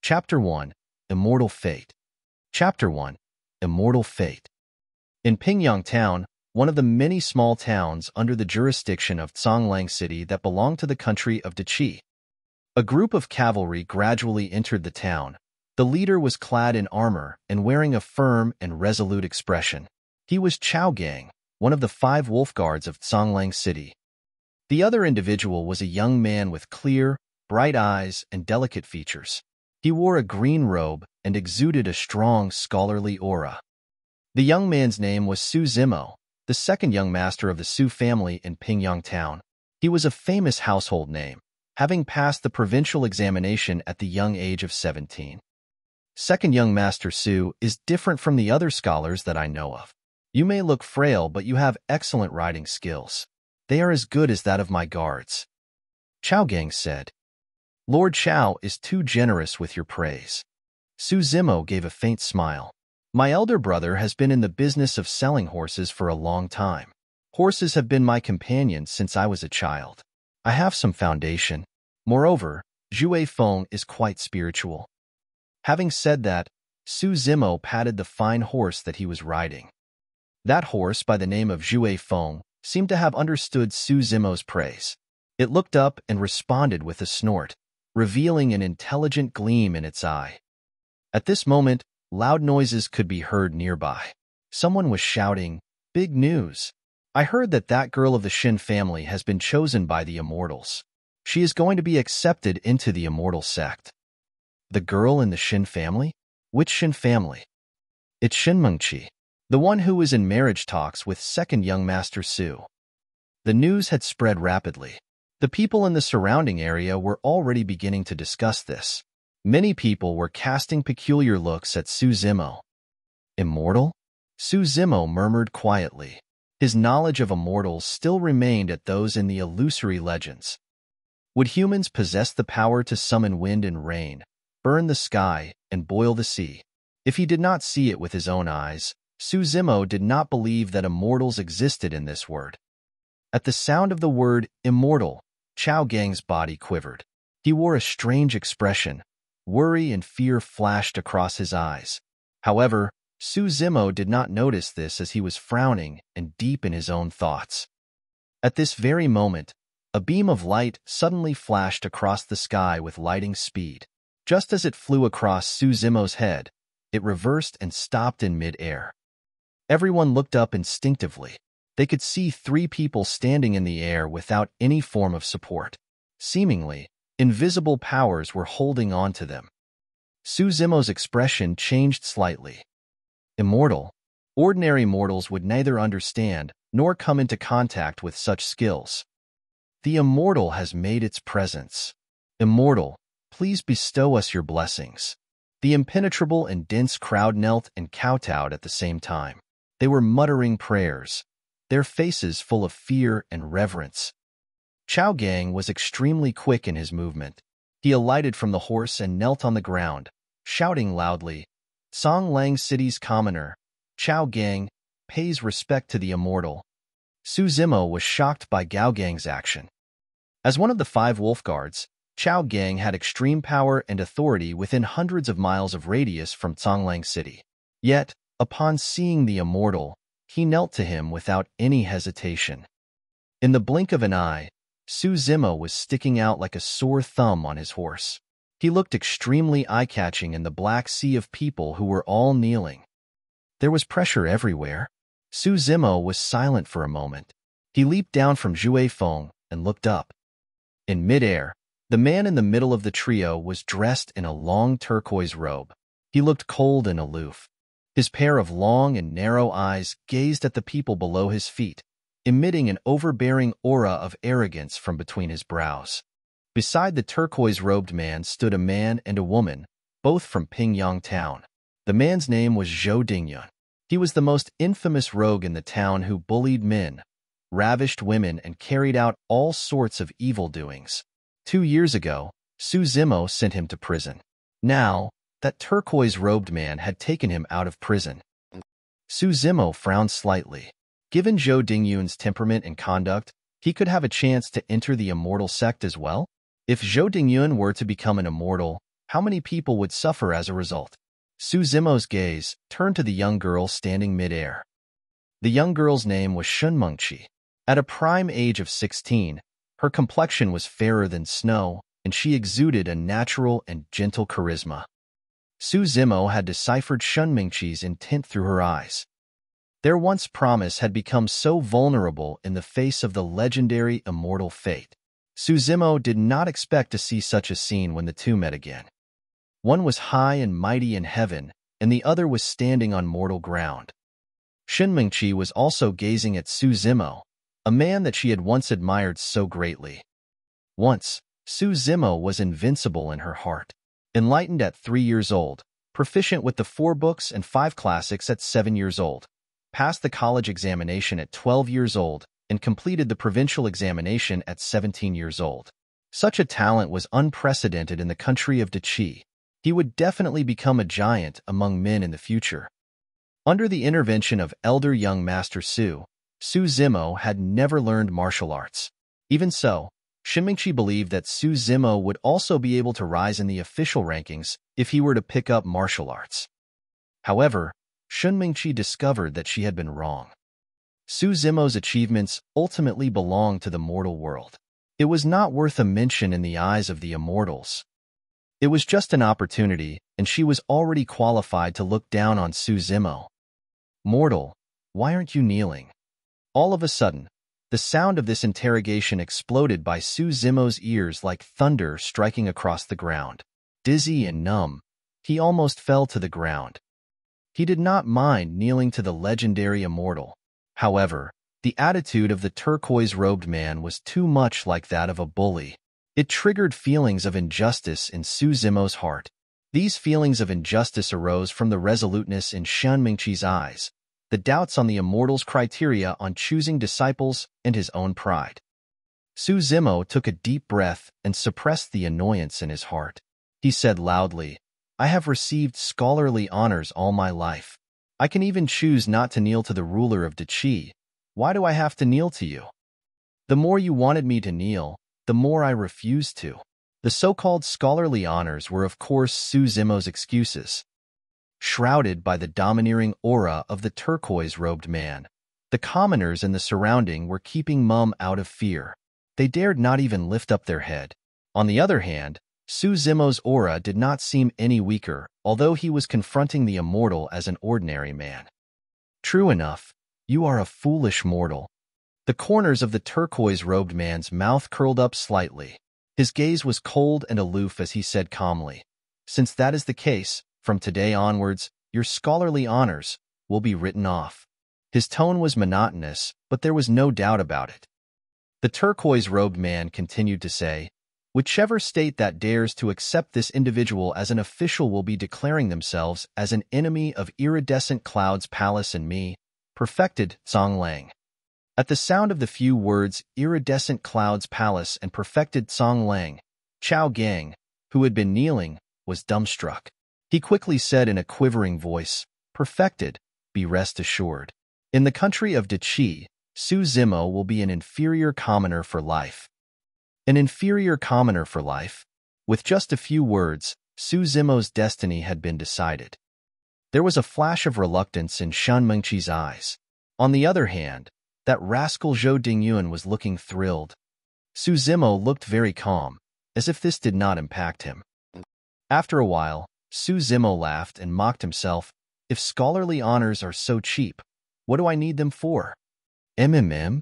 Chapter 1. Immortal Fate. Chapter 1. Immortal Fate. In Pingyang Town, one of the many small towns under the jurisdiction of Zhonglang City that belong to the country of Deqi, a group of cavalry gradually entered the town. The leader was clad in armor and wearing a firm and resolute expression. He was Chao Gang, one of the 5 wolf guards of Zhonglang City. The other individual was a young man with clear, bright eyes and delicate features. He wore a green robe and exuded a strong, scholarly aura. The young man's name was Su Zimo, the second young master of the Su family in Pingyang Town. He was a famous household name, having passed the provincial examination at the young age of 17. Second young master Su is different from the other scholars that I know of. You may look frail, but you have excellent riding skills. They are as good as that of my guards. Chao Gang said. Lord Chao is too generous with your praise. Su Zimo gave a faint smile. My elder brother has been in the business of selling horses for a long time. Horses have been my companions since I was a child. I have some foundation. Moreover, Zhui Feng is quite spiritual. Having said that, Su Zimo patted the fine horse that he was riding. That horse, by the name of Zhui Feng, seemed to have understood Su Zimo's praise. It looked up and responded with a snort, revealing an intelligent gleam in its eye. At this moment, loud noises could be heard nearby. Someone was shouting, "Big news! I heard that girl of the Shin family has been chosen by the Immortals. She is going to be accepted into the Immortal sect." The girl in the Shin family? Which Shin family? It's Shinmengqi, the one who is in marriage talks with second young master Su. The news had spread rapidly. The people in the surrounding area were already beginning to discuss this. Many people were casting peculiar looks at Su Zimo. Immortal? Su Zimo murmured quietly. His knowledge of immortals still remained at those in the illusory legends. Would humans possess the power to summon wind and rain, burn the sky, and boil the sea? If he did not see it with his own eyes, Su Zimo did not believe that immortals existed in this word. At the sound of the word immortal, Chao Gang's body quivered. He wore a strange expression. Worry and fear flashed across his eyes. However, Su Zimo did not notice this as he was frowning and deep in his own thoughts. At this very moment, a beam of light suddenly flashed across the sky with lightning speed. Just as it flew across Su Zimo's head, it reversed and stopped in mid-air. Everyone looked up instinctively. They could see 3 people standing in the air without any form of support. Seemingly, invisible powers were holding on to them. Su Zimo's expression changed slightly. Immortal. Ordinary mortals would neither understand nor come into contact with such skills. The Immortal has made its presence. Immortal, please bestow us your blessings. The impenetrable and dense crowd knelt and kowtowed at the same time. They were muttering prayers, their faces full of fear and reverence. Chao Gang was extremely quick in his movement. He alighted from the horse and knelt on the ground, shouting loudly, "Zhonglang City's commoner, Chao Gang, pays respect to the Immortal." Su Zimo was shocked by Gao Gang's action. As one of the 5 wolf guards, Chao Gang had extreme power and authority within hundreds of miles of radius from Zhonglang City. Yet, upon seeing the Immortal, he knelt to him without any hesitation. In the blink of an eye, Su Zimo was sticking out like a sore thumb on his horse. He looked extremely eye-catching in the black sea of people who were all kneeling. There was pressure everywhere. Su Zimo was silent for a moment. He leaped down from Zhui Feng and looked up. In midair, the man in the middle of the trio was dressed in a long turquoise robe. He looked cold and aloof. His pair of long and narrow eyes gazed at the people below his feet, emitting an overbearing aura of arrogance from between his brows. Beside the turquoise-robed man stood a man and a woman, both from Pingyang Town. The man's name was Zhou Dingyun. He was the most infamous rogue in the town who bullied men, ravished women, and carried out all sorts of evil doings. 2 years ago, Su Zimo sent him to prison. Now, that turquoise-robed man had taken him out of prison. Su Zimo frowned slightly. Given Zhou Dingyun's temperament and conduct, he could have a chance to enter the Immortal sect as well. If Zhou Dingyun were to become an immortal, How many people would suffer as a result? Su Zimo's gaze turned to the young girl standing midair. The young girl's name was Shunmengqi. At a prime age of 16, her complexion was fairer than snow, and she exuded a natural and gentle charisma. Su Zimo had deciphered Shunmengqi's intent through her eyes. Their once promise had become so vulnerable in the face of the legendary immortal fate. Su Zimo did not expect to see such a scene when the two met again. One was high and mighty in heaven, and the other was standing on mortal ground. Shunmengqi was also gazing at Su Zimo, a man that she had once admired so greatly. Once, Su Zimo was invincible in her heart. Enlightened at 3 years old, proficient with the 4 books and 5 classics at 7 years old, passed the college examination at 12 years old, and completed the provincial examination at 17 years old. Such a talent was unprecedented in the country of Dachi. He would definitely become a giant among men in the future. Under the intervention of elder young Master Su Zimo had never learned martial arts. Even so, Shunmengqi believed that Su Zimo would also be able to rise in the official rankings if he were to pick up martial arts. However, Shunmengqi discovered that she had been wrong. Su Zimo's achievements ultimately belonged to the mortal world. It was not worth a mention in the eyes of the immortals. It was just an opportunity, and she was already qualified to look down on Su Zimo. "Mortal, why aren't you kneeling?" All of a sudden, the sound of this interrogation exploded by Su Zimo's ears like thunder striking across the ground. Dizzy and numb, he almost fell to the ground. He did not mind kneeling to the legendary immortal. However, the attitude of the turquoise-robed man was too much like that of a bully. It triggered feelings of injustice in Su Zimo's heart. These feelings of injustice arose from the resoluteness in Shunmengqi's eyes, the doubts on the immortal's criteria on choosing disciples, and his own pride. Su Zimo took a deep breath and suppressed the annoyance in his heart. He said loudly, "I have received scholarly honors all my life. I can even choose not to kneel to the ruler of Dachi. Why do I have to kneel to you? The more you wanted me to kneel, the more I refused to." The so-called scholarly honors were of course Su Zimo's excuses. Shrouded by the domineering aura of the turquoise-robed man, the commoners in the surrounding were keeping mum out of fear. They dared not even lift up their head. On the other hand, Su Zimo's aura did not seem any weaker, although he was confronting the immortal as an ordinary man. "True enough, you are a foolish mortal." The corners of the turquoise-robed man's mouth curled up slightly. His gaze was cold and aloof as he said calmly, "Since that is the case, from today onwards, your scholarly honors will be written off." His tone was monotonous, but there was no doubt about it. The turquoise-robed man continued to say, "Whichever state that dares to accept this individual as an official will be declaring themselves as an enemy of Iridescent Cloud's palace and me, perfected Songlang." At the sound of the few words Iridescent Cloud's palace and perfected Songlang, Chao Gang, who had been kneeling, was dumbstruck. He quickly said in a quivering voice, "Perfected, be rest assured. In the country of Dachi, Su Zimo will be an inferior commoner for life." An inferior commoner for life? With just a few words, Su Zimo's destiny had been decided. There was a flash of reluctance in Shunmengqi's eyes. On the other hand, that rascal Zhou Dingyuan was looking thrilled. Su Zimo looked very calm, as if this did not impact him. After a while, Su Zimo laughed and mocked himself. "If scholarly honors are so cheap, what do I need them for?" "MMM?"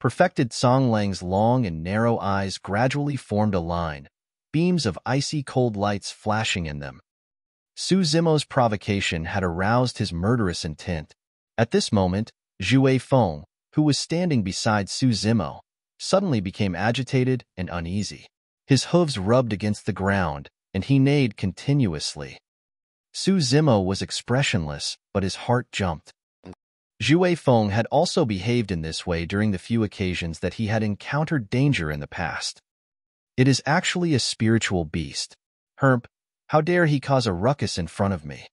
Perfected Songlang's long and narrow eyes gradually formed a line, beams of icy cold lights flashing in them. Su Zimo's provocation had aroused his murderous intent. At this moment, Zhue Feng, who was standing beside Su Zimo, suddenly became agitated and uneasy. His hooves rubbed against the ground, and he neighed continuously. Su Zimo was expressionless, but his heart jumped. Zhue Feng had also behaved in this way during the few occasions that he had encountered danger in the past. "It is actually a spiritual beast. Hermp, how dare he cause a ruckus in front of me?"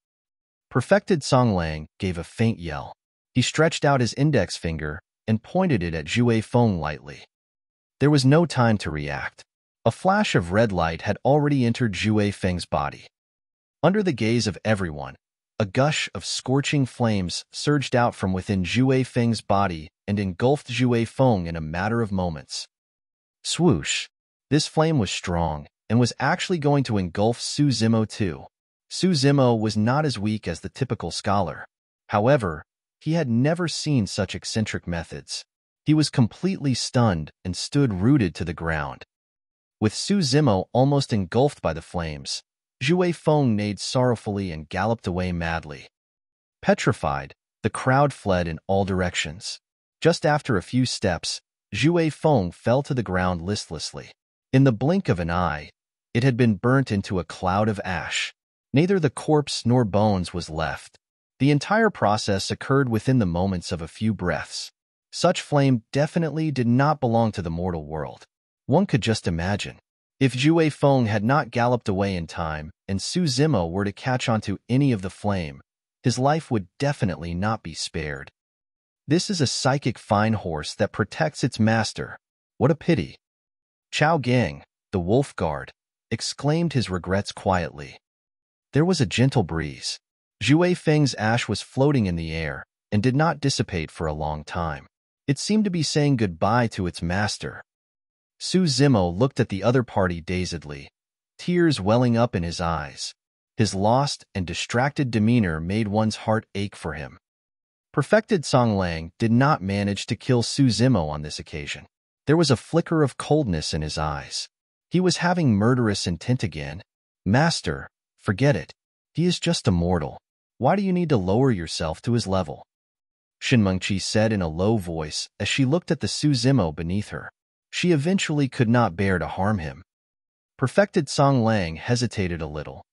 Perfected Songlang gave a faint yell. He stretched out his index finger and pointed it at Zhue Feng lightly. There was no time to react. A flash of red light had already entered Zhu Feng's body. Under the gaze of everyone, a gush of scorching flames surged out from within Zhu Feng's body and engulfed Zhu Feng in a matter of moments. Swoosh! This flame was strong and was actually going to engulf Su Zimo too. Su Zimo was not as weak as the typical scholar. However, he had never seen such eccentric methods. He was completely stunned and stood rooted to the ground. With Su Zimo almost engulfed by the flames, Zhu Feng neighed sorrowfully and galloped away madly. Petrified, the crowd fled in all directions. Just after a few steps, Zhu Feng fell to the ground listlessly. In the blink of an eye, it had been burnt into a cloud of ash. Neither the corpse nor bones was left. The entire process occurred within the moments of a few breaths. Such flame definitely did not belong to the mortal world. One could just imagine. If Zhu Feng had not galloped away in time and Su Zimo were to catch onto any of the flame, his life would definitely not be spared. This is a psychic fine horse that protects its master. What a pity. Chao Gang, the wolf guard, exclaimed his regrets quietly. There was a gentle breeze. Zhu Feng's ash was floating in the air and did not dissipate for a long time. It seemed to be saying goodbye to its master. Su Zimo looked at the other party dazedly, tears welling up in his eyes. His lost and distracted demeanor made one's heart ache for him. Perfected Song Lang did not manage to kill Su Zimo on this occasion. There was a flicker of coldness in his eyes. He was having murderous intent again. Master, forget it. He is just a mortal. Why do you need to lower yourself to his level? Shinmengqi said in a low voice as she looked at the Su Zimo beneath her. She eventually could not bear to harm him. Perfected Song Lang hesitated a little.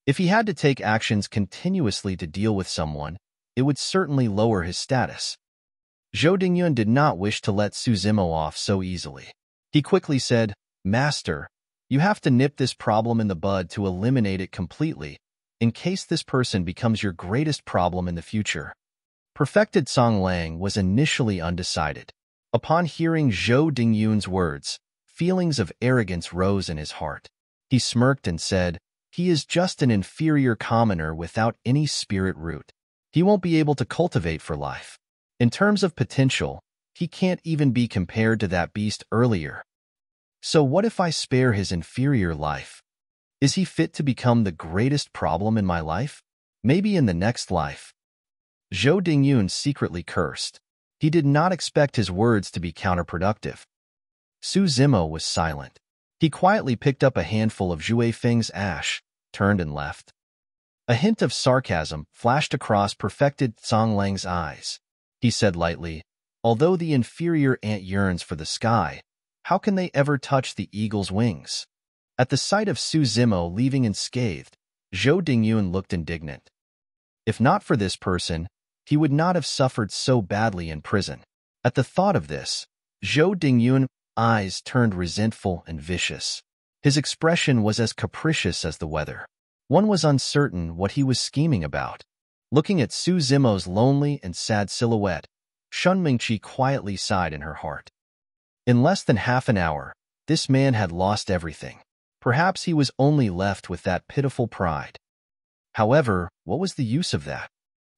If he had to take actions continuously to deal with someone, it would certainly lower his status. Zhou Dingyun did not wish to let Su Zimo off so easily. He quickly said, Master, you have to nip this problem in the bud to eliminate it completely, in case this person becomes your greatest problem in the future. Perfected Song Lang was initially undecided. Upon hearing Zhou Dingyun's words, feelings of arrogance rose in his heart. He smirked and said, he is just an inferior commoner without any spirit root. He won't be able to cultivate for life. In terms of potential, he can't even be compared to that beast earlier. So what if I spare his inferior life? Is he fit to become the greatest problem in my life? Maybe in the next life. Zhou Dingyun secretly cursed. He did not expect his words to be counterproductive. Su Zimo was silent. He quietly picked up a handful of Zhu Feng's ash, turned and left. A hint of sarcasm flashed across Perfected Song Lang's eyes. He said lightly, although the inferior ant yearns for the sky, how can they ever touch the eagle's wings? At the sight of Su Zimo leaving unscathed, Zhou Dingyun looked indignant. If not for this person, he would not have suffered so badly in prison. At the thought of this, Zhou Dingyun's eyes turned resentful and vicious. His expression was as capricious as the weather. One was uncertain what he was scheming about. Looking at Su Zimo's lonely and sad silhouette, Shinmengqi quietly sighed in her heart. In less than half an hour, this man had lost everything. Perhaps he was only left with that pitiful pride. However, what was the use of that?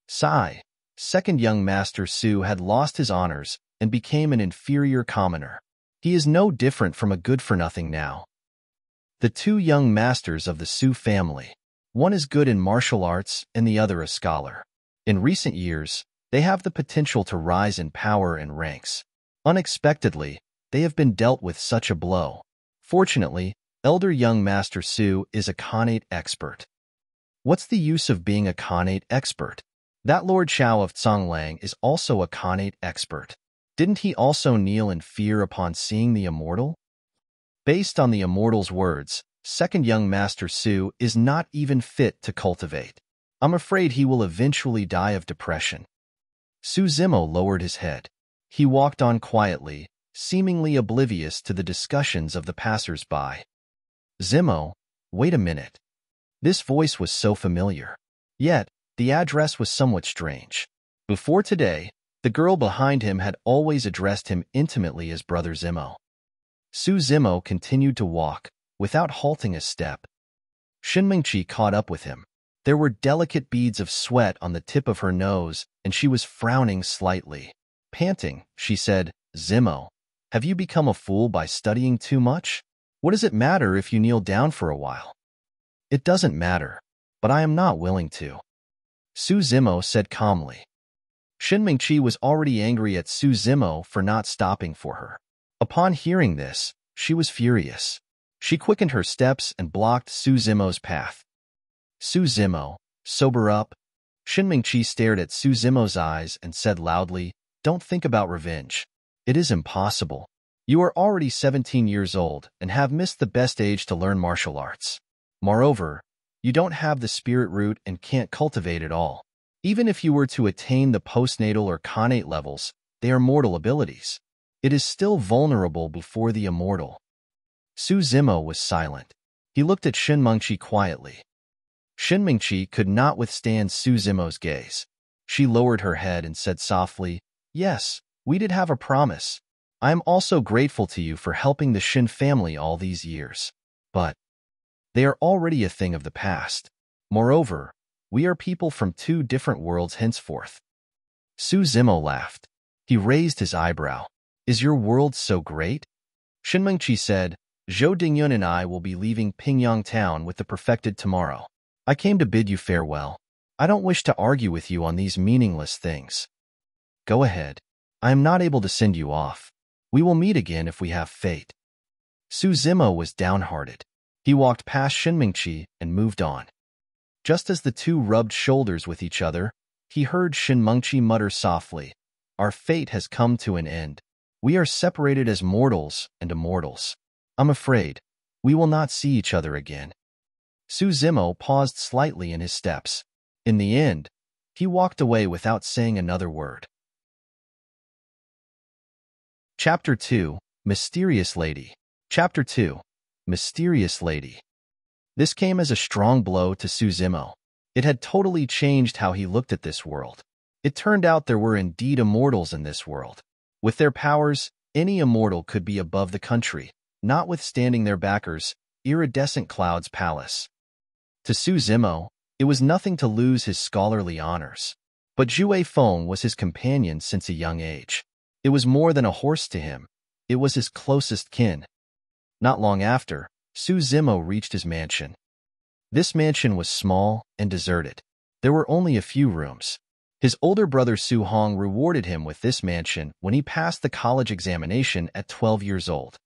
Sigh. Second young Master Su had lost his honors and became an inferior commoner. He is no different from a good-for-nothing now. The two young masters of the Su family. One is good in martial arts and the other a scholar. In recent years, they have the potential to rise in power and ranks. Unexpectedly, they have been dealt with such a blow. Fortunately, elder young Master Su is a Connate expert. What's the use of being a Connate expert? That Lord Chao of Songlang is also a Connate expert. Didn't he also kneel in fear upon seeing the Immortal? Based on the Immortal's words, second young Master Su is not even fit to cultivate. I'm afraid he will eventually die of depression. Su Zimo lowered his head. He walked on quietly, seemingly oblivious to the discussions of the passers-by. Zimo, wait a minute. This voice was so familiar. Yet, the address was somewhat strange. Before today, the girl behind him had always addressed him intimately as Brother Zimo. Suzimo continued to walk, without halting a step. Shinmingchi caught up with him. There were delicate beads of sweat on the tip of her nose, and she was frowning slightly. Panting, she said, "Zimo, have you become a fool by studying too much? What does it matter if you kneel down for a while?" "It doesn't matter, but I am not willing to," Suzimo said calmly. Shinmingchi was already angry at Suzimo for not stopping for her. Upon hearing this, she was furious. She quickened her steps and blocked Suzimo's path. "Suzimo, sober up." Shinmingchi stared at Suzimo's eyes and said loudly, "Don't think about revenge. It is impossible. You are already 17 years old and have missed the best age to learn martial arts. Moreover, you don't have the spirit root and can't cultivate it all. Even if you were to attain the postnatal or connate levels, they are mortal abilities. It is still vulnerable before the immortal." Suzimo was silent. He looked at Shinmingchi quietly. Shinmingchi could not withstand Suzimo's gaze. She lowered her head and said softly, "Yes, we did have a promise. I am also grateful to you for helping the Shin family all these years. But they are already a thing of the past. Moreover, we are people from two different worlds henceforth." Suzimo laughed. He raised his eyebrow. "Is your world so great?" Shinmingchi said, "Zhou Dingyun and I will be leaving Pingyang town with the perfected tomorrow. I came to bid you farewell. I don't wish to argue with you on these meaningless things. Go ahead. I am not able to send you off. We will meet again if we have fate." Suzimo was downhearted. He walked past Shinmingchi and moved on. Just as the two rubbed shoulders with each other, he heard Shinmingchi mutter softly, "Our fate has come to an end. We are separated as mortals and immortals. I'm afraid we will not see each other again." Suzimo paused slightly in his steps. In the end, he walked away without saying another word. Chapter 2, Mysterious Lady. Chapter 2, Mysterious Lady. This came as a strong blow to Suzimo. It had totally changed how he looked at this world. It turned out there were indeed immortals in this world. With their powers, any immortal could be above the country, notwithstanding their backers, iridescent clouds palace. To Suzimo, it was nothing to lose his scholarly honors. But Zhue Feng was his companion since a young age. It was more than a horse to him. It was his closest kin. Not long after, Suzimo reached his mansion. This mansion was small and deserted. There were only a few rooms. His older brother Su Hong rewarded him with this mansion when he passed the college examination at 12 years old.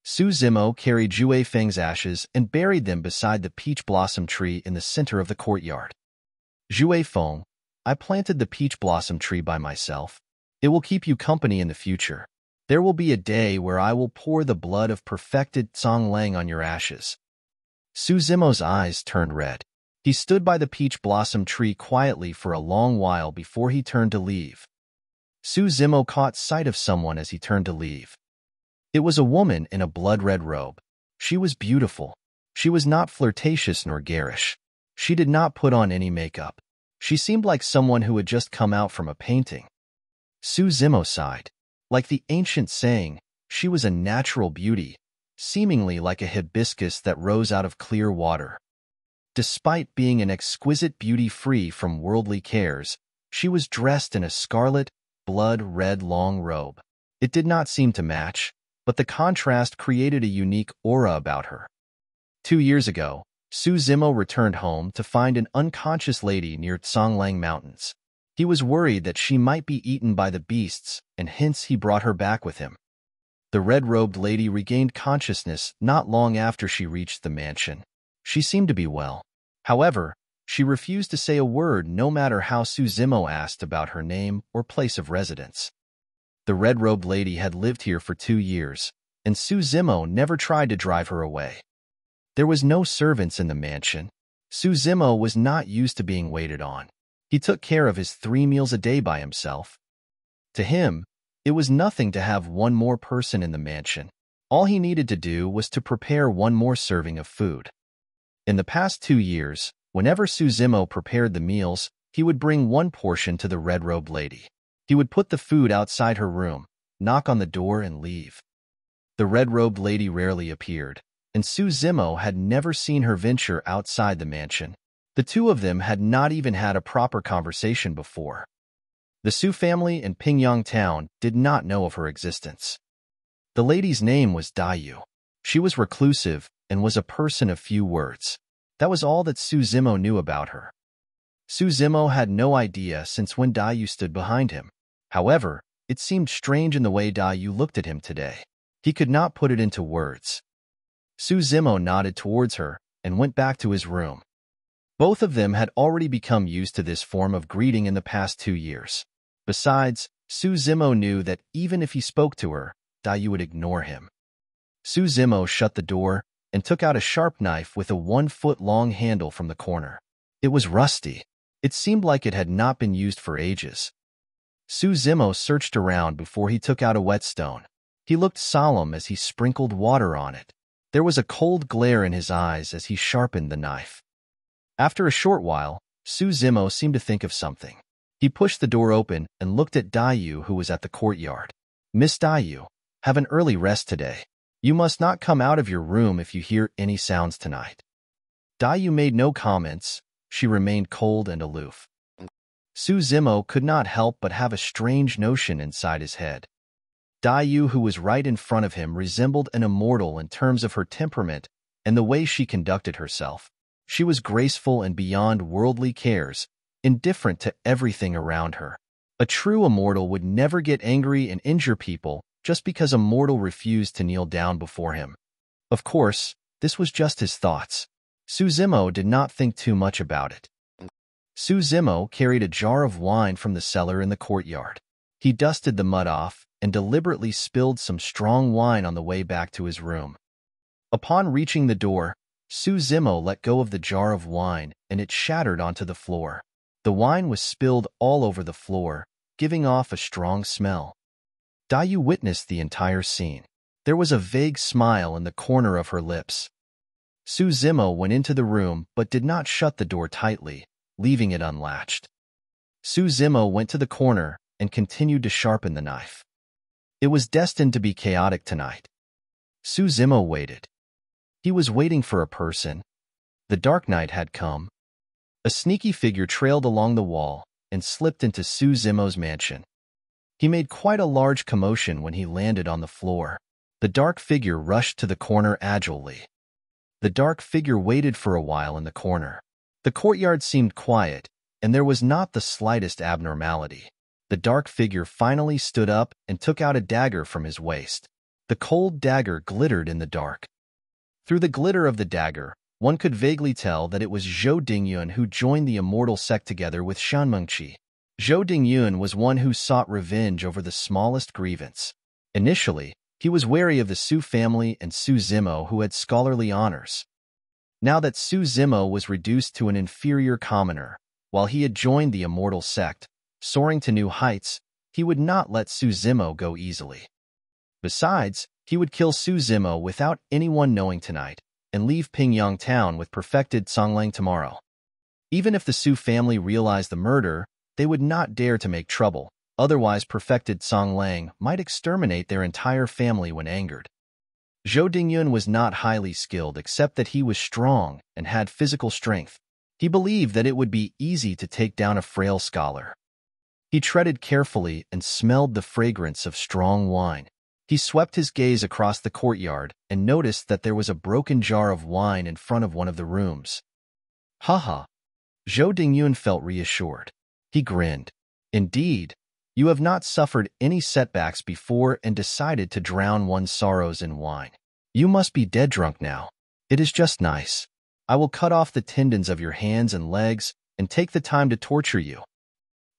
Suzimo carried Zhue Feng's ashes and buried them beside the peach blossom tree in the center of the courtyard. "Zhue Feng, I planted the peach blossom tree by myself. It will keep you company in the future. There will be a day where I will pour the blood of perfected Songlang on your ashes." Suzimo's eyes turned red. He stood by the peach blossom tree quietly for a long while before he turned to leave. Suzimo caught sight of someone as he turned to leave. It was a woman in a blood-red robe. She was beautiful. She was not flirtatious nor garish. She did not put on any makeup. She seemed like someone who had just come out from a painting. Suzimo sighed. Like the ancient saying, she was a natural beauty, seemingly like a hibiscus that rose out of clear water. Despite being an exquisite beauty free from worldly cares, she was dressed in a scarlet, blood-red long robe. It did not seem to match, but the contrast created a unique aura about her. 2 years ago, Suzimo returned home to find an unconscious lady near Songlang Mountains. He was worried that she might be eaten by the beasts, and hence he brought her back with him. The red-robed lady regained consciousness not long after she reached the mansion. She seemed to be well. However, she refused to say a word no matter how Suzimo asked about her name or place of residence. The red-robed lady had lived here for 2 years, and Suzimo never tried to drive her away. There was no servants in the mansion. Suzimo was not used to being waited on. He took care of his 3 meals a day by himself. To him, it was nothing to have one more person in the mansion. All he needed to do was to prepare one more serving of food. In the past 2 years, whenever Suzimo prepared the meals, he would bring one portion to the red-robed lady. He would put the food outside her room, knock on the door and leave. The red-robed lady rarely appeared, and Su Zimo had never seen her venture outside the mansion. The two of them had not even had a proper conversation before. The Su family in Pingyang Town did not know of her existence. The lady's name was Dayu. She was reclusive and was a person of few words. That was all that Su Zimo knew about her. Su Zimo had no idea since when Dayu stood behind him. However, it seemed strange in the way Dayu looked at him today. He could not put it into words. Su Zimo nodded towards her and went back to his room. Both of them had already become used to this form of greeting in the past 2 years. Besides, Su Zimo knew that even if he spoke to her, Dayu would ignore him. Su Zimo shut the door and took out a sharp knife with a 1-foot-long handle from the corner. It was rusty. It seemed like it had not been used for ages. Su Zimo searched around before he took out a whetstone. He looked solemn as he sprinkled water on it. There was a cold glare in his eyes as he sharpened the knife. After a short while, Su Zimo seemed to think of something. He pushed the door open and looked at Dayu, who was at the courtyard. "Miss Dayu, have an early rest today. You must not come out of your room if you hear any sounds tonight." Dayu made no comments. She remained cold and aloof. Su Zimo could not help but have a strange notion inside his head. Dayu, who was right in front of him, resembled an immortal in terms of her temperament and the way she conducted herself. She was graceful and beyond worldly cares, indifferent to everything around her. A true immortal would never get angry and injure people just because a mortal refused to kneel down before him. Of course, this was just his thoughts. Su Zimo did not think too much about it. Su Zimo carried a jar of wine from the cellar in the courtyard. He dusted the mud off and deliberately spilled some strong wine on the way back to his room. Upon reaching the door, Su Zimo let go of the jar of wine and it shattered onto the floor. The wine was spilled all over the floor, giving off a strong smell. Dayu witnessed the entire scene. There was a vague smile in the corner of her lips. Su Zimo went into the room but did not shut the door tightly, leaving it unlatched. Su Zimo went to the corner and continued to sharpen the knife. It was destined to be chaotic tonight. Su Zimo waited. He was waiting for a person. The dark night had come. A sneaky figure trailed along the wall and slipped into Su Zimo's mansion. He made quite a large commotion when he landed on the floor. The dark figure rushed to the corner agilely. The dark figure waited for a while in the corner. The courtyard seemed quiet, and there was not the slightest abnormality. The dark figure finally stood up and took out a dagger from his waist. The cold dagger glittered in the dark. Through the glitter of the dagger, one could vaguely tell that it was Zhou Dingyun who joined the Immortal sect together with Shanmengqi. Zhou Dingyun was one who sought revenge over the smallest grievance. Initially, he was wary of the Su family and Su Zimo, who had scholarly honors. Now that Su Zimo was reduced to an inferior commoner, while he had joined the Immortal sect, soaring to new heights, he would not let Su Zimo go easily. Besides, he would kill Su Zimo without anyone knowing tonight and leave Pingyang Town with perfected Songlang tomorrow. Even if the Su family realized the murder, they would not dare to make trouble, otherwise perfected Songlang might exterminate their entire family when angered. Zhou Dingyun was not highly skilled except that he was strong and had physical strength. He believed that it would be easy to take down a frail scholar. He treaded carefully and smelled the fragrance of strong wine. He swept his gaze across the courtyard and noticed that there was a broken jar of wine in front of one of the rooms. Haha. Zhou Dingyun felt reassured. He grinned. Indeed, you have not suffered any setbacks before and decided to drown one's sorrows in wine. You must be dead drunk now. It is just nice. I will cut off the tendons of your hands and legs and take the time to torture you.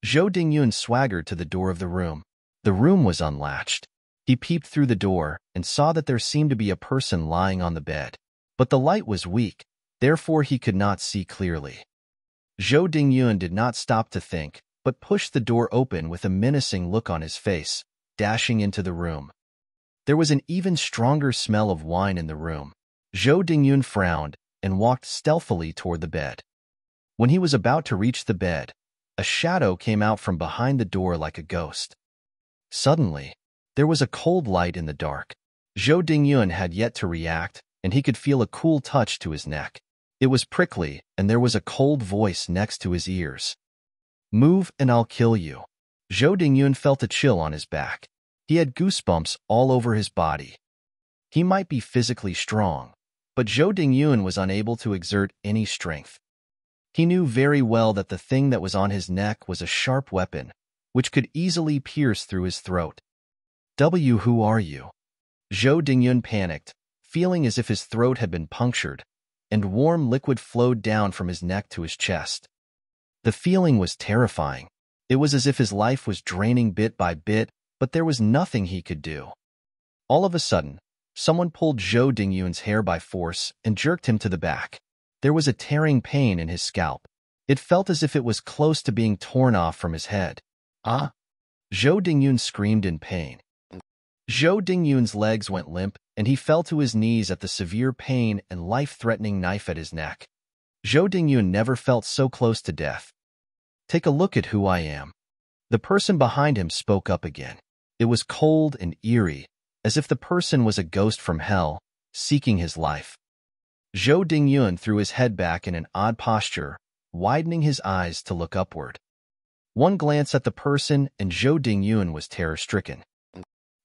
Zhou Dingyun swaggered to the door of the room. The room was unlatched. He peeped through the door and saw that there seemed to be a person lying on the bed. But the light was weak, therefore he could not see clearly. Zhou Dingyun did not stop to think, but pushed the door open with a menacing look on his face, dashing into the room. There was an even stronger smell of wine in the room. Zhou Dingyun frowned and walked stealthily toward the bed. When he was about to reach the bed, a shadow came out from behind the door like a ghost. Suddenly, there was a cold light in the dark. Zhou Dingyun had yet to react, and he could feel a cool touch to his neck. It was prickly, and there was a cold voice next to his ears. "Move and I'll kill you." Zhou Dingyun felt a chill on his back. He had goosebumps all over his body. He might be physically strong, but Zhou Dingyun was unable to exert any strength. He knew very well that the thing that was on his neck was a sharp weapon, which could easily pierce through his throat. Who are you?" Zhou Dingyun panicked, feeling as if his throat had been punctured, and warm liquid flowed down from his neck to his chest. The feeling was terrifying. It was as if his life was draining bit by bit, but there was nothing he could do. All of a sudden, someone pulled Zhou Dingyun's hair by force and jerked him to the back. There was a tearing pain in his scalp. It felt as if it was close to being torn off from his head. "Ah!" Zhou Dingyun screamed in pain. Zhou Dingyun's legs went limp, and he fell to his knees at the severe pain and life-threatening knife at his neck. Zhou Dingyun never felt so close to death. "Take a look at who I am." The person behind him spoke up again. It was cold and eerie, as if the person was a ghost from hell, seeking his life. Zhou Dingyun threw his head back in an odd posture, widening his eyes to look upward. One glance at the person, and Zhou Dingyun was terror-stricken.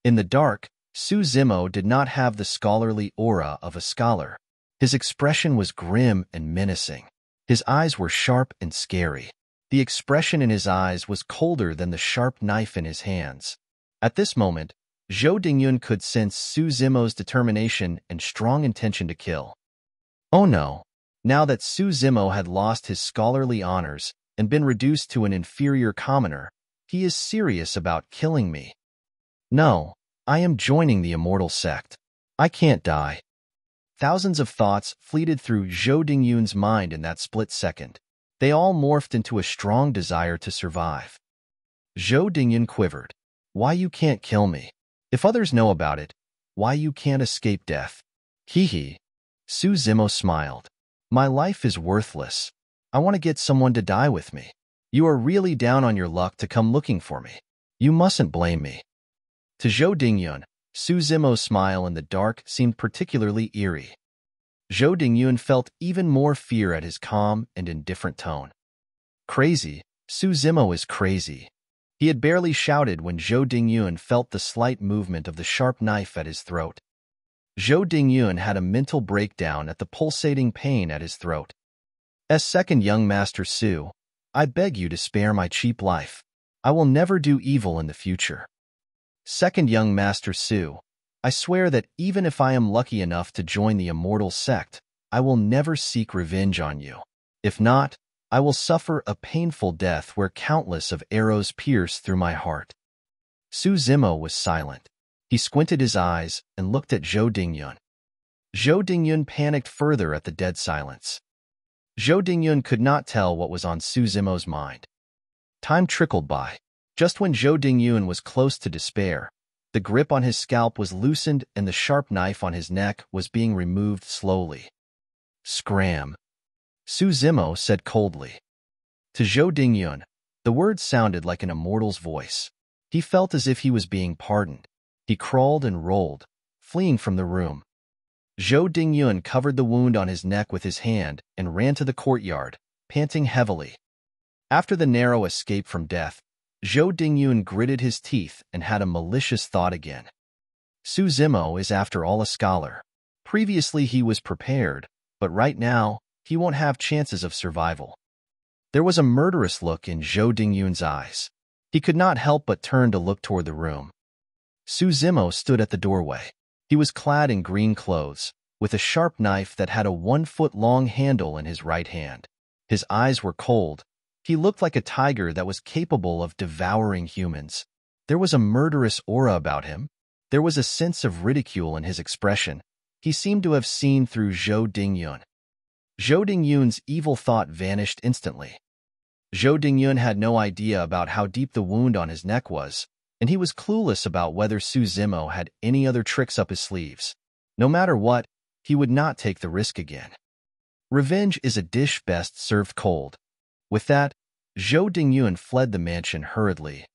In the dark, Su Zimo did not have the scholarly aura of a scholar. His expression was grim and menacing. His eyes were sharp and scary. The expression in his eyes was colder than the sharp knife in his hands. At this moment, Zhou Dingyun could sense Su Zimo's determination and strong intention to kill. Oh no! Now that Su Zimo had lost his scholarly honors and been reduced to an inferior commoner, he is serious about killing me. No, I am joining the Immortal sect. I can't die. Thousands of thoughts fleeted through Zhou Dingyun's mind in that split second. They all morphed into a strong desire to survive. Zhou Dingyun quivered. "Why you can't kill me? If others know about it, why you can't escape death?" Hee. Su Zimo smiled. "My life is worthless. I want to get someone to die with me. You are really down on your luck to come looking for me. You mustn't blame me." To Zhou Dingyun, Su Zimo's smile in the dark seemed particularly eerie. Zhou Dingyun felt even more fear at his calm and indifferent tone. "Crazy. Su Zimo is crazy." He had barely shouted when Zhou Dingyun felt the slight movement of the sharp knife at his throat. Zhou Dingyun had a mental breakdown at the pulsating pain at his throat. "As second young Master Su, I beg you to spare my cheap life. I will never do evil in the future." "Second young Master Su, I swear that even if I am lucky enough to join the Immortal sect, I will never seek revenge on you. If not, I will suffer a painful death where countless of arrows pierce through my heart." Su Zimo was silent. He squinted his eyes and looked at Zhou Dingyun. Zhou Dingyun panicked further at the dead silence. Zhou Dingyun could not tell what was on Su Zimo's mind. Time trickled by. Just when Zhou Dingyun was close to despair, the grip on his scalp was loosened and the sharp knife on his neck was being removed slowly. "Scram," Su Zimo said coldly. To Zhou Dingyun, the words sounded like an immortal's voice. He felt as if he was being pardoned. He crawled and rolled, fleeing from the room. Zhou Dingyun covered the wound on his neck with his hand and ran to the courtyard, panting heavily. After the narrow escape from death, Zhou Dingyun gritted his teeth and had a malicious thought again. Su Zimo is after all a scholar. Previously he was prepared, but right now he won't have chances of survival. There was a murderous look in Zhou Dingyun's eyes. He could not help but turn to look toward the room. Su Zimo stood at the doorway. He was clad in green clothes, with a sharp knife that had a 1-foot-long handle in his right hand. His eyes were cold. He looked like a tiger that was capable of devouring humans. There was a murderous aura about him. There was a sense of ridicule in his expression. He seemed to have seen through Zhou Dingyun. Zhou Dingyun's evil thought vanished instantly. Zhou Dingyun had no idea about how deep the wound on his neck was, and he was clueless about whether Su Zimo had any other tricks up his sleeves. No matter what, he would not take the risk again. Revenge is a dish best served cold. With that, Zhou Dingyun fled the mansion hurriedly.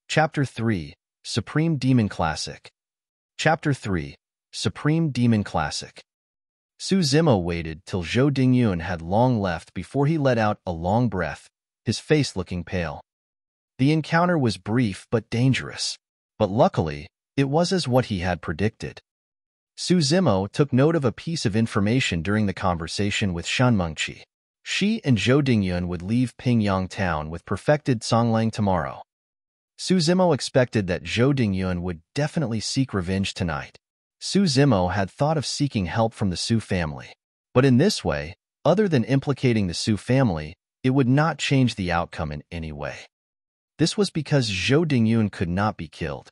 Chapter 3. Supreme Demon Classic. Chapter 3. Supreme Demon Classic. Su Zimo waited till Zhou Dingyun had long left before he let out a long breath, his face looking pale. The encounter was brief but dangerous, but luckily, it was as what he had predicted. Su Zimo took note of a piece of information during the conversation with Shanmengqi. She and Zhou Dingyun would leave Pingyang town with perfected Songlang tomorrow. Su Zimo expected that Zhou Dingyun would definitely seek revenge tonight. Su Zimo had thought of seeking help from the Su family. But in this way, other than implicating the Su family, it would not change the outcome in any way. This was because Zhou Dingyun could not be killed.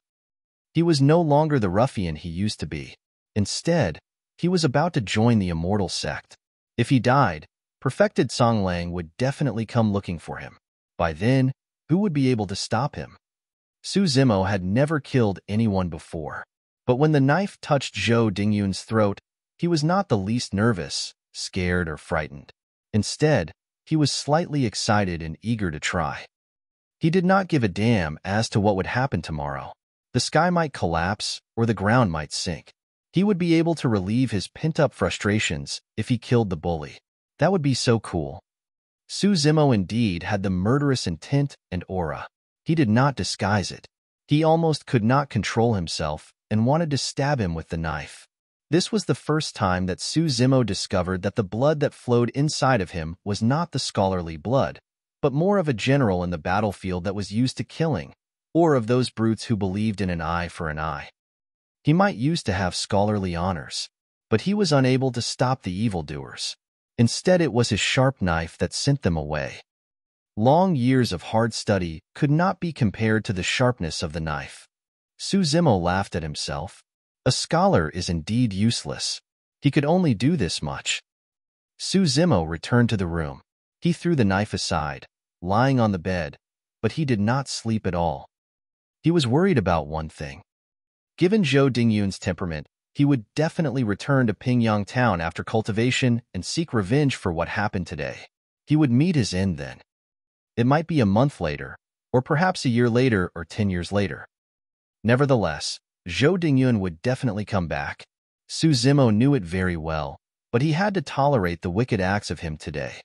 He was no longer the ruffian he used to be. Instead, he was about to join the Immortal sect. If he died, perfected Songlang would definitely come looking for him. By then, who would be able to stop him? Su Zimo had never killed anyone before. But when the knife touched Zhou Dingyun's throat, he was not the least nervous, scared, or frightened. Instead, he was slightly excited and eager to try. He did not give a damn as to what would happen tomorrow. The sky might collapse, or the ground might sink. He would be able to relieve his pent-up frustrations if he killed the bully. That would be so cool. Su Zimo indeed had the murderous intent and aura. He did not disguise it. He almost could not control himself and wanted to stab him with the knife. This was the first time that Su Zimo discovered that the blood that flowed inside of him was not the scholarly blood, but more of a general in the battlefield that was used to killing, or of those brutes who believed in an eye for an eye. He might used to have scholarly honors, but he was unable to stop the evildoers. Instead, it was his sharp knife that sent them away. Long years of hard study could not be compared to the sharpness of the knife. Su Zimo laughed at himself. A scholar is indeed useless. He could only do this much. Su Zimo returned to the room. He threw the knife aside, lying on the bed, but he did not sleep at all. He was worried about one thing. Given Zhou Dingyun's temperament, he would definitely return to Pingyang town after cultivation and seek revenge for what happened today. He would meet his end then. It might be a month later, or perhaps a year later or 10 years later. Nevertheless, Zhou Dingyun would definitely come back. Su Zimo knew it very well, but he had to tolerate the wicked acts of him today.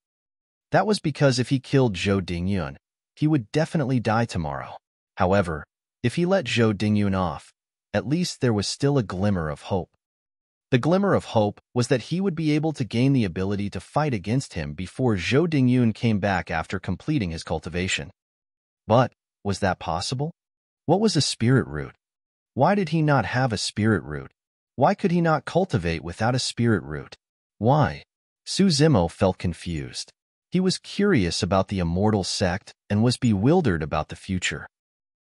That was because if he killed Zhou Dingyun, he would definitely die tomorrow. However, if he let Zhou Dingyun off, at least there was still a glimmer of hope. The glimmer of hope was that he would be able to gain the ability to fight against him before Zhou Dingyun came back after completing his cultivation. But, was that possible? What was a spirit root? Why did he not have a spirit root? Why could he not cultivate without a spirit root? Why? Su Zimo felt confused. He was curious about the Immortal sect and was bewildered about the future.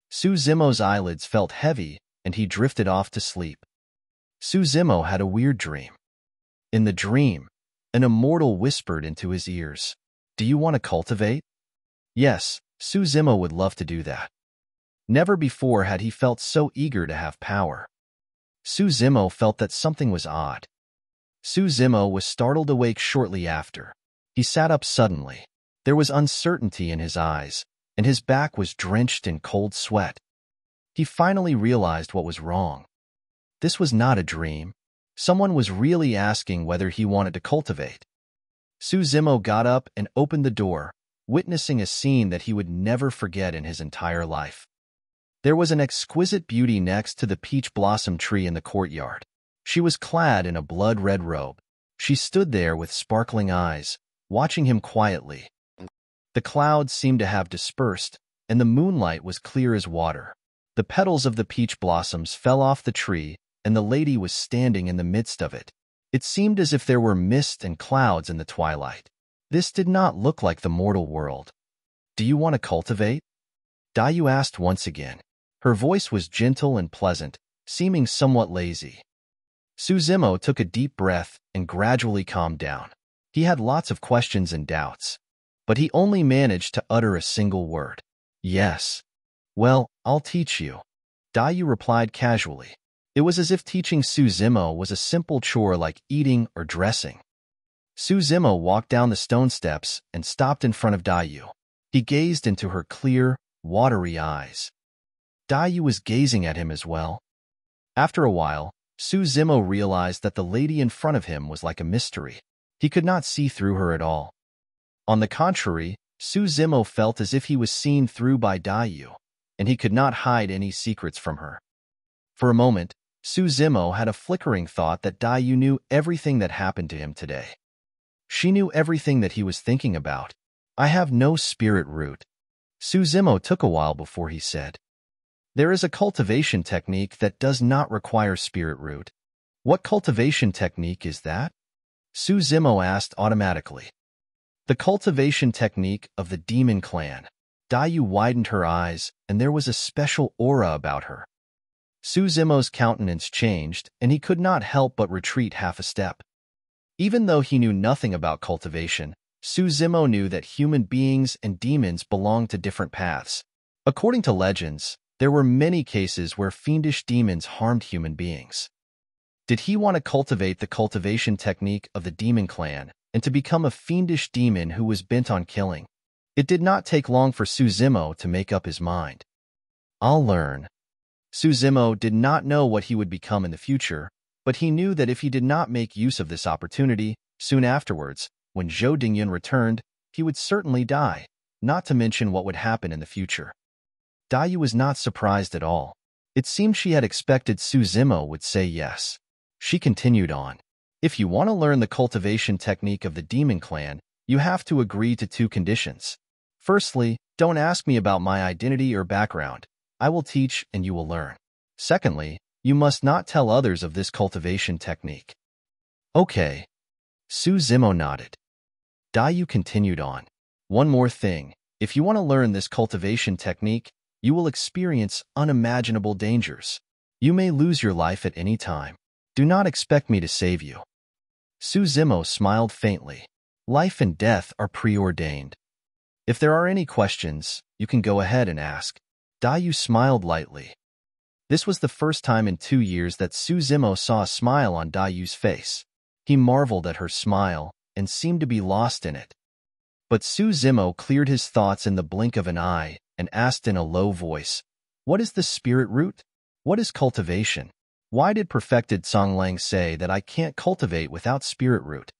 Su Zimo's eyelids felt heavy and he drifted off to sleep. Su Zimo had a weird dream. In the dream, an immortal whispered into his ears, "Do you want to cultivate?" Yes, Su Zimo would love to do that. Never before had he felt so eager to have power. Su Zimo felt that something was odd. Su Zimo was startled awake shortly after. He sat up suddenly. There was uncertainty in his eyes, and his back was drenched in cold sweat. He finally realized what was wrong. This was not a dream. Someone was really asking whether he wanted to cultivate. Su Zimo got up and opened the door, witnessing a scene that he would never forget in his entire life. There was an exquisite beauty next to the peach blossom tree in the courtyard. She was clad in a blood-red robe. She stood there with sparkling eyes, watching him quietly. The clouds seemed to have dispersed, and the moonlight was clear as water. The petals of the peach blossoms fell off the tree, and the lady was standing in the midst of it. It seemed as if there were mist and clouds in the twilight. This did not look like the mortal world. "Do you want to cultivate?" Dayu asked once again. Her voice was gentle and pleasant, seeming somewhat lazy. Su Zimo took a deep breath and gradually calmed down. He had lots of questions and doubts, but he only managed to utter a single word. "Yes." "Well, I'll teach you," Dayu replied casually. It was as if teaching Su Zimo was a simple chore like eating or dressing. Su Zimo walked down the stone steps and stopped in front of Dayu. He gazed into her clear, watery eyes. Yu was gazing at him as well. After a while, Su Zimo realized that the lady in front of him was like a mystery. He could not see through her at all. On the contrary, Su Zimo felt as if he was seen through by Yu, and he could not hide any secrets from her. For a moment, Su Zimo had a flickering thought that Yu knew everything that happened to him today. She knew everything that he was thinking about. I have no spirit root. Su Zimo took a while before he said, there is a cultivation technique that does not require spirit root. What cultivation technique is that? Su Zimo asked automatically. The cultivation technique of the demon clan. Yu widened her eyes, and there was a special aura about her. Su Zimo's countenance changed, and he could not help but retreat half a step. Even though he knew nothing about cultivation, Su Zimo knew that human beings and demons belonged to different paths. According to legends, there were many cases where fiendish demons harmed human beings. Did he want to cultivate the cultivation technique of the demon clan and to become a fiendish demon who was bent on killing? It did not take long for Su Zimo to make up his mind. I'll learn. Su Zimo did not know what he would become in the future, but he knew that if he did not make use of this opportunity, soon afterwards, when Zhou Dingyun returned, he would certainly die, not to mention what would happen in the future. Yu was not surprised at all. It seemed she had expected Su Zimo would say yes. She continued on. If you want to learn the cultivation technique of the demon clan, you have to agree to 2 conditions. Firstly, don't ask me about my identity or background. I will teach and you will learn. Secondly, you must not tell others of this cultivation technique. Okay. Su Zimo nodded. Yu continued on. One more thing. If you want to learn this cultivation technique, you will experience unimaginable dangers. You may lose your life at any time. Do not expect me to save you. Su Zimo smiled faintly. Life and death are preordained. If there are any questions, you can go ahead and ask. Yu smiled lightly. This was the first time in 2 years that Su Zimo saw a smile on Yu's face. He marveled at her smile and seemed to be lost in it. But Su Zimo cleared his thoughts in the blink of an eye and asked in a low voice, what is the spirit root? What is cultivation? Why did perfected Songlang say that I can't cultivate without spirit root?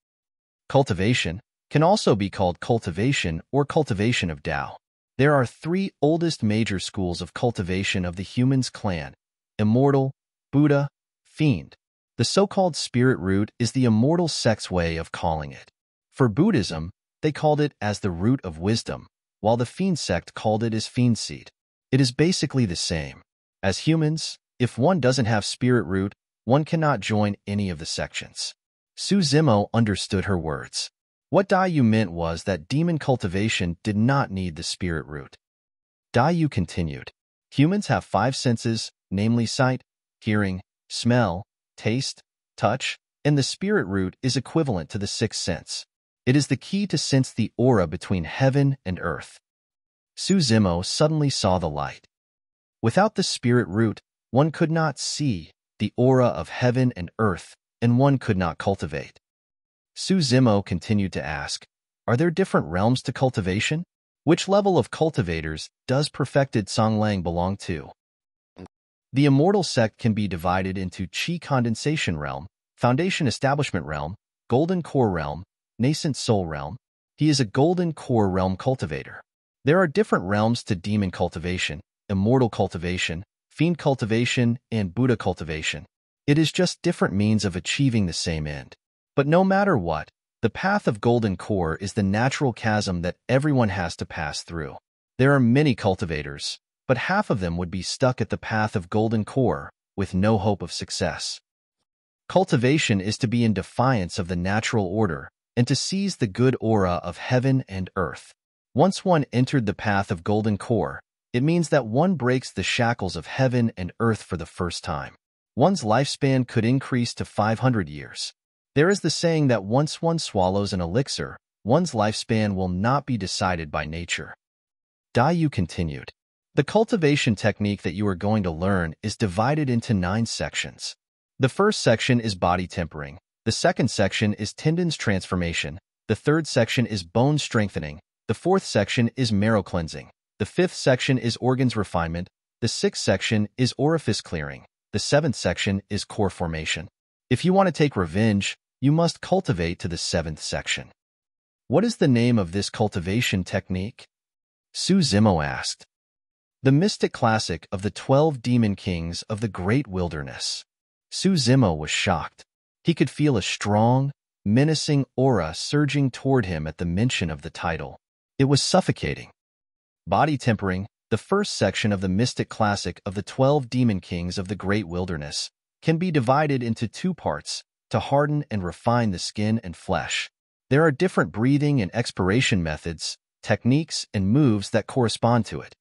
Cultivation can also be called cultivation or cultivation of Tao. There are 3 oldest major schools of cultivation of the humans clan: Immortal, Buddha, Fiend. The so-called spirit root is the Immortal sect's way of calling it. For Buddhism, they called it as the root of wisdom, while the Fiend sect called it as Fiend seed. It is basically the same. As humans, if one doesn't have spirit root, one cannot join any of the sections. Su Zimo understood her words. What Yu meant was that demon cultivation did not need the spirit root. Yu continued. Humans have 5 senses, namely sight, hearing, smell, taste, touch, and the spirit root is equivalent to the 6th sense. It is the key to sense the aura between heaven and earth. Su Zimo suddenly saw the light. Without the spirit root, one could not see the aura of heaven and earth, and one could not cultivate. Su Zimo continued to ask, are there different realms to cultivation? Which level of cultivators does perfected Songlang belong to? The Immortal sect can be divided into Qi Condensation Realm, Foundation Establishment Realm, Golden Core Realm, Nascent Soul Realm. He is a Golden Core Realm cultivator. There are different realms to Demon Cultivation, Immortal Cultivation, Fiend Cultivation, and Buddha Cultivation. It is just different means of achieving the same end. But no matter what, the path of Golden Core is the natural chasm that everyone has to pass through. There are many cultivators, but half of them would be stuck at the path of Golden Core with no hope of success. Cultivation is to be in defiance of the natural order and to seize the good aura of heaven and earth. Once one entered the path of Golden Core, it means that one breaks the shackles of heaven and earth for the first time. One's lifespan could increase to 500 years. There is the saying that once one swallows an elixir, one's lifespan will not be decided by nature. Yu continued. The cultivation technique that you are going to learn is divided into 9 sections. The first section is body tempering. The second section is tendons transformation. The third section is bone strengthening. The fourth section is marrow cleansing. The fifth section is organs refinement. The 6th section is orifice clearing. The 7th section is core formation. If you want to take revenge, you must cultivate to the 7th section. What is the name of this cultivation technique? Su Zimo asked. The mystic classic of the 12 demon kings of the great wilderness. Su Zimo was shocked. He could feel a strong, menacing aura surging toward him at the mention of the title. It was suffocating. Body tempering, the 1st section of the mystic classic of the 12 demon kings of the great wilderness, can be divided into 2 parts, to harden and refine the skin and flesh. There are different breathing and expiration methods, techniques, and moves that correspond to it.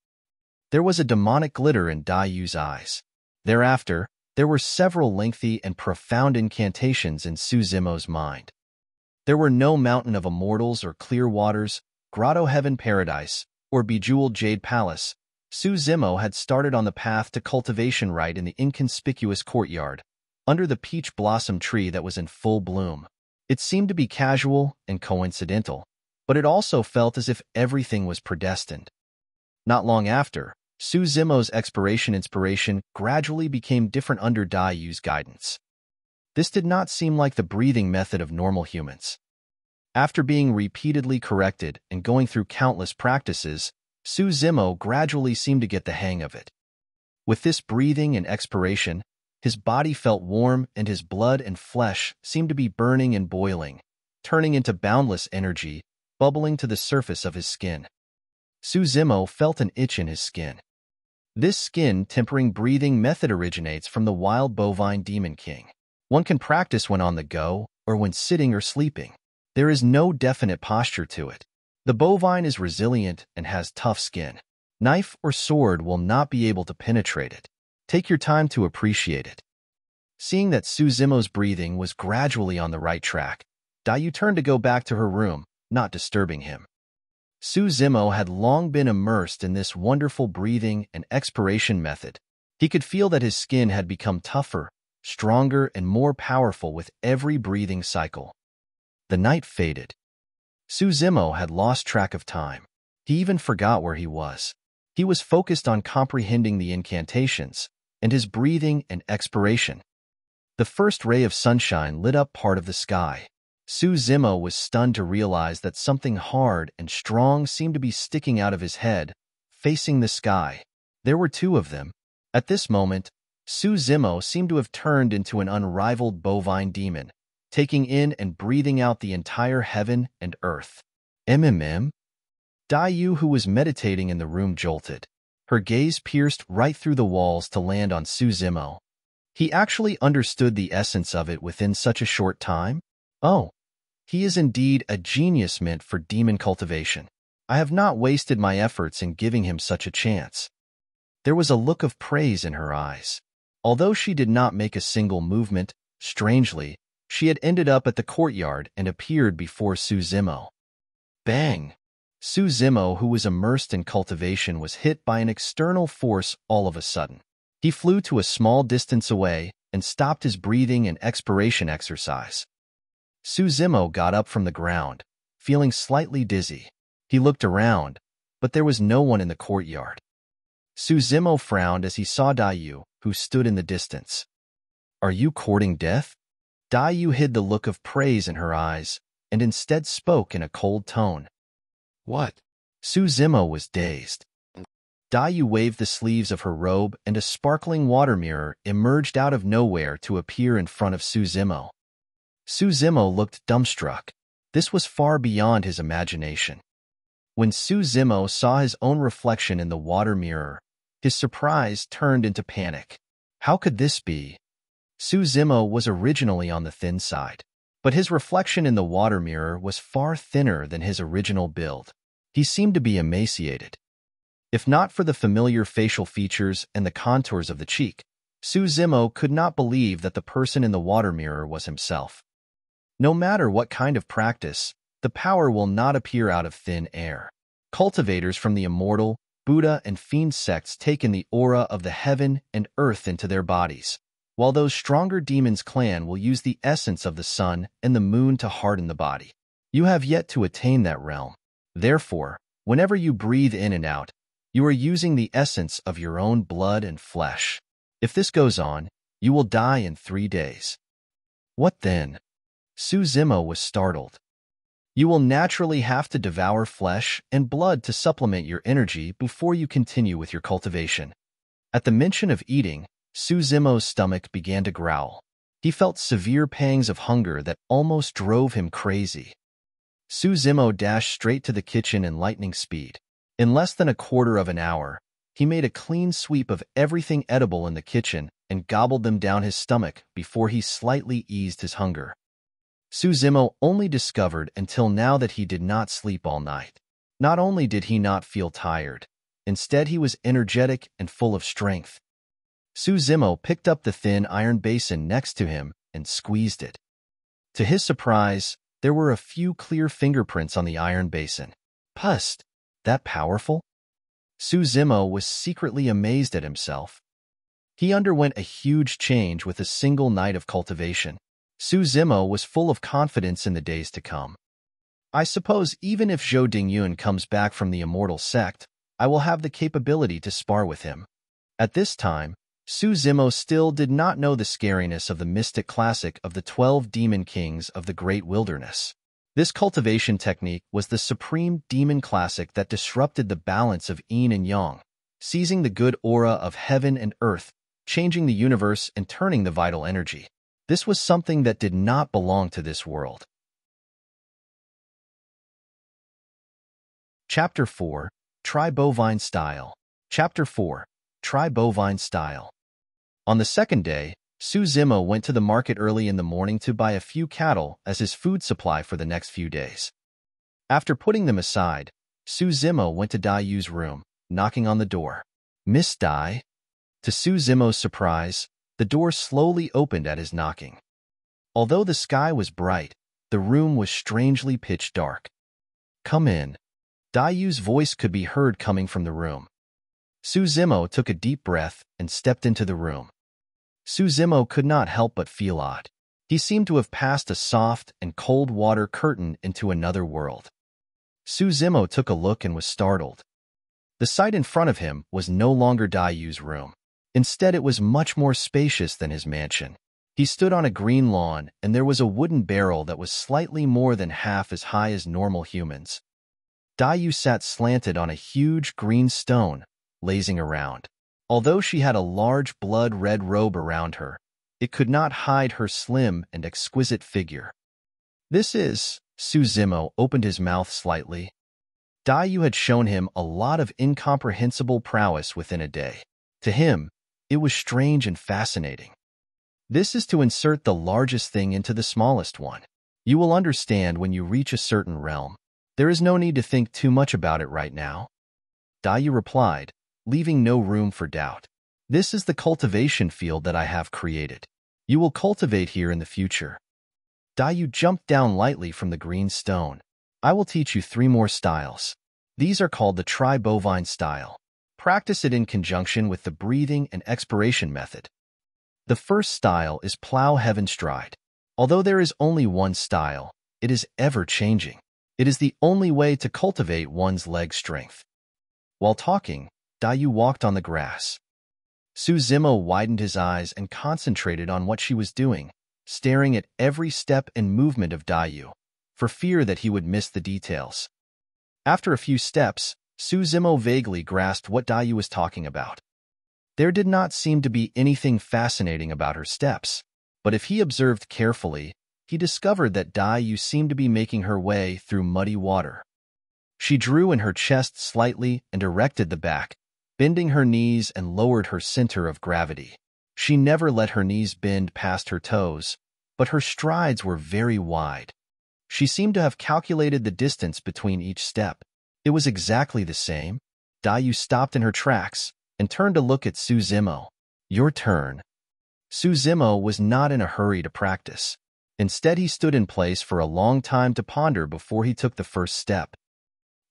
There was a demonic glitter in Dai Yu's eyes. Thereafter, there were several lengthy and profound incantations in Su Zimo's mind. There were no mountain of immortals or clear waters, grotto heaven paradise, or bejeweled jade palace. Su Zimo had started on the path to cultivation right in the inconspicuous courtyard, under the peach blossom tree that was in full bloom. It seemed to be casual and coincidental, but it also felt as if everything was predestined. Not long after, Su Zimo's inspiration gradually became different under Dai Yu's guidance. This did not seem like the breathing method of normal humans. After being repeatedly corrected and going through countless practices, Su Zimo gradually seemed to get the hang of it. With this breathing and expiration, his body felt warm and his blood and flesh seemed to be burning and boiling, turning into boundless energy, bubbling to the surface of his skin. Su Zimo felt an itch in his skin. This skin-tempering breathing method originates from the wild bovine demon king. One can practice when on the go or when sitting or sleeping. There is no definite posture to it. The bovine is resilient and has tough skin. Knife or sword will not be able to penetrate it. Take your time to appreciate it. Seeing that Su Zimo's breathing was gradually on the right track, Dai Yu turned to go back to her room, not disturbing him. Su Zimo had long been immersed in this wonderful breathing and expiration method. He could feel that his skin had become tougher, stronger, and more powerful with every breathing cycle. The night faded. Su Zimo had lost track of time. He even forgot where he was. He was focused on comprehending the incantations and his breathing and expiration. The first ray of sunshine lit up part of the sky. Su Zimo was stunned to realize that something hard and strong seemed to be sticking out of his head, facing the sky. There were 2 of them. At this moment, Su Zimo seemed to have turned into an unrivaled bovine demon, taking in and breathing out the entire heaven and earth. Dai Yu, who was meditating in the room, jolted. Her gaze pierced right through the walls to land on Su Zimo. He actually understood the essence of it within such a short time? Oh, he is indeed a genius meant for demon cultivation. I have not wasted my efforts in giving him such a chance. There was a look of praise in her eyes. Although she did not make a single movement, strangely, she had ended up at the courtyard and appeared before Su Zimo. Bang! Su Zimo, who was immersed in cultivation, was hit by an external force all of a sudden. He flew to a small distance away and stopped his breathing and expiration exercise. Su Zimo got up from the ground, feeling slightly dizzy. He looked around, but there was no one in the courtyard. Su Zimo frowned as he saw Dai Yu, who stood in the distance. Are you courting death? Dai Yu hid the look of praise in her eyes and instead spoke in a cold tone. What? Su Zimo was dazed. Dai Yu waved the sleeves of her robe and a sparkling water mirror emerged out of nowhere to appear in front of Su Zimo. Su Zimo looked dumbstruck. This was far beyond his imagination. When Su Zimo saw his own reflection in the water mirror, his surprise turned into panic. How could this be? Su Zimo was originally on the thin side, but his reflection in the water mirror was far thinner than his original build. He seemed to be emaciated. If not for the familiar facial features and the contours of the cheek, Su Zimo could not believe that the person in the water mirror was himself. No matter what kind of practice, the power will not appear out of thin air. Cultivators from the Immortal, Buddha, and Fiend sects take in the aura of the heaven and earth into their bodies, while those stronger demons clan will use the essence of the sun and the moon to harden the body. You have yet to attain that realm. Therefore, whenever you breathe in and out, You are using the essence of your own blood and flesh. If this goes on, you will die in 3 days. What then? Suzimo was startled. You will naturally have to devour flesh and blood to supplement your energy before you continue with your cultivation. At the mention of eating, Suzimo's stomach began to growl. He felt severe pangs of hunger that almost drove him crazy. Suzimo dashed straight to the kitchen in lightning speed. In less than a quarter of an hour, he made a clean sweep of everything edible in the kitchen and gobbled them down his stomach before he slightly eased his hunger. Suzimo only discovered until now that he did not sleep all night. Not only did he not feel tired, instead he was energetic and full of strength. Suzimo picked up the thin iron basin next to him and squeezed it. To his surprise, there were a few clear fingerprints on the iron basin. Pust, that powerful? Suzimo was secretly amazed at himself. He underwent a huge change with a single night of cultivation. Suzimo was full of confidence in the days to come. I suppose even if Zhou Dingyun comes back from the Immortal sect, I will have the capability to spar with him. At this time, Suzimo still did not know the scariness of the mystic classic of the 12 demon kings of the great wilderness. This cultivation technique was the supreme demon classic that disrupted the balance of yin and yang, seizing the good aura of heaven and earth, changing the universe and turning the vital energy. This was something that did not belong to this world. Chapter 4. Try Bovine Style. Chapter 4. Try Bovine Style. On the second day, Suzimo went to the market early in the morning to buy a few cattle as his food supply for the next few days. After putting them aside, Suzimo went to Dai Yu's room, knocking on the door. "Miss Dai?" To Suzimo's surprise, the door slowly opened at his knocking. Although the sky was bright, the room was strangely pitch dark. "Come in." Dai Yu's voice could be heard coming from the room. Suzimo took a deep breath and stepped into the room. Suzimo could not help but feel odd. He seemed to have passed a soft and cold water curtain into another world. Suzimo took a look and was startled. The sight in front of him was no longer Dai Yu's room. Instead, it was much more spacious than his mansion. He stood on a green lawn, and there was a wooden barrel that was slightly more than half as high as normal humans. Dai Yu sat slanted on a huge green stone, lazing around. Although she had a large blood-red robe around her, it could not hide her slim and exquisite figure. "This is..." Suzimo opened his mouth slightly. Dai Yu had shown him a lot of incomprehensible prowess within a day. To him, it was strange and fascinating. This is to insert the largest thing into the smallest one. You will understand when you reach a certain realm. There is no need to think too much about it right now. Dai Yu replied, leaving no room for doubt. "This is the cultivation field that I have created. You will cultivate here in the future." Dai Yu jumped down lightly from the green stone. "I will teach you 3 more styles. These are called the Tri-Bovine style. Practice it in conjunction with the breathing and expiration method. The first style is Plow Heaven Stride. Although there is only one style, it is ever-changing. It is the only way to cultivate one's leg strength." While talking, Dai Yu walked on the grass. Suzimo widened his eyes and concentrated on what she was doing, staring at every step and movement of Dai Yu, for fear that he would miss the details. After a few steps, Suzimo vaguely grasped what Dai Yu was talking about. There did not seem to be anything fascinating about her steps, but if he observed carefully, he discovered that Dai Yu seemed to be making her way through muddy water. She drew in her chest slightly and erected the back, bending her knees and lowered her center of gravity. She never let her knees bend past her toes, but her strides were very wide. She seemed to have calculated the distance between each step. It was exactly the same. Dai Yu stopped in her tracks and turned to look at Suzimo. "Your turn." Suzimo was not in a hurry to practice. Instead, he stood in place for a long time to ponder before he took the first step.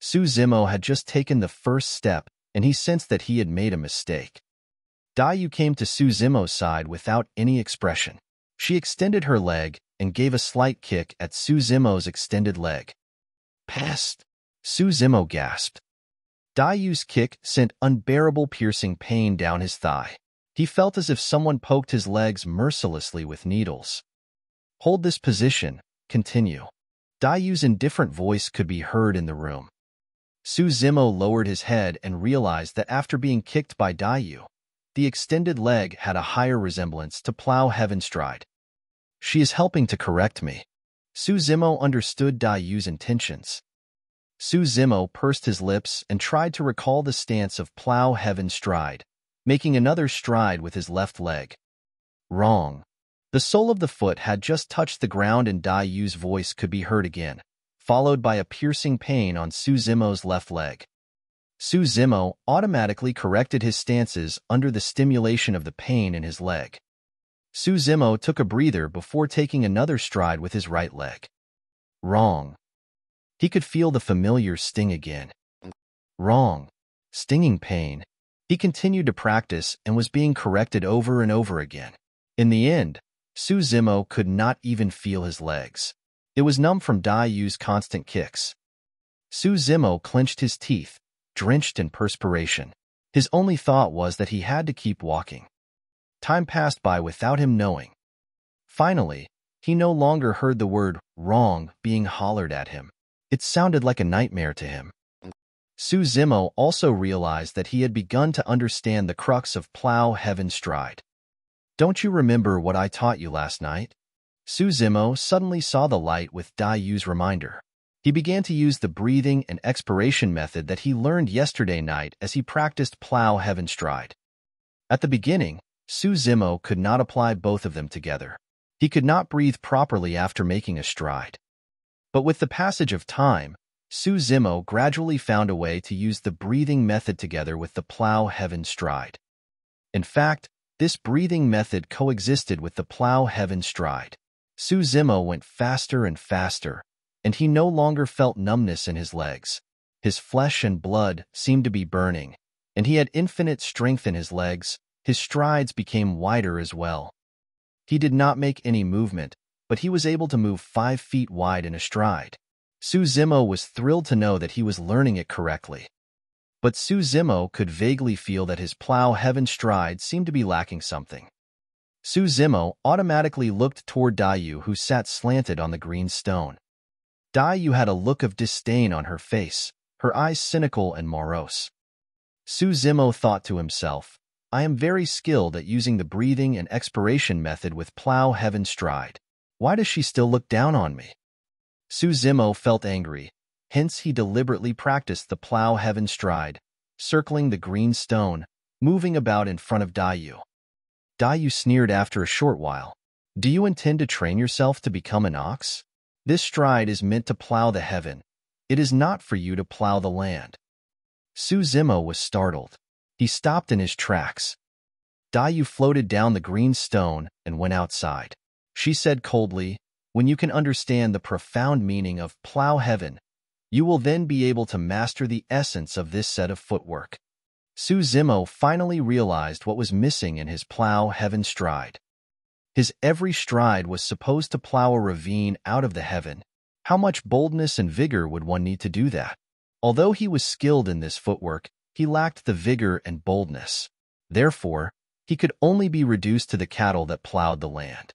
Suzimo had just taken the first step, and he sensed that he had made a mistake. Dai Yu came to Suzimo's side without any expression. She extended her leg and gave a slight kick at Suzimo's extended leg. "Past!" Suzimo gasped. Yu's kick sent unbearable piercing pain down his thigh. He felt as if someone poked his legs mercilessly with needles. Hold this position. Continue. Yu's indifferent voice could be heard in the room. Su Zimo lowered his head and realized that after being kicked by Yu, the extended leg had a higher resemblance to plow heaven stride. She is helping to correct me. Su Zimo understood Yu's intentions. Su Zimo pursed his lips and tried to recall the stance of plow heaven stride, making another stride with his left leg. Wrong. The sole of the foot had just touched the ground and Yu's voice could be heard again, followed by a piercing pain on Su Zimo's left leg. Su Zimo automatically corrected his stances under the stimulation of the pain in his leg. Su Zimo took a breather before taking another stride with his right leg. Wrong. He could feel the familiar sting again. Wrong. Stinging pain. He continued to practice and was being corrected over and over again. In the end, Su Zimo could not even feel his legs. It was numb from Yu's constant kicks. Su Zimo clenched his teeth, drenched in perspiration. His only thought was that he had to keep walking. Time passed by without him knowing. Finally, he no longer heard the word wrong being hollered at him. It sounded like a nightmare to him. Su Zimo also realized that he had begun to understand the crux of plow heaven stride. Don't you remember what I taught you last night? Su Zimo suddenly saw the light with Yu's reminder. He began to use the breathing and expiration method that he learned yesterday night as he practiced plow heaven stride. At the beginning, Su Zimo could not apply both of them together. He could not breathe properly after making a stride. But with the passage of time, Su Zimo gradually found a way to use the breathing method together with the plow heaven stride. In fact, this breathing method coexisted with the plow heaven stride. Su Zimo went faster and faster, and he no longer felt numbness in his legs. His flesh and blood seemed to be burning, and he had infinite strength in his legs. His strides became wider as well. He did not make any movement, but he was able to move 5 feet wide in a stride. Su Zimo was thrilled to know that he was learning it correctly. But Su Zimo could vaguely feel that his plow heaven stride seemed to be lacking something. Su Zimo automatically looked toward Yu, who sat slanted on the green stone. Yu had a look of disdain on her face, her eyes cynical and morose. Su Zimo thought to himself, I am very skilled at using the breathing and expiration method with plow heaven stride. Why does she still look down on me? Su Zimo felt angry, hence he deliberately practiced the plow heaven stride, circling the green stone, moving about in front of Yu. Yu sneered after a short while. Do you intend to train yourself to become an ox? This stride is meant to plow the heaven. It is not for you to plow the land. Su Zimo was startled. He stopped in his tracks. Yu floated down the green stone and went outside. She said coldly, when you can understand the profound meaning of plow heaven, you will then be able to master the essence of this set of footwork. Su Zimo finally realized what was missing in his plow heaven stride. His every stride was supposed to plow a ravine out of the heaven. How much boldness and vigor would one need to do that? Although he was skilled in this footwork, he lacked the vigor and boldness. Therefore, he could only be reduced to the cattle that plowed the land.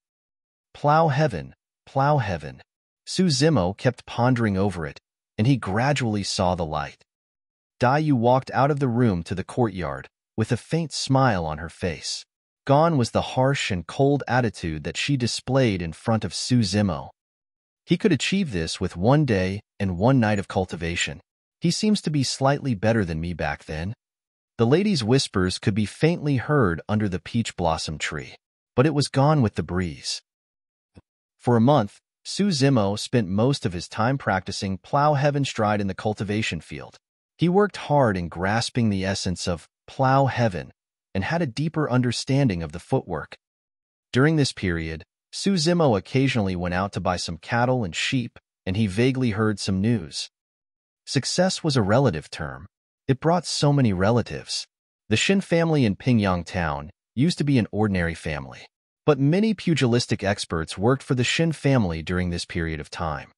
Plow heaven, plow heaven. Su Zimo kept pondering over it, and he gradually saw the light. Yu walked out of the room to the courtyard, with a faint smile on her face. Gone was the harsh and cold attitude that she displayed in front of Su Zimo. He could achieve this with 1 day and 1 night of cultivation. He seems to be slightly better than me back then. The lady's whispers could be faintly heard under the peach blossom tree, but it was gone with the breeze. For a month, Su Zimo spent most of his time practicing plow heaven stride in the cultivation field. He worked hard in grasping the essence of plow heaven and had a deeper understanding of the footwork. During this period, Su Zimo occasionally went out to buy some cattle and sheep, and he vaguely heard some news. Success was a relative term. It brought so many relatives. The Shin family in Pingyang Town used to be an ordinary family, but many pugilistic experts worked for the Shin family during this period of time.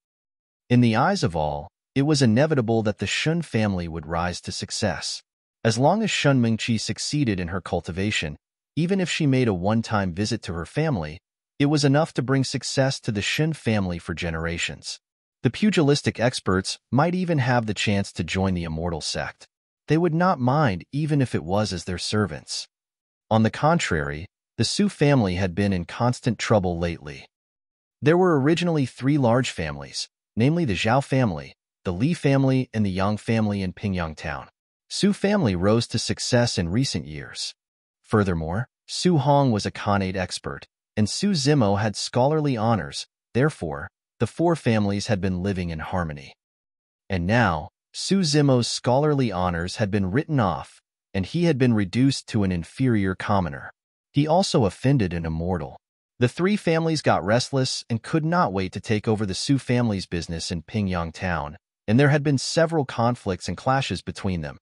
In the eyes of all, It was inevitable that the Shun family would rise to success. As long as Shun Mingqi succeeded in her cultivation, even if she made a one-time visit to her family, it was enough to bring success to the Shun family for generations. The pugilistic experts might even have the chance to join the Immortal sect. They would not mind even if it was as their servants. On the contrary, the Su family had been in constant trouble lately. There were originally 3 large families, namely the Zhao family, the Li family, and the Yang family in Pingyang Town. Su family rose to success in recent years. Furthermore, Su Hong was a Connate expert, and Su Zimo had scholarly honors. Therefore, the 4 families had been living in harmony. And now, Su Zimo's scholarly honors had been written off, and he had been reduced to an inferior commoner. He also offended an immortal. The 3 families got restless and could not wait to take over the Su family's business in Pingyang Town, and there had been several conflicts and clashes between them.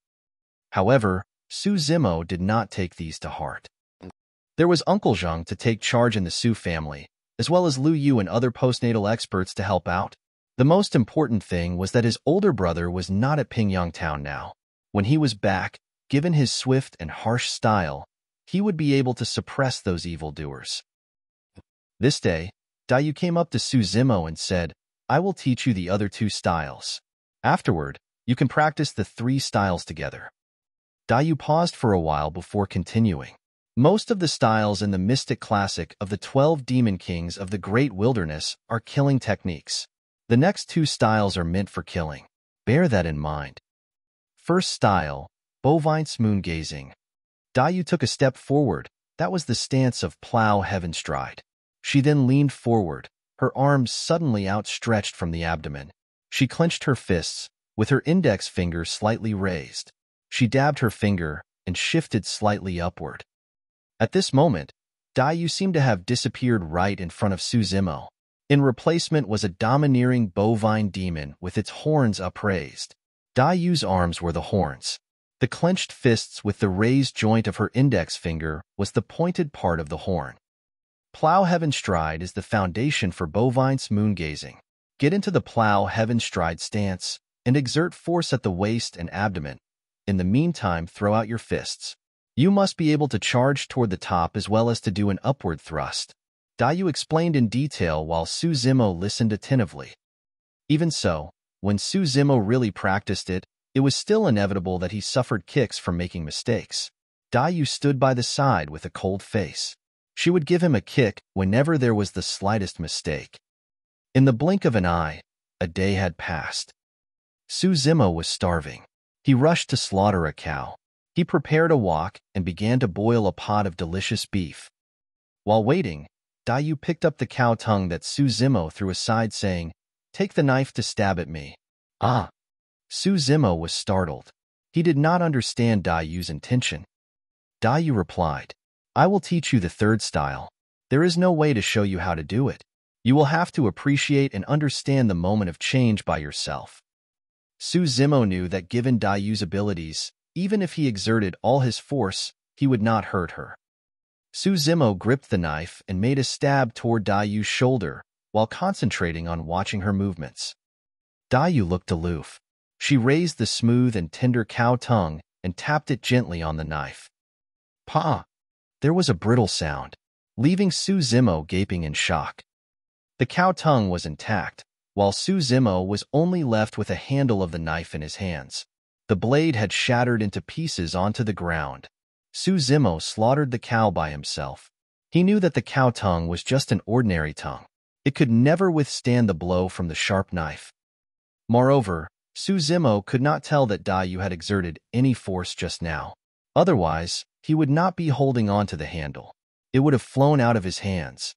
However, Su Zimo did not take these to heart. There was Uncle Zheng to take charge in the Su family, as well as Lu Yu and other postnatal experts to help out. The most important thing was that his older brother was not at Pingyang Town now. When he was back, given his swift and harsh style, he would be able to suppress those evildoers. This day, Dayu came up to Su Zimo and said, "I will teach you the other 2 styles. Afterward, you can practice the 3 styles together." Dayu paused for a while before continuing. Most of the styles in the mystic classic of the 12 demon kings of the great wilderness are killing techniques. The next 2 styles are meant for killing. Bear that in mind. First style, Bovine moon gazing. Dayu took a step forward. That was the stance of plow heaven stride. She then leaned forward, her arms suddenly outstretched from the abdomen. She clenched her fists, with her index finger slightly raised. She dabbed her finger and shifted slightly upward. At this moment, Dayu seemed to have disappeared right in front of Su Zimo. In replacement was a domineering bovine demon with its horns upraised. Dayu's arms were the horns. The clenched fists with the raised joint of her index finger was the pointed part of the horn. Plow heaven stride is the foundation for bovine moon gazing. Get into the plow heaven stride stance and exert force at the waist and abdomen. In the meantime, throw out your fists. You must be able to charge toward the top as well as to do an upward thrust. Dayu explained in detail while Su Zimo listened attentively. Even so, when Su Zimo really practiced it, it was still inevitable that he suffered kicks from making mistakes. Dayu stood by the side with a cold face. She would give him a kick whenever there was the slightest mistake. In the blink of an eye, a day had passed. Su Zimo was starving. He rushed to slaughter a cow. He prepared a wok and began to boil a pot of delicious beef. While waiting, Dayu picked up the cow tongue that Su Zimo threw aside, saying, "Take the knife to stab at me." Ah! Su Zimo was startled. He did not understand Dayu's intention. Dayu replied, "I will teach you the 3rd style. There is no way to show you how to do it. You will have to appreciate and understand the moment of change by yourself." Su Zimo knew that given Dayu's abilities, even if he exerted all his force, he would not hurt her. Su Zimo gripped the knife and made a stab toward Dayu's shoulder while concentrating on watching her movements. Dayu looked aloof. She raised the smooth and tender cow tongue and tapped it gently on the knife. Pa! There was a brittle sound, leaving Su Zimo gaping in shock. The cow tongue was intact, while Su Zimo was only left with a handle of the knife in his hands. The blade had shattered into pieces onto the ground. Su Zimo slaughtered the cow by himself. He knew that the cow tongue was just an ordinary tongue. It could never withstand the blow from the sharp knife. Moreover, Su Zimo could not tell that Dayu had exerted any force just now. Otherwise, he would not be holding on to the handle. It would have flown out of his hands.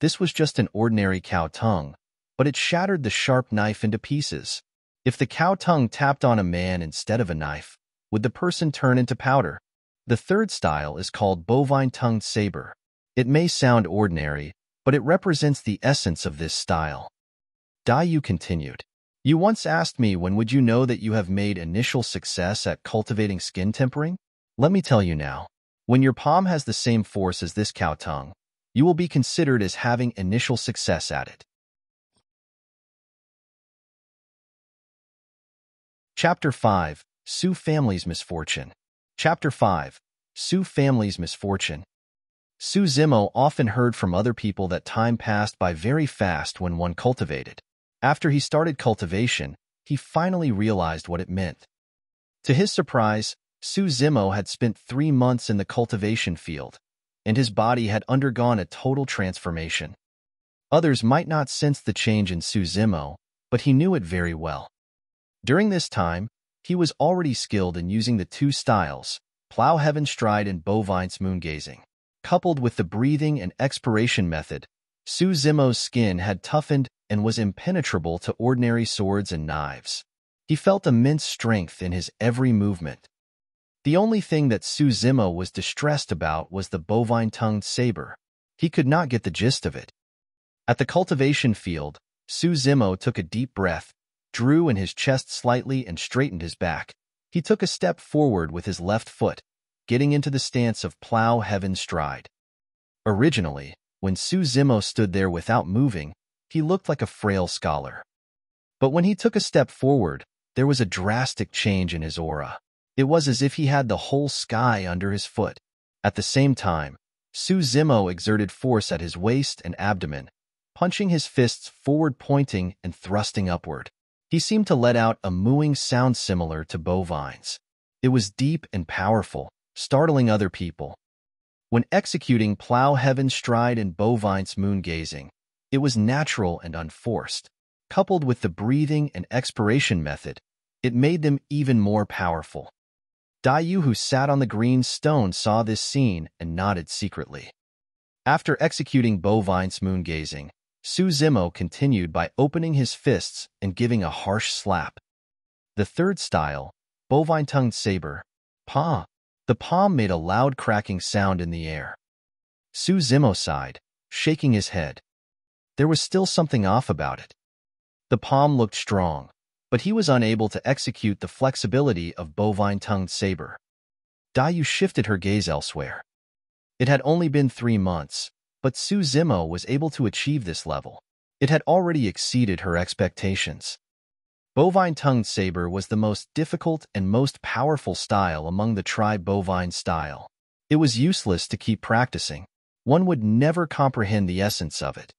This was just an ordinary cow tongue, but it shattered the sharp knife into pieces. If the cow tongue tapped on a man instead of a knife, would the person turn into powder? The 3rd style is called bovine-tongued saber. It may sound ordinary, but it represents the essence of this style. Dayu continued, "You once asked me when would you know that you have made initial success at cultivating skin tempering? Let me tell you now. When your palm has the same force as this cow tongue, you will be considered as having initial success at it. Chapter 5. Su Family's Misfortune. Chapter 5. Su Family's Misfortune. Su Zimo often heard from other people that time passed by very fast when one cultivated. After he started cultivation, he finally realized what it meant. To his surprise, Su Zimo had spent 3 months in the cultivation field, and his body had undergone a total transformation. Others might not sense the change in Su Zimo, but he knew it very well. During this time, he was already skilled in using the 2 styles, plow heaven stride and Bovine's moongazing. Coupled with the breathing and expiration method, Su Zimo's skin had toughened and was impenetrable to ordinary swords and knives. He felt immense strength in his every movement. The only thing that Su Zimo was distressed about was the bovine-tongued saber. He could not get the gist of it. At the cultivation field, Su Zimo took a deep breath, drew in his chest slightly and straightened his back. He took a step forward with his left foot, getting into the stance of plow heaven stride. Originally, when Su Zimo stood there without moving, he looked like a frail scholar. But when he took a step forward, there was a drastic change in his aura. It was as if he had the whole sky under his foot. At the same time, Su Zimo exerted force at his waist and abdomen, punching his fists forward, pointing and thrusting upward. He seemed to let out a mooing sound similar to bovines. It was deep and powerful, startling other people. When executing plow heaven stride and Bovine's moongazing, it was natural and unforced. Coupled with the breathing and expiration method, it made them even more powerful. Dayu, who sat on the green stone, saw this scene and nodded secretly. After executing Bovine's moongazing, Su Zimo continued by opening his fists and giving a harsh slap. The third style, bovine-tongued saber, pa. The palm made a loud cracking sound in the air. Su Zimo sighed, shaking his head. There was still something off about it. The palm looked strong, but he was unable to execute the flexibility of bovine-tongued saber. Dayu shifted her gaze elsewhere. It had only been 3 months, but Su Zimo was able to achieve this level. It had already exceeded her expectations. Bovine-tongued saber was the most difficult and most powerful style among the tri-bovine style. It was useless to keep practicing. One would never comprehend the essence of it.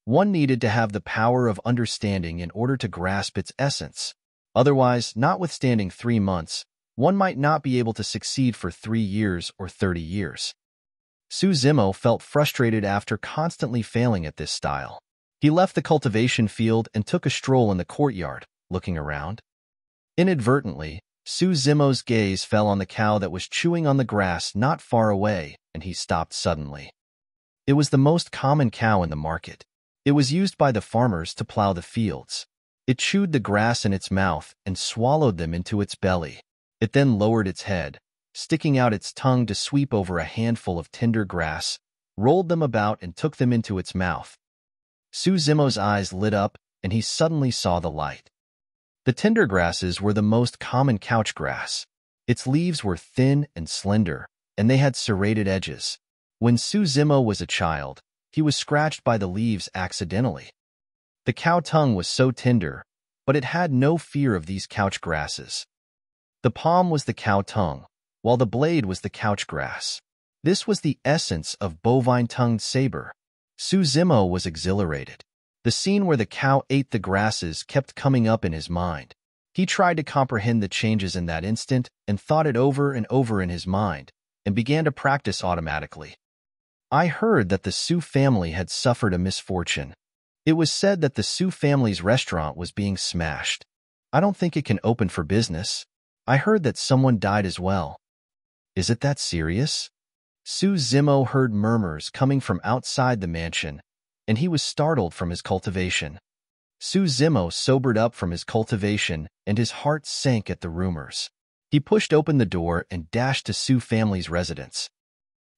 One needed to have the power of understanding in order to grasp its essence. Otherwise, notwithstanding 3 months, one might not be able to succeed for 3 years or 30 years. Su Zimo felt frustrated after constantly failing at this style. He left the cultivation field and took a stroll in the courtyard, looking around. Inadvertently, Su Zimo's gaze fell on the cow that was chewing on the grass not far away, and he stopped suddenly. It was the most common cow in the market. It was used by the farmers to plow the fields. It chewed the grass in its mouth and swallowed them into its belly. It then lowered its head, sticking out its tongue to sweep over a handful of tender grass, rolled them about and took them into its mouth. Su Zimo's eyes lit up, and he suddenly saw the light. The tender grasses were the most common couch grass. Its leaves were thin and slender, and they had serrated edges. When Su Zimo was a child, he was scratched by the leaves accidentally. The cow tongue was so tender, but it had no fear of these couch grasses. The palm was the cow tongue, while the blade was the couch grass. This was the essence of bovine-tongued saber. Su Zimo was exhilarated. The scene where the cow ate the grasses kept coming up in his mind. He tried to comprehend the changes in that instant and thought it over and over in his mind, and began to practice automatically. I heard that the Su family had suffered a misfortune. It was said that the Su family's restaurant was being smashed. I don't think it can open for business. I heard that someone died as well. Is it that serious? Su Zimo heard murmurs coming from outside the mansion, and he was startled from his cultivation. Su Zimo sobered up from his cultivation, and his heart sank at the rumors. He pushed open the door and dashed to Su family's residence.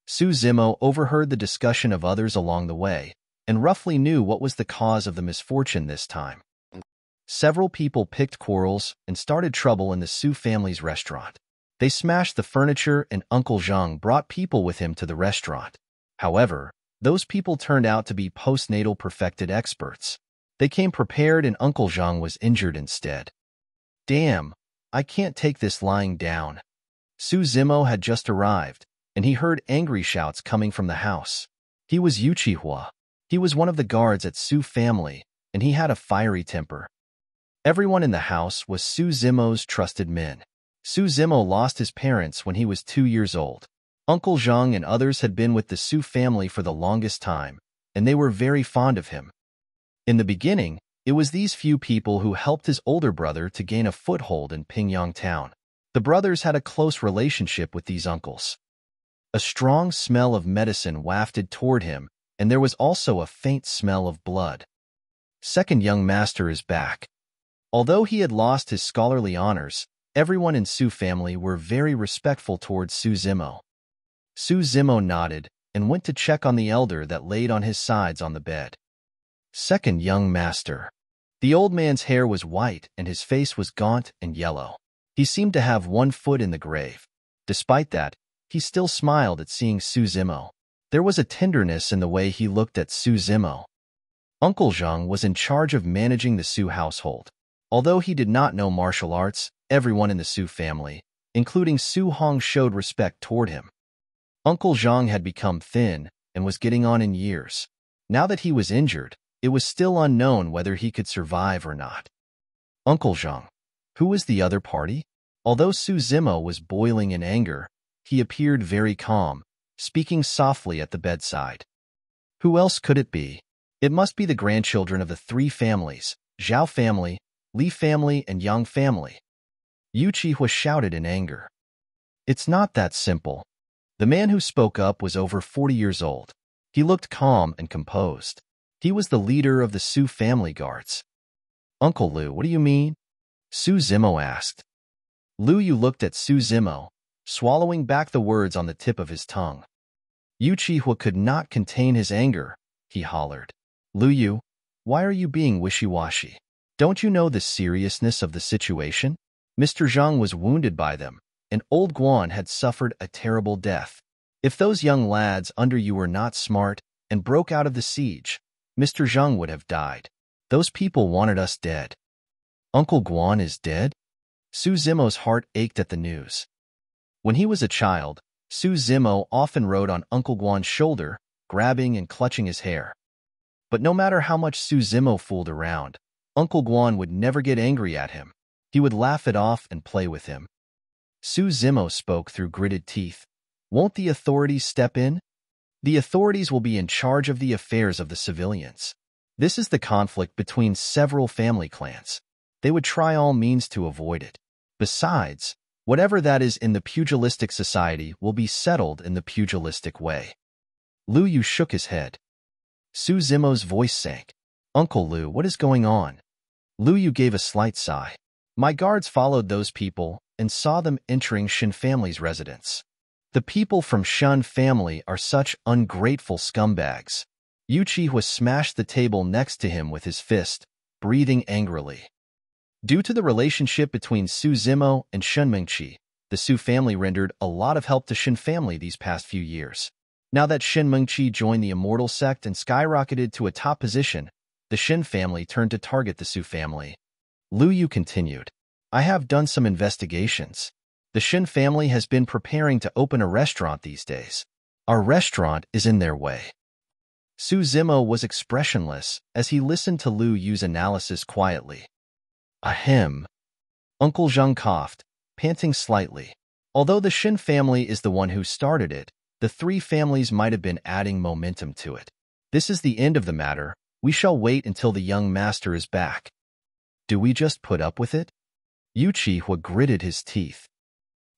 Su Zimo overheard the discussion of others along the way, and roughly knew what was the cause of the misfortune this time. Several people picked quarrels and started trouble in the Su family's restaurant. They smashed the furniture, and Uncle Zhang brought people with him to the restaurant. However, those people turned out to be postnatal perfected experts. They came prepared, and Uncle Zhang was injured instead. Damn, I can't take this lying down. Su Zimo had just arrived, and he heard angry shouts coming from the house. He was Yuchihua. He was one of the guards at Su family, and he had a fiery temper. Everyone in the house was Su Zimo's trusted men. Su Zimo lost his parents when he was 2 years old. Uncle Zhang and others had been with the Su family for the longest time, and they were very fond of him. In the beginning, it was these few people who helped his older brother to gain a foothold in Pingyang town. The brothers had a close relationship with these uncles. A strong smell of medicine wafted toward him, and there was also a faint smell of blood. Second young master is back. Although he had lost his scholarly honors, everyone in Su family were very respectful towards Su Zimo. Su Zimo nodded and went to check on the elder that laid on his sides on the bed. Second young master. The old man's hair was white and his face was gaunt and yellow. He seemed to have one foot in the grave. Despite that, he still smiled at seeing Su Zimo. There was a tenderness in the way he looked at Su Zimo. Uncle Zhang was in charge of managing the Su household. Although he did not know martial arts, everyone in the Su family, including Su Hong, showed respect toward him. Uncle Zhang had become thin and was getting on in years. Now that he was injured, it was still unknown whether he could survive or not. Uncle Zhang. Who was the other party? Although Su Zimo was boiling in anger, he appeared very calm, speaking softly at the bedside. Who else could it be? It must be the grandchildren of the 3 families, Zhao family, Li family, and Yang family. Yuchihua shouted in anger. It's not that simple. The man who spoke up was over 40 years old. He looked calm and composed. He was the leader of the Su family guards. Uncle Lu, what do you mean? Su Zimo asked. Lu Yu looked at Su Zimo, swallowing back the words on the tip of his tongue. Yuchihua could not contain his anger. He hollered. Lu Yu, why are you being wishy-washy? Don't you know the seriousness of the situation? Mr. Zhang was wounded by them, and old Guan had suffered a terrible death. If those young lads under you were not smart and broke out of the siege, Mr. Zhang would have died. Those people wanted us dead. Uncle Guan is dead? Su Zimo's heart ached at the news. When he was a child, Su Zimo often rode on Uncle Guan's shoulder, grabbing and clutching his hair. But no matter how much Su Zimo fooled around, Uncle Guan would never get angry at him. He would laugh it off and play with him. Su Zimo spoke through gritted teeth. Won't the authorities step in? The authorities will be in charge of the affairs of the civilians. This is the conflict between several family clans. They would try all means to avoid it. Besides, whatever that is in the pugilistic society will be settled in the pugilistic way. Lu Yu shook his head. Su Zimo's voice sank. Uncle Lu, what is going on? Lu Yu gave a slight sigh. My guards followed those people and saw them entering Shin family's residence. The people from Shun family are such ungrateful scumbags. Yuchihua smashed the table next to him with his fist, breathing angrily. Due to the relationship between Su Zimo and Shun Mengqi, the Su family rendered a lot of help to Shin family these past few years. Now that Shin Mengqi joined the Immortal sect and skyrocketed to a top position, the Shin family turned to target the Su family. Lu Yu continued. I have done some investigations. The Shin family has been preparing to open a restaurant these days. Our restaurant is in their way. Su Zimo was expressionless as he listened to Lu Yu's analysis quietly. Ahem. Uncle Zhang coughed, panting slightly. Although the Shin family is the one who started it, the 3 families might have been adding momentum to it. This is the end of the matter. We shall wait until the young master is back. Do we just put up with it? Yuchihua gritted his teeth.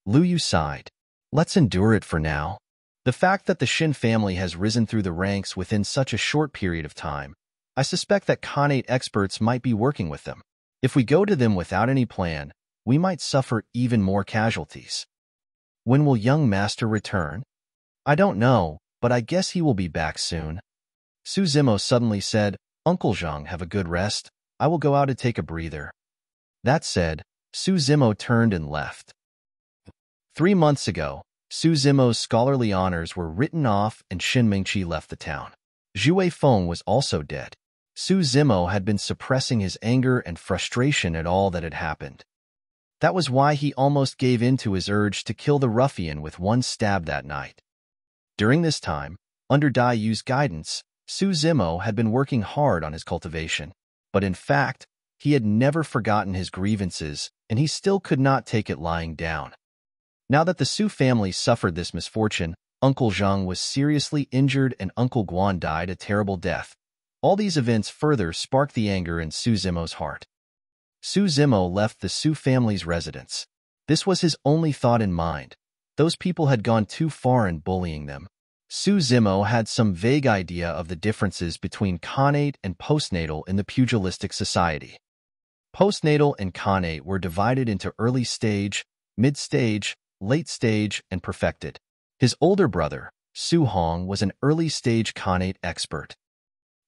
Lu Yu sighed. Let's endure it for now. The fact that the Shin family has risen through the ranks within such a short period of time, I suspect that Connate experts might be working with them. If we go to them without any plan, we might suffer even more casualties. When will young master return? I don't know, but I guess he will be back soon. Su Zimo suddenly said, Uncle Zhang, have a good rest. I will go out to take a breather. That said, Su Zimo turned and left. 3 months ago, Su Zimo's scholarly honors were written off and Shin Mengqi left the town. Zhu Feng was also dead. Su Zimo had been suppressing his anger and frustration at all that had happened. That was why he almost gave in to his urge to kill the ruffian with one stab that night. During this time, under Dai Yu's guidance, Su Zimo had been working hard on his cultivation. But in fact, he had never forgotten his grievances, and he still could not take it lying down. Now that the Su family suffered this misfortune, Uncle Zhang was seriously injured and Uncle Guan died a terrible death. All these events further sparked the anger in Su Zimo's heart. Su Zimo left the Su family's residence. This was his only thought in mind. Those people had gone too far in bullying them. Su Zimo had some vague idea of the differences between connate and postnatal in the pugilistic society. Postnatal and connate were divided into early stage, mid-stage, late stage, and perfected. His older brother, Su Hong, was an early-stage connate expert.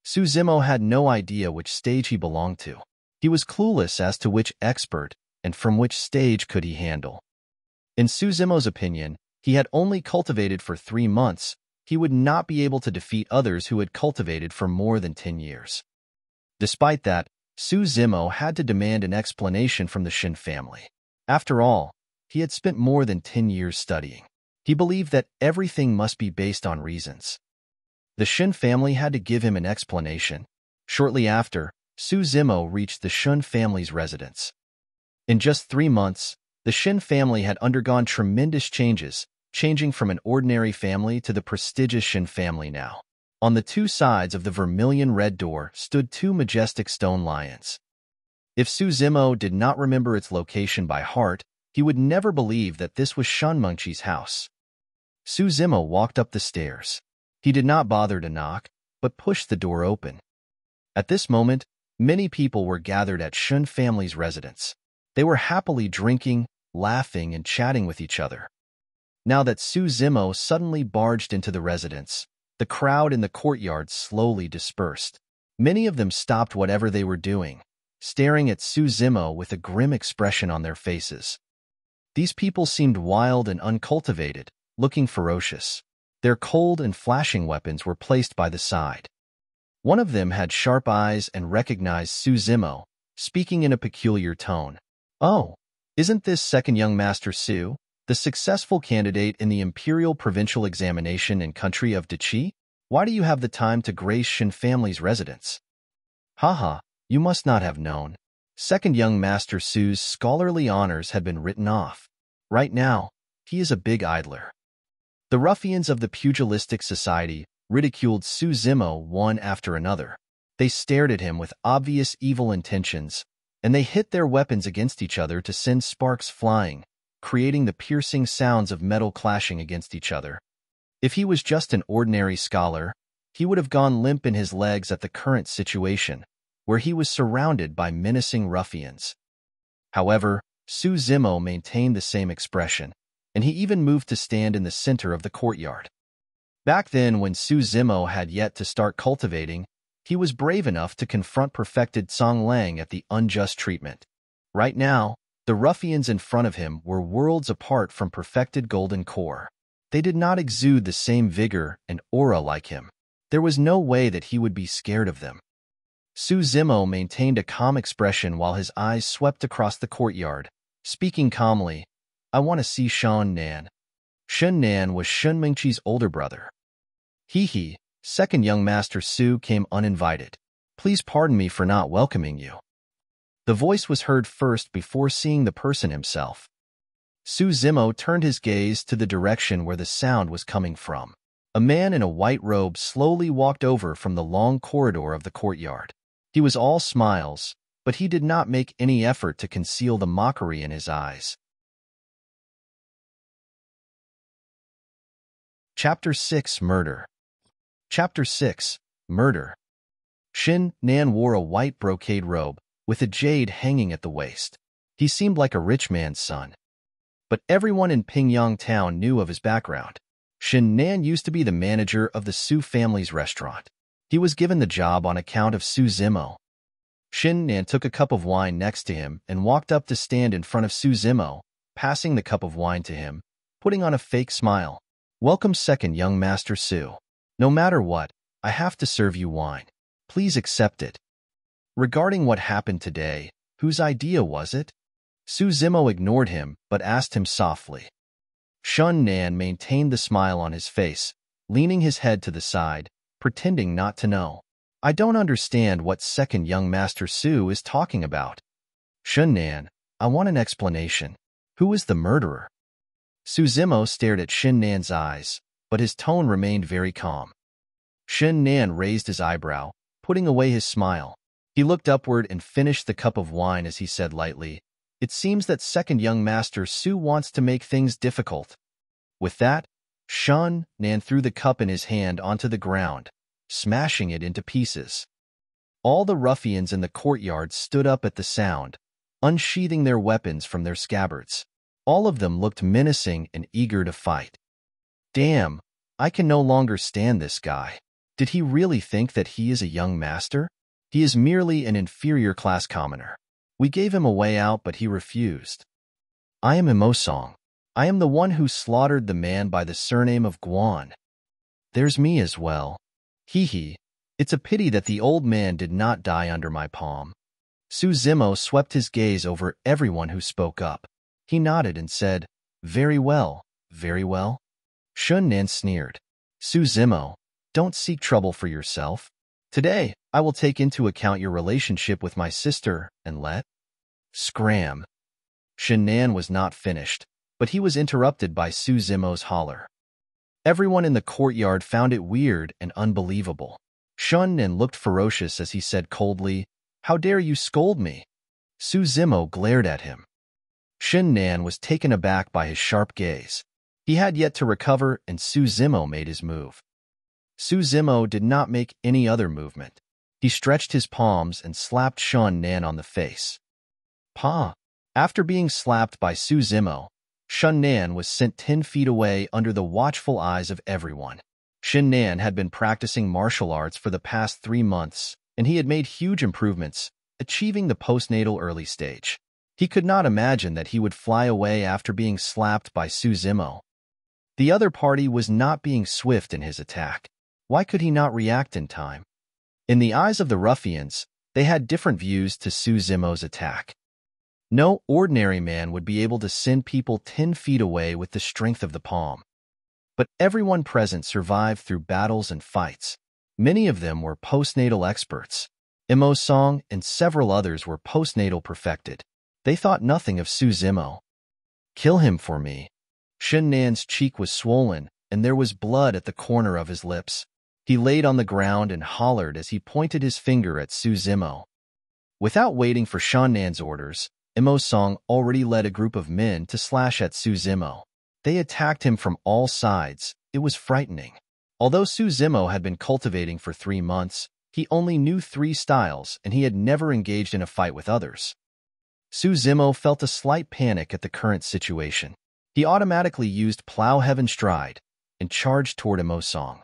Su Zimo had no idea which stage he belonged to. He was clueless as to which expert and from which stage could he handle. In Su Zimo's opinion, he had only cultivated for 3 months. He would not be able to defeat others who had cultivated for more than 10 years. Despite that, Su Zimo had to demand an explanation from the Shin family. After all, he had spent more than 10 years studying. He believed that everything must be based on reasons. The Shin family had to give him an explanation. Shortly after, Su Zimo reached the Shun family's residence. In just 3 months, the Shin family had undergone tremendous changes, changing from an ordinary family to the prestigious Shin family now. On the 2 sides of the vermilion-red door stood 2 majestic stone lions. If Su Zimo did not remember its location by heart, he would never believe that this was Shun Mengqi's house. Su Zimo walked up the stairs. He did not bother to knock, but pushed the door open. At this moment, many people were gathered at Shun family's residence. They were happily drinking, laughing, and chatting with each other. Now that Su Zimo suddenly barged into the residence, the crowd in the courtyard slowly dispersed. Many of them stopped whatever they were doing, staring at Su Zimo with a grim expression on their faces. These people seemed wild and uncultivated, looking ferocious. Their cold and flashing weapons were placed by the side. One of them had sharp eyes and recognized Su Zimo, speaking in a peculiar tone. "Oh, isn't this second young Master Su, the successful candidate in the Imperial Provincial Examination in country of Deqi? Why do you have the time to grace Shin family's residence?" "Haha, you must not have known." Second young Master Su's scholarly honors had been written off. Right now, he is a big idler. The ruffians of the pugilistic society ridiculed Su Zimo one after another. They stared at him with obvious evil intentions, and they hit their weapons against each other to send sparks flying, creating the piercing sounds of metal clashing against each other. If he was just an ordinary scholar, he would have gone limp in his legs at the current situation, where he was surrounded by menacing ruffians. However, Su Zimo maintained the same expression, and he even moved to stand in the center of the courtyard. Back then, when Su Zimo had yet to start cultivating, he was brave enough to confront perfected Song Lang at the unjust treatment. Right now, the ruffians in front of him were worlds apart from perfected golden core. They did not exude the same vigor and aura like him. There was no way that he would be scared of them. Su Zimo maintained a calm expression while his eyes swept across the courtyard, speaking calmly. "I want to see Shun Nan." Shun Nan was Shun Mengqi's older brother. "He, second young Master Su came uninvited. Please pardon me for not welcoming you." The voice was heard first before seeing the person himself. Su Zimo turned his gaze to the direction where the sound was coming from. A man in a white robe slowly walked over from the long corridor of the courtyard. He was all smiles, but he did not make any effort to conceal the mockery in his eyes. Chapter 6 Murder. Chapter 6 Murder. Shin Nan wore a white brocade robe, with a jade hanging at the waist. He seemed like a rich man's son. But everyone in Pingyang town knew of his background. Shin Nan used to be the manager of the Su family's restaurant. He was given the job on account of Su Zimo. Shin Nan took a cup of wine next to him and walked up to stand in front of Su Zimo, passing the cup of wine to him, putting on a fake smile. "Welcome, second young Master Su. No matter what, I have to serve you wine. Please accept it." Regarding what happened today, whose idea was it? Su Zimo ignored him, but asked him softly. Shun Nan maintained the smile on his face, leaning his head to the side, pretending not to know. I don't understand what second young Master Su is talking about. Shun Nan, I want an explanation. Who is the murderer? Su Zimo stared at Shin Nan's eyes, but his tone remained very calm. Shin Nan raised his eyebrow, putting away his smile. He looked upward and finished the cup of wine as he said lightly, It seems that second young Master Su wants to make things difficult. With that, Shun Nan threw the cup in his hand onto the ground, smashing it into pieces. All the ruffians in the courtyard stood up at the sound, unsheathing their weapons from their scabbards. All of them looked menacing and eager to fight. Damn, I can no longer stand this guy. Did he really think that he is a young master? He is merely an inferior class commoner. We gave him a way out, but he refused. I am Imosong. I am the one who slaughtered the man by the surname of Guan. There's me as well. Hee hee. It's a pity that the old man did not die under my palm. Su Zimo swept his gaze over everyone who spoke up. He nodded and said, Very well, very well. Shun Nan sneered. Su Zimo, don't seek trouble for yourself. Today, I will take into account your relationship with my sister and let... Scram. Shun Nan was not finished, but he was interrupted by Su Zimo's holler. Everyone in the courtyard found it weird and unbelievable. Shun Nan looked ferocious as he said coldly, How dare you scold me? Su Zimo glared at him. Shun Nan was taken aback by his sharp gaze. He had yet to recover, and Su Zimo made his move. Su Zimo did not make any other movement. He stretched his palms and slapped Shun Nan on the face. Pa! After being slapped by Su Zimo, Shun Nan was sent 10 feet away under the watchful eyes of everyone. Shun Nan had been practicing martial arts for the past 3 months, and he had made huge improvements, achieving the postnatal early stage. He could not imagine that he would fly away after being slapped by Su Zimo. The other party was not being swift in his attack. Why could he not react in time? In the eyes of the ruffians, they had different views to Su Zimo's attack. No ordinary man would be able to send people 10 feet away with the strength of the palm. But everyone present survived through battles and fights. Many of them were postnatal experts. Imosong and several others were postnatal perfected. They thought nothing of Su Zimo. Kill him for me. Shun Nan's cheek was swollen, and there was blood at the corner of his lips. He laid on the ground and hollered as he pointed his finger at Su Zimo. Without waiting for Shun Nan's orders, Imosong already led a group of men to slash at Su Zimo. They attacked him from all sides. It was frightening. Although Su Zimo had been cultivating for 3 months, he only knew 3 styles, and he had never engaged in a fight with others. Su Zimo felt a slight panic at the current situation. He automatically used Plow Heaven Stride and charged toward Imosong.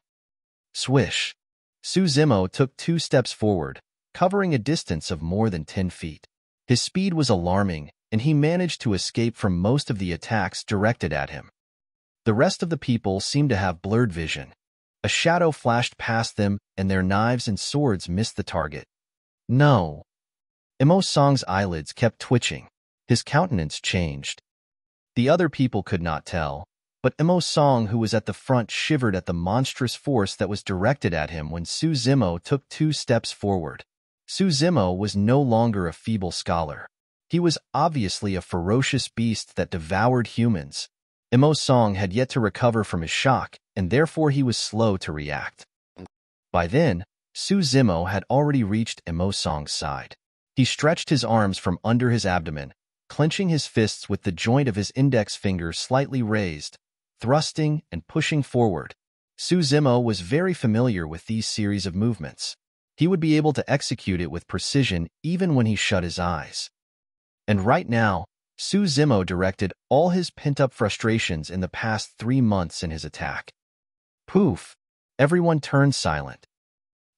Swish! Su Zimo took 2 steps forward, covering a distance of more than 10 feet. His speed was alarming, and he managed to escape from most of the attacks directed at him. The rest of the people seemed to have blurred vision. A shadow flashed past them, and their knives and swords missed the target. No! Imosong's eyelids kept twitching. His countenance changed. The other people could not tell, but Imosong, who was at the front, shivered at the monstrous force that was directed at him when Su Zimo took 2 steps forward. Su Zimo was no longer a feeble scholar. He was obviously a ferocious beast that devoured humans. Imosong had yet to recover from his shock, and therefore he was slow to react. By then, Su Zimo had already reached Imosong's side. He stretched his arms from under his abdomen, clenching his fists with the joint of his index finger slightly raised, thrusting and pushing forward. Su Zimo was very familiar with these series of movements. He would be able to execute it with precision even when he shut his eyes. And right now, Su Zimo directed all his pent-up frustrations in the past 3 months in his attack. Poof! Everyone turned silent.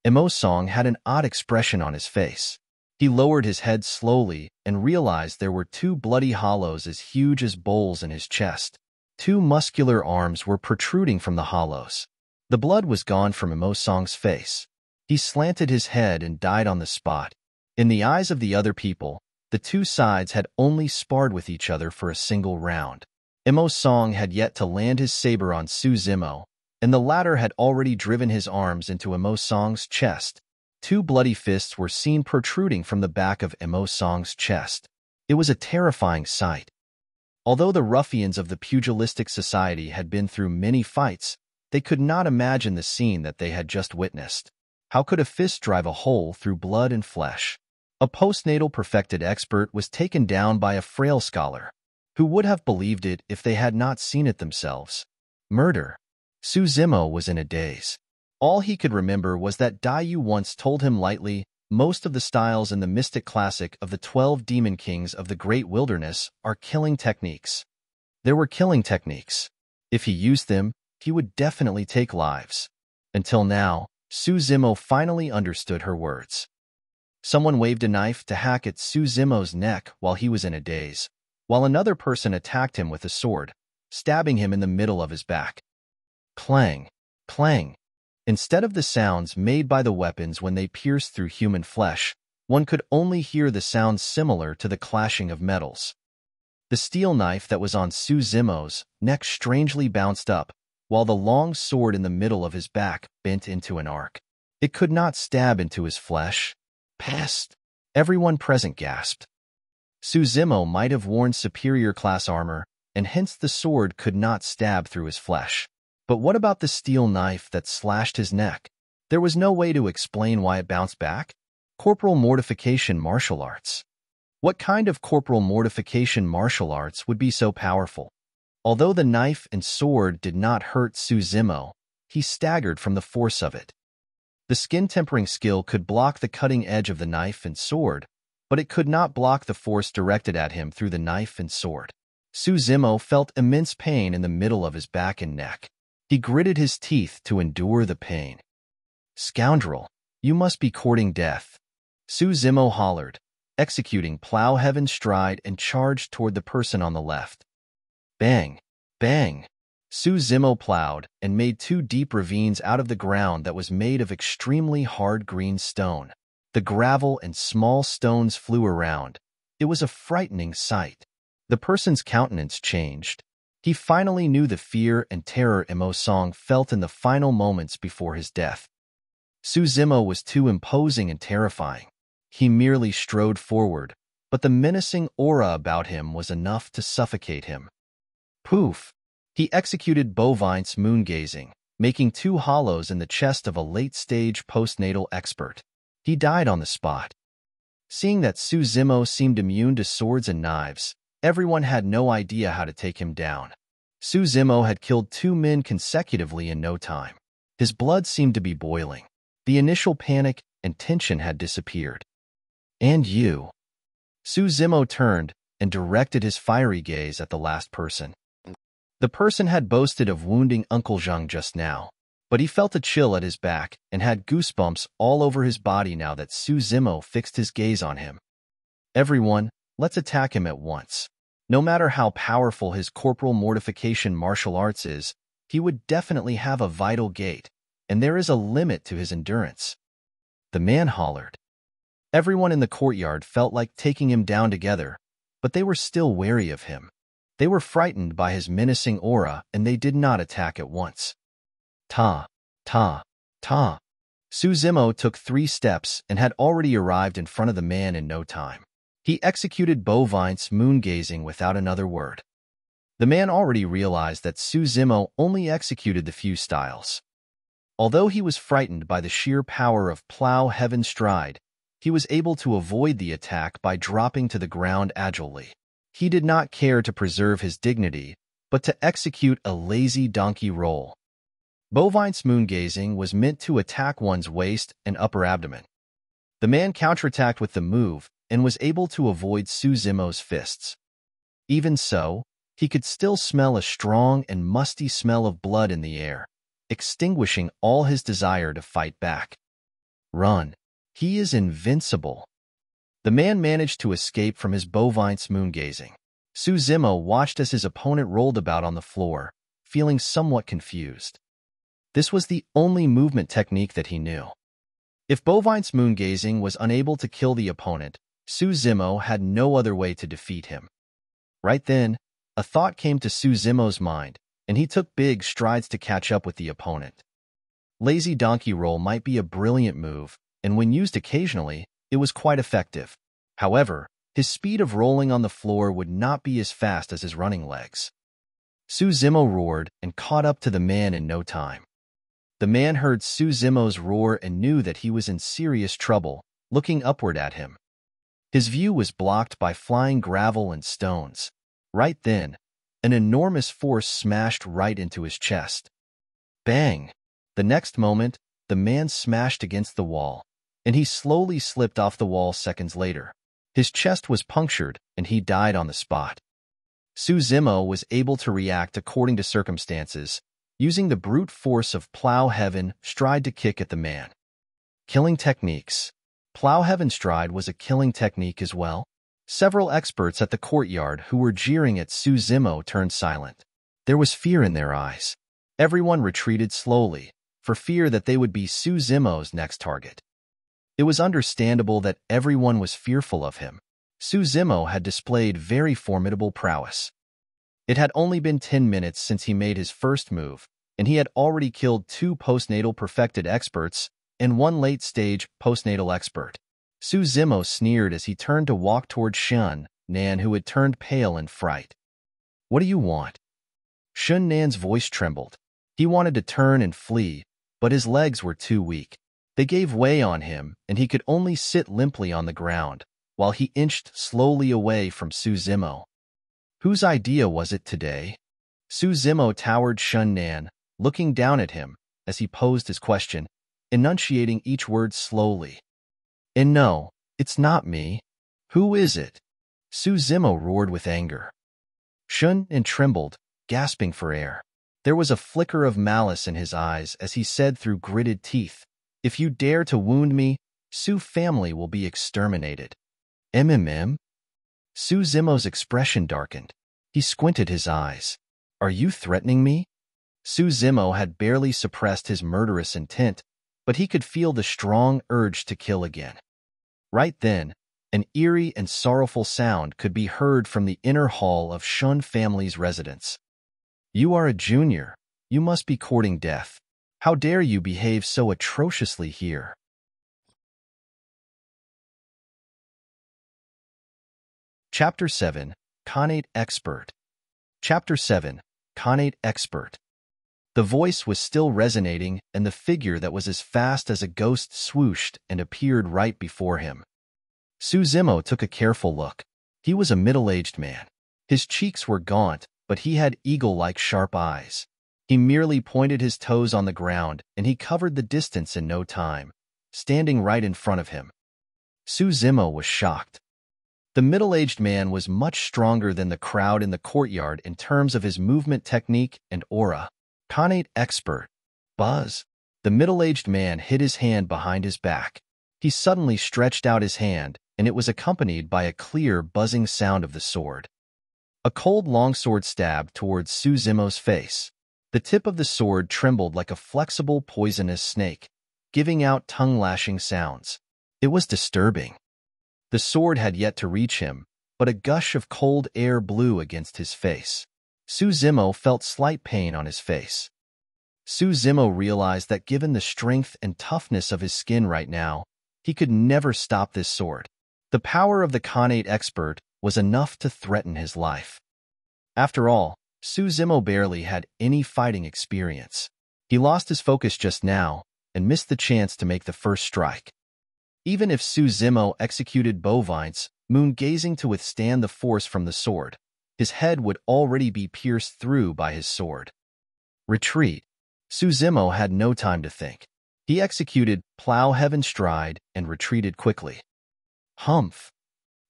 Imosong had an odd expression on his face. He lowered his head slowly and realized there were 2 bloody hollows as huge as bowls in his chest. 2 muscular arms were protruding from the hollows. The blood was gone from Imosong's face. He slanted his head and died on the spot. In the eyes of the other people, The two sides had only sparred with each other for a single round. Imo Song had yet to land his saber on Su Zimo, and the latter had already driven his arms into Imo Song's chest. Two bloody fists were seen protruding from the back of Imo Song's chest. It was a terrifying sight. Although the ruffians of the pugilistic society had been through many fights, they could not imagine the scene that they had just witnessed. How could a fist drive a hole through blood and flesh? A postnatal perfected expert was taken down by a frail scholar. Who would have believed it if they had not seen it themselves? Murder. Su Zimo was in a daze. All he could remember was that Daiyu once told him lightly, most of the styles in the mystic classic of the 12 demon kings of the great wilderness are killing techniques. There were killing techniques. If he used them, he would definitely take lives. Until now, Su Zimo finally understood her words. Someone waved a knife to hack at Su Zimo's neck while he was in a daze, while another person attacked him with a sword, stabbing him in the middle of his back. Clang, clang. Instead of the sounds made by the weapons when they pierced through human flesh, one could only hear the sounds similar to the clashing of metals. The steel knife that was on Su Zimo's neck strangely bounced up, while the long sword in the middle of his back bent into an arc. It could not stab into his flesh. Pest! Everyone present gasped. Su Zimo might have worn superior class armor, and hence the sword could not stab through his flesh. But what about the steel knife that slashed his neck? There was no way to explain why it bounced back. Corporal mortification martial arts. What kind of corporal mortification martial arts would be so powerful? Although the knife and sword did not hurt Su Zimo, he staggered from the force of it. The skin-tempering skill could block the cutting edge of the knife and sword, but it could not block the force directed at him through the knife and sword. Su Zimo felt immense pain in the middle of his back and neck. He gritted his teeth to endure the pain. Scoundrel, you must be courting death. Su Zimo hollered, executing Plow Heaven's stride and charged toward the person on the left. Bang! Bang! Su Zimo plowed and made two deep ravines out of the ground that was made of extremely hard green stone. The gravel and small stones flew around. It was a frightening sight. The person's countenance changed. He finally knew the fear and terror Imo Song felt in the final moments before his death. Su Zimo was too imposing and terrifying. He merely strode forward, but the menacing aura about him was enough to suffocate him. Poof! He executed Bovine's moon-gazing, making two hollows in the chest of a late-stage postnatal expert. He died on the spot. Seeing that Su Zimo seemed immune to swords and knives, everyone had no idea how to take him down. Su Zimo had killed two men consecutively in no time. His blood seemed to be boiling. The initial panic and tension had disappeared. And you? Su Zimo turned and directed his fiery gaze at the last person. The person had boasted of wounding Uncle Zhang just now, but he felt a chill at his back and had goosebumps all over his body now that Su Zimo fixed his gaze on him. Everyone, let's attack him at once. No matter how powerful his corporal mortification martial arts is, he would definitely have a vital gait, and there is a limit to his endurance. The man hollered. Everyone in the courtyard felt like taking him down together, but they were still wary of him. They were frightened by his menacing aura, and they did not attack at once. Ta, ta, ta. Su Zimo took 3 steps and had already arrived in front of the man in no time. He executed Bovine's moon-gazing without another word. The man already realized that Su Zimo only executed the few styles. Although he was frightened by the sheer power of Plow Heaven's stride, he was able to avoid the attack by dropping to the ground agilely. He did not care to preserve his dignity, but to execute a lazy donkey roll. Bovine's moon-gazing was meant to attack one's waist and upper abdomen. The man counterattacked with the move and was able to avoid Su Zimo's fists. Even so, he could still smell a strong and musty smell of blood in the air, extinguishing all his desire to fight back. Run. He is invincible. The man managed to escape from his Bovine's moon-gazing. Su Zimo watched as his opponent rolled about on the floor, feeling somewhat confused. This was the only movement technique that he knew. If Bovine's moon-gazing was unable to kill the opponent, Suzumo had no other way to defeat him. Right then, a thought came to Suzumo's mind, and he took big strides to catch up with the opponent. Lazy donkey roll might be a brilliant move, and when used occasionally, it was quite effective. However, his speed of rolling on the floor would not be as fast as his running legs. Suzumo roared and caught up to the man in no time. The man heard Suzumo's roar and knew that he was in serious trouble, looking upward at him. His view was blocked by flying gravel and stones. Right then, an enormous force smashed right into his chest. Bang! The next moment, the man smashed against the wall, and he slowly slipped off the wall seconds later. His chest was punctured, and he died on the spot. Suzumo was able to react according to circumstances, using the brute force of Plow Heaven Stride to kick at the man. Killing techniques. Plow Heaven Stride was a killing technique as well. Several experts at the courtyard who were jeering at Suzumo turned silent. There was fear in their eyes. Everyone retreated slowly, for fear that they would be Suzumo's next target. It was understandable that everyone was fearful of him. Suzumo had displayed very formidable prowess. It had only been 10 minutes since he made his first move, and he had already killed 2 postnatal perfected experts and 1 late-stage postnatal expert. Suzumo sneered as he turned to walk toward Shun Nan, who had turned pale in fright. "What do you want?" Shun Nan's voice trembled. He wanted to turn and flee, but his legs were too weak. They gave way on him, and he could only sit limply on the ground, while he inched slowly away from Suzumo. Whose idea was it today? Suzumo towered Shun Nan, looking down at him as he posed his question, enunciating each word slowly. "And no, it's not me. Who is it?" Suzumo roared with anger. Shun Nan trembled, gasping for air. There was a flicker of malice in his eyes as he said through gritted teeth, "If you dare to wound me, Su family will be exterminated." "MMM?" Suzumo's expression darkened. He squinted his eyes. "Are you threatening me?" Suzumo had barely suppressed his murderous intent, but he could feel the strong urge to kill again. Right then, an eerie and sorrowful sound could be heard from the inner hall of Shun family's residence. "You are a junior. You must be courting death. How dare you behave so atrociously here?" Chapter 7. Connate Expert. Chapter 7. Connate Expert. The voice was still resonating, and the figure that was as fast as a ghost swooshed and appeared right before him. Suzumo took a careful look. He was a middle-aged man. His cheeks were gaunt, but he had eagle-like sharp eyes. He merely pointed his toes on the ground, and he covered the distance in no time, standing right in front of him. Suzumo was shocked. The middle-aged man was much stronger than the crowd in the courtyard in terms of his movement technique and aura. Connate Expert. Buzz. The middle-aged man hid his hand behind his back. He suddenly stretched out his hand, and it was accompanied by a clear, buzzing sound of the sword. A cold longsword stabbed towards Suzumo's face. The tip of the sword trembled like a flexible, poisonous snake, giving out tongue-lashing sounds. It was disturbing. The sword had yet to reach him, but a gush of cold air blew against his face. Suzumo felt slight pain on his face. Suzumo realized that given the strength and toughness of his skin right now, he could never stop this sword. The power of the Connate Expert was enough to threaten his life. After all, Suzumo barely had any fighting experience. He lost his focus just now and missed the chance to make the first strike. Even if Suzumo executed Bovine's moon-gazing to withstand the force from the sword, his head would already be pierced through by his sword. Retreat. Suzumo had no time to think. He executed Plow Heaven Stride and retreated quickly. Humph!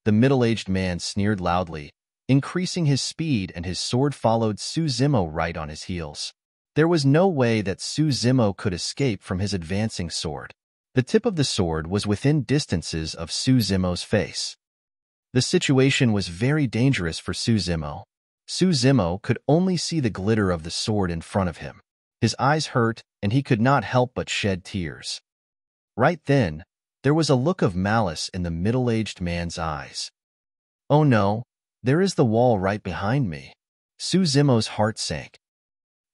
The middle-aged man sneered loudly, increasing his speed, and his sword followed Suzumo right on his heels. There was no way that Suzumo could escape from his advancing sword. The tip of the sword was within distances of Suzumo's face. The situation was very dangerous for Suzumo. Suzumo could only see the glitter of the sword in front of him. His eyes hurt, and he could not help but shed tears. Right then, There was a look of malice in the middle-aged man's eyes. "Oh no, there is the wall right behind me." Su Zimo's heart sank.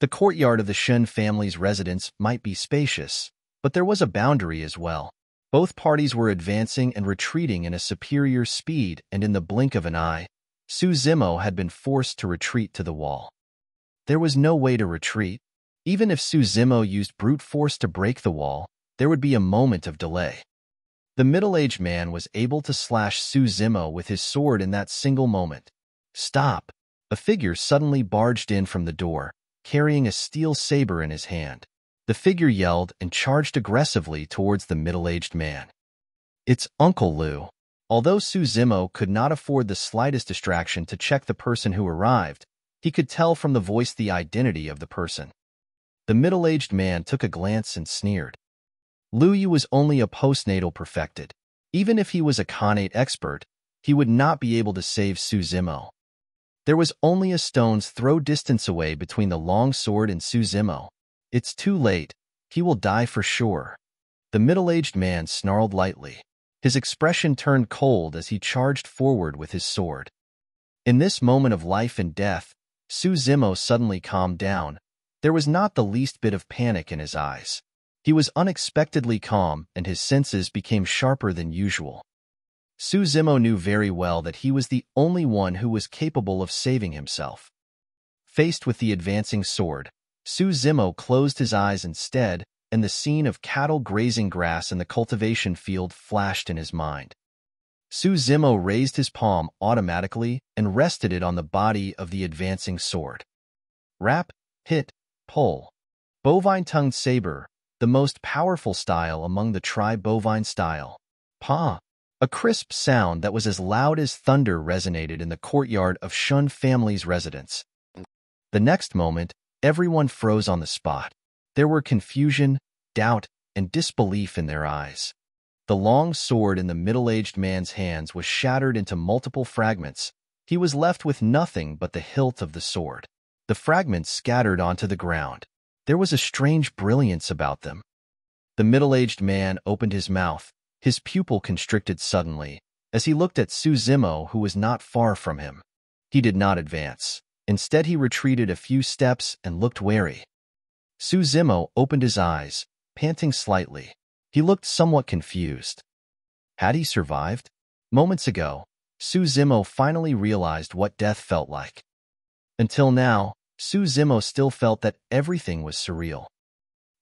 The courtyard of the Shun family's residence might be spacious, but there was a boundary as well. Both parties were advancing and retreating in a superior speed, and in the blink of an eye, Su Zimo had been forced to retreat to the wall. There was no way to retreat. Even if Su Zimo used brute force to break the wall, there would be a moment of delay. The middle-aged man was able to slash Su Zimo with his sword in that single moment. "Stop!" A figure suddenly barged in from the door, carrying a steel saber in his hand. The figure yelled and charged aggressively towards the middle-aged man. "It's Uncle Lu." Although Su Zimo could not afford the slightest distraction to check the person who arrived, he could tell from the voice the identity of the person. The middle-aged man took a glance and sneered. Lu Yu was only a postnatal perfected. Even if he was a Connate expert, he would not be able to save Su Zimo. There was only a stone's throw distance away between the long sword and Su Zimo. "It's too late. He will die for sure." The middle-aged man snarled lightly. His expression turned cold as he charged forward with his sword. In this moment of life and death, Su Zimo suddenly calmed down. There was not the least bit of panic in his eyes. He was unexpectedly calm, and his senses became sharper than usual. Su Zimo knew very well that he was the only one who was capable of saving himself. Faced with the advancing sword, Su Zimo closed his eyes instead, and the scene of cattle grazing grass in the cultivation field flashed in his mind. Su Zimo raised his palm automatically and rested it on the body of the advancing sword. Rap, hit, pull. Bovine-tongued saber, the most powerful style among the tri-bovine style. Pa! A crisp sound that was as loud as thunder resonated in the courtyard of Shun family's residence. The next moment, everyone froze on the spot. There were confusion, doubt, and disbelief in their eyes. The long sword in the middle-aged man's hands was shattered into multiple fragments. He was left with nothing but the hilt of the sword. The fragments scattered onto the ground. There was a strange brilliance about them. The middle-aged man opened his mouth, his pupil constricted suddenly, as he looked at Su Zimo, who was not far from him. He did not advance. Instead, he retreated a few steps and looked wary. Su Zimo opened his eyes, panting slightly. He looked somewhat confused. Had he survived? Moments ago, Su Zimo finally realized what death felt like. Until now, Su Zimo still felt that everything was surreal.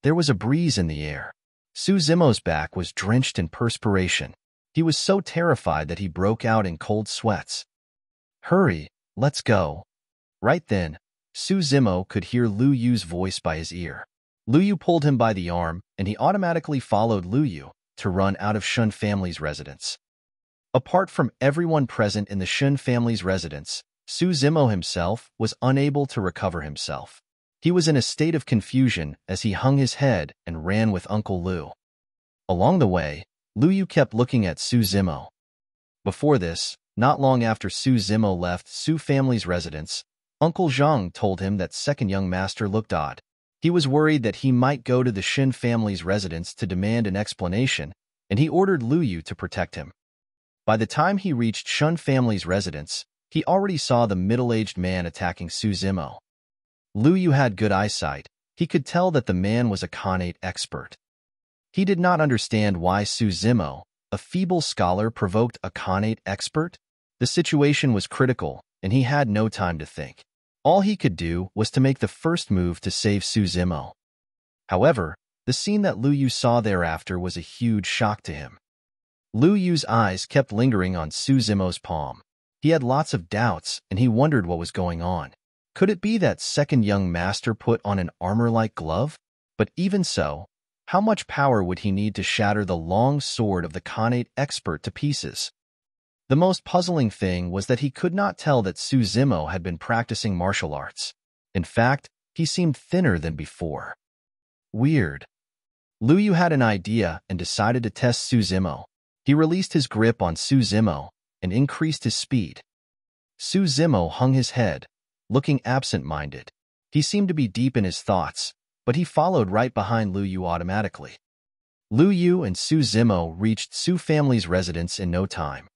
There was a breeze in the air. Su Zimo's back was drenched in perspiration. He was so terrified that he broke out in cold sweats. "Hurry, let's go." Right then, Su Zimo could hear Lu Yu's voice by his ear. Lu Yu pulled him by the arm, and he automatically followed Lu Yu to run out of Shun family's residence. Apart from everyone present in the Shun family's residence, Su Zimo himself was unable to recover himself. He was in a state of confusion as he hung his head and ran with Uncle Lu. Along the way, Lu Yu kept looking at Su Zimo. Before this, not long after Su Zimo left Su family's residence, Uncle Zhang told him that second young master looked odd. He was worried that he might go to the Shin family's residence to demand an explanation, and he ordered Lu Yu to protect him. By the time he reached Shun family's residence, he already saw the middle-aged man attacking Su Zimo. Lu Yu had good eyesight. He could tell that the man was a Connate expert. He did not understand why Su Zimo, a feeble scholar, provoked a Connate expert. The situation was critical, and he had no time to think. All he could do was to make the first move to save Su Zimo. However, the scene that Lu Yu saw thereafter was a huge shock to him. Lu Yu's eyes kept lingering on Su Zimo's palm. He had lots of doubts, and he wondered what was going on. Could it be that second young master put on an armor-like glove? But even so, how much power would he need to shatter the long sword of the Connate expert to pieces? The most puzzling thing was that he could not tell that Su Zimo had been practicing martial arts. In fact, he seemed thinner than before. Weird. Lu Yu had an idea and decided to test Su Zimo. He released his grip on Su Zimo and increased his speed. Su Zimo hung his head, looking absent-minded. He seemed to be deep in his thoughts, but he followed right behind Lu Yu automatically. Lu Yu and Su Zimo reached Su family's residence in no time.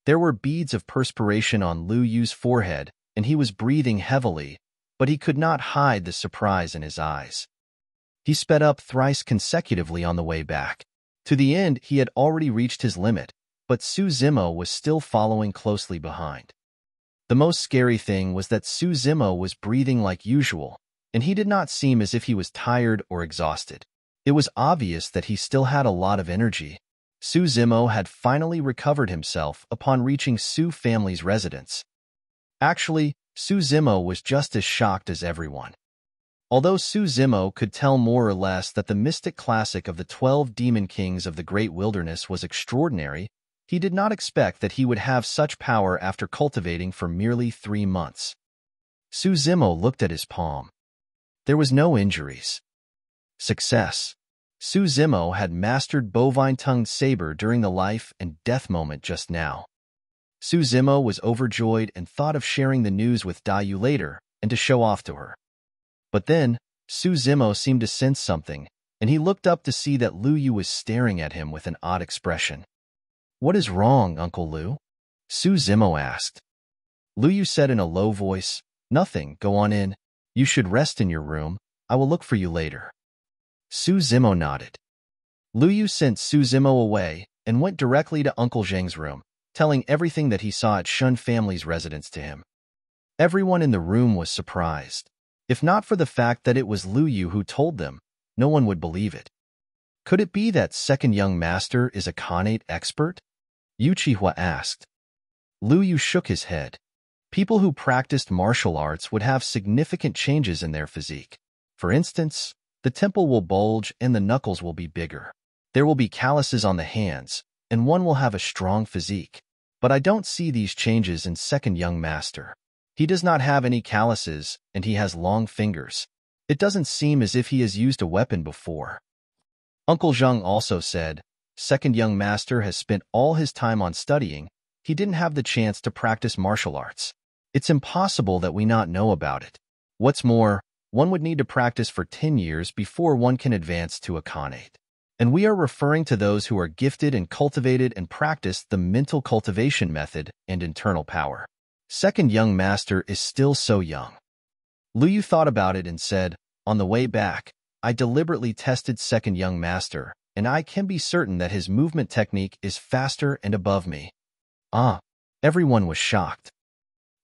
There were beads of perspiration on Lu Yu's forehead, and he was breathing heavily, but he could not hide the surprise in his eyes. He sped up thrice consecutively on the way back. To the end, he had already reached his limit, but Su Zimo was still following closely behind. The most scary thing was that Su Zimo was breathing like usual, and he did not seem as if he was tired or exhausted. It was obvious that he still had a lot of energy. Su Zimo had finally recovered himself upon reaching Su family's residence. Actually, Su Zimo was just as shocked as everyone. Although Su Zimo could tell more or less that the mystic classic of the 12 demon kings of the great wilderness was extraordinary, he did not expect that he would have such power after cultivating for merely 3 months. Su Zimo looked at his palm. There was no injuries. Success. Su Zimo had mastered bovine-tongued saber during the life and death moment just now. Su Zimo was overjoyed and thought of sharing the news with Yu later and to show off to her. But then, Su Zimo seemed to sense something, and he looked up to see that Lu Yu was staring at him with an odd expression. "What is wrong, Uncle Lu?" Su Zimo asked. Lu Yu said in a low voice, "Nothing, go on in. You should rest in your room. I will look for you later." Su Zimo nodded. Lu Yu sent Su Zimo away and went directly to Uncle Zheng's room, telling everything that he saw at Shun family's residence to him. Everyone in the room was surprised. If not for the fact that it was Lu Yu who told them, no one would believe it. Could it be that second young master is a Connate expert? Yu Qihua asked. Lu Yu shook his head. People who practiced martial arts would have significant changes in their physique. For instance, the temple will bulge and the knuckles will be bigger. There will be calluses on the hands, and one will have a strong physique. But I don't see these changes in second young master. He does not have any calluses, and he has long fingers. It doesn't seem as if he has used a weapon before. Uncle Zheng also said, second young master has spent all his time on studying. He didn't have the chance to practice martial arts. It's impossible that we not know about it. What's more, one would need to practice for 10 years before one can advance to a Connate. And we are referring to those who are gifted and cultivated and practice the mental cultivation method and internal power. Second young master is still so young. Lu Yu thought about it and said, on the way back, I deliberately tested second young master, and I can be certain that his movement technique is faster and above me. Everyone was shocked.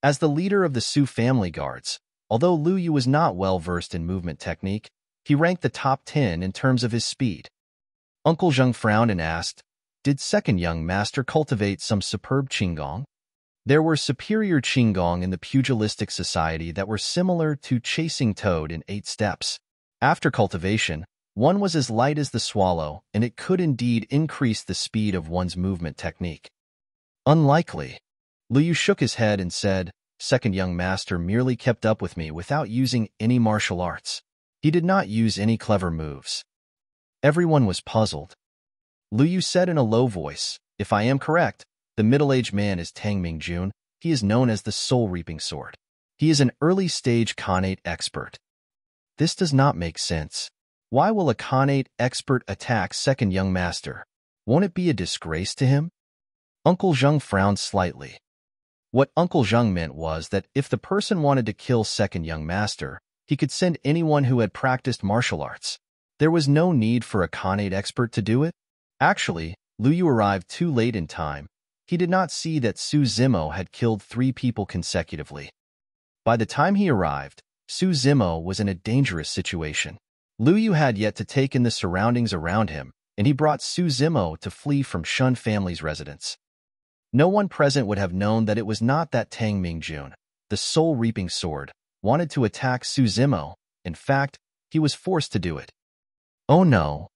As the leader of the Su family guards, although Lu Yu was not well versed in movement technique, he ranked the top 10 in terms of his speed. Uncle Zheng frowned and asked, did second young master cultivate some superb qinggong? There were superior qinggong in the pugilistic society that were similar to chasing toad in 8 steps. After cultivation, one was as light as the swallow, and it could indeed increase the speed of one's movement technique. Unlikely. Lu Yu shook his head and said, second young master merely kept up with me without using any martial arts. He did not use any clever moves. Everyone was puzzled. Lu Yu said in a low voice, if I am correct, the middle-aged man is Tang Mingjun. He is known as the soul-reaping sword. He is an early-stage Connate expert. This does not make sense. Why will a Connate expert attack second young master? Won't it be a disgrace to him? Uncle Zheng frowned slightly. What Uncle Zheng meant was that if the person wanted to kill second young master, he could send anyone who had practiced martial arts. There was no need for a Connate expert to do it. Actually, Lu Yu arrived too late in time. He did not see that Su Zimo had killed 3 people consecutively. By the time he arrived, Su Zimo was in a dangerous situation. Lu Yu had yet to take in the surroundings around him, and he brought Su Zimo to flee from Shun family's residence. No one present would have known that it was not that Tang Mingjun, the soul-reaping sword, wanted to attack Su Zimo. In fact, he was forced to do it. Oh no.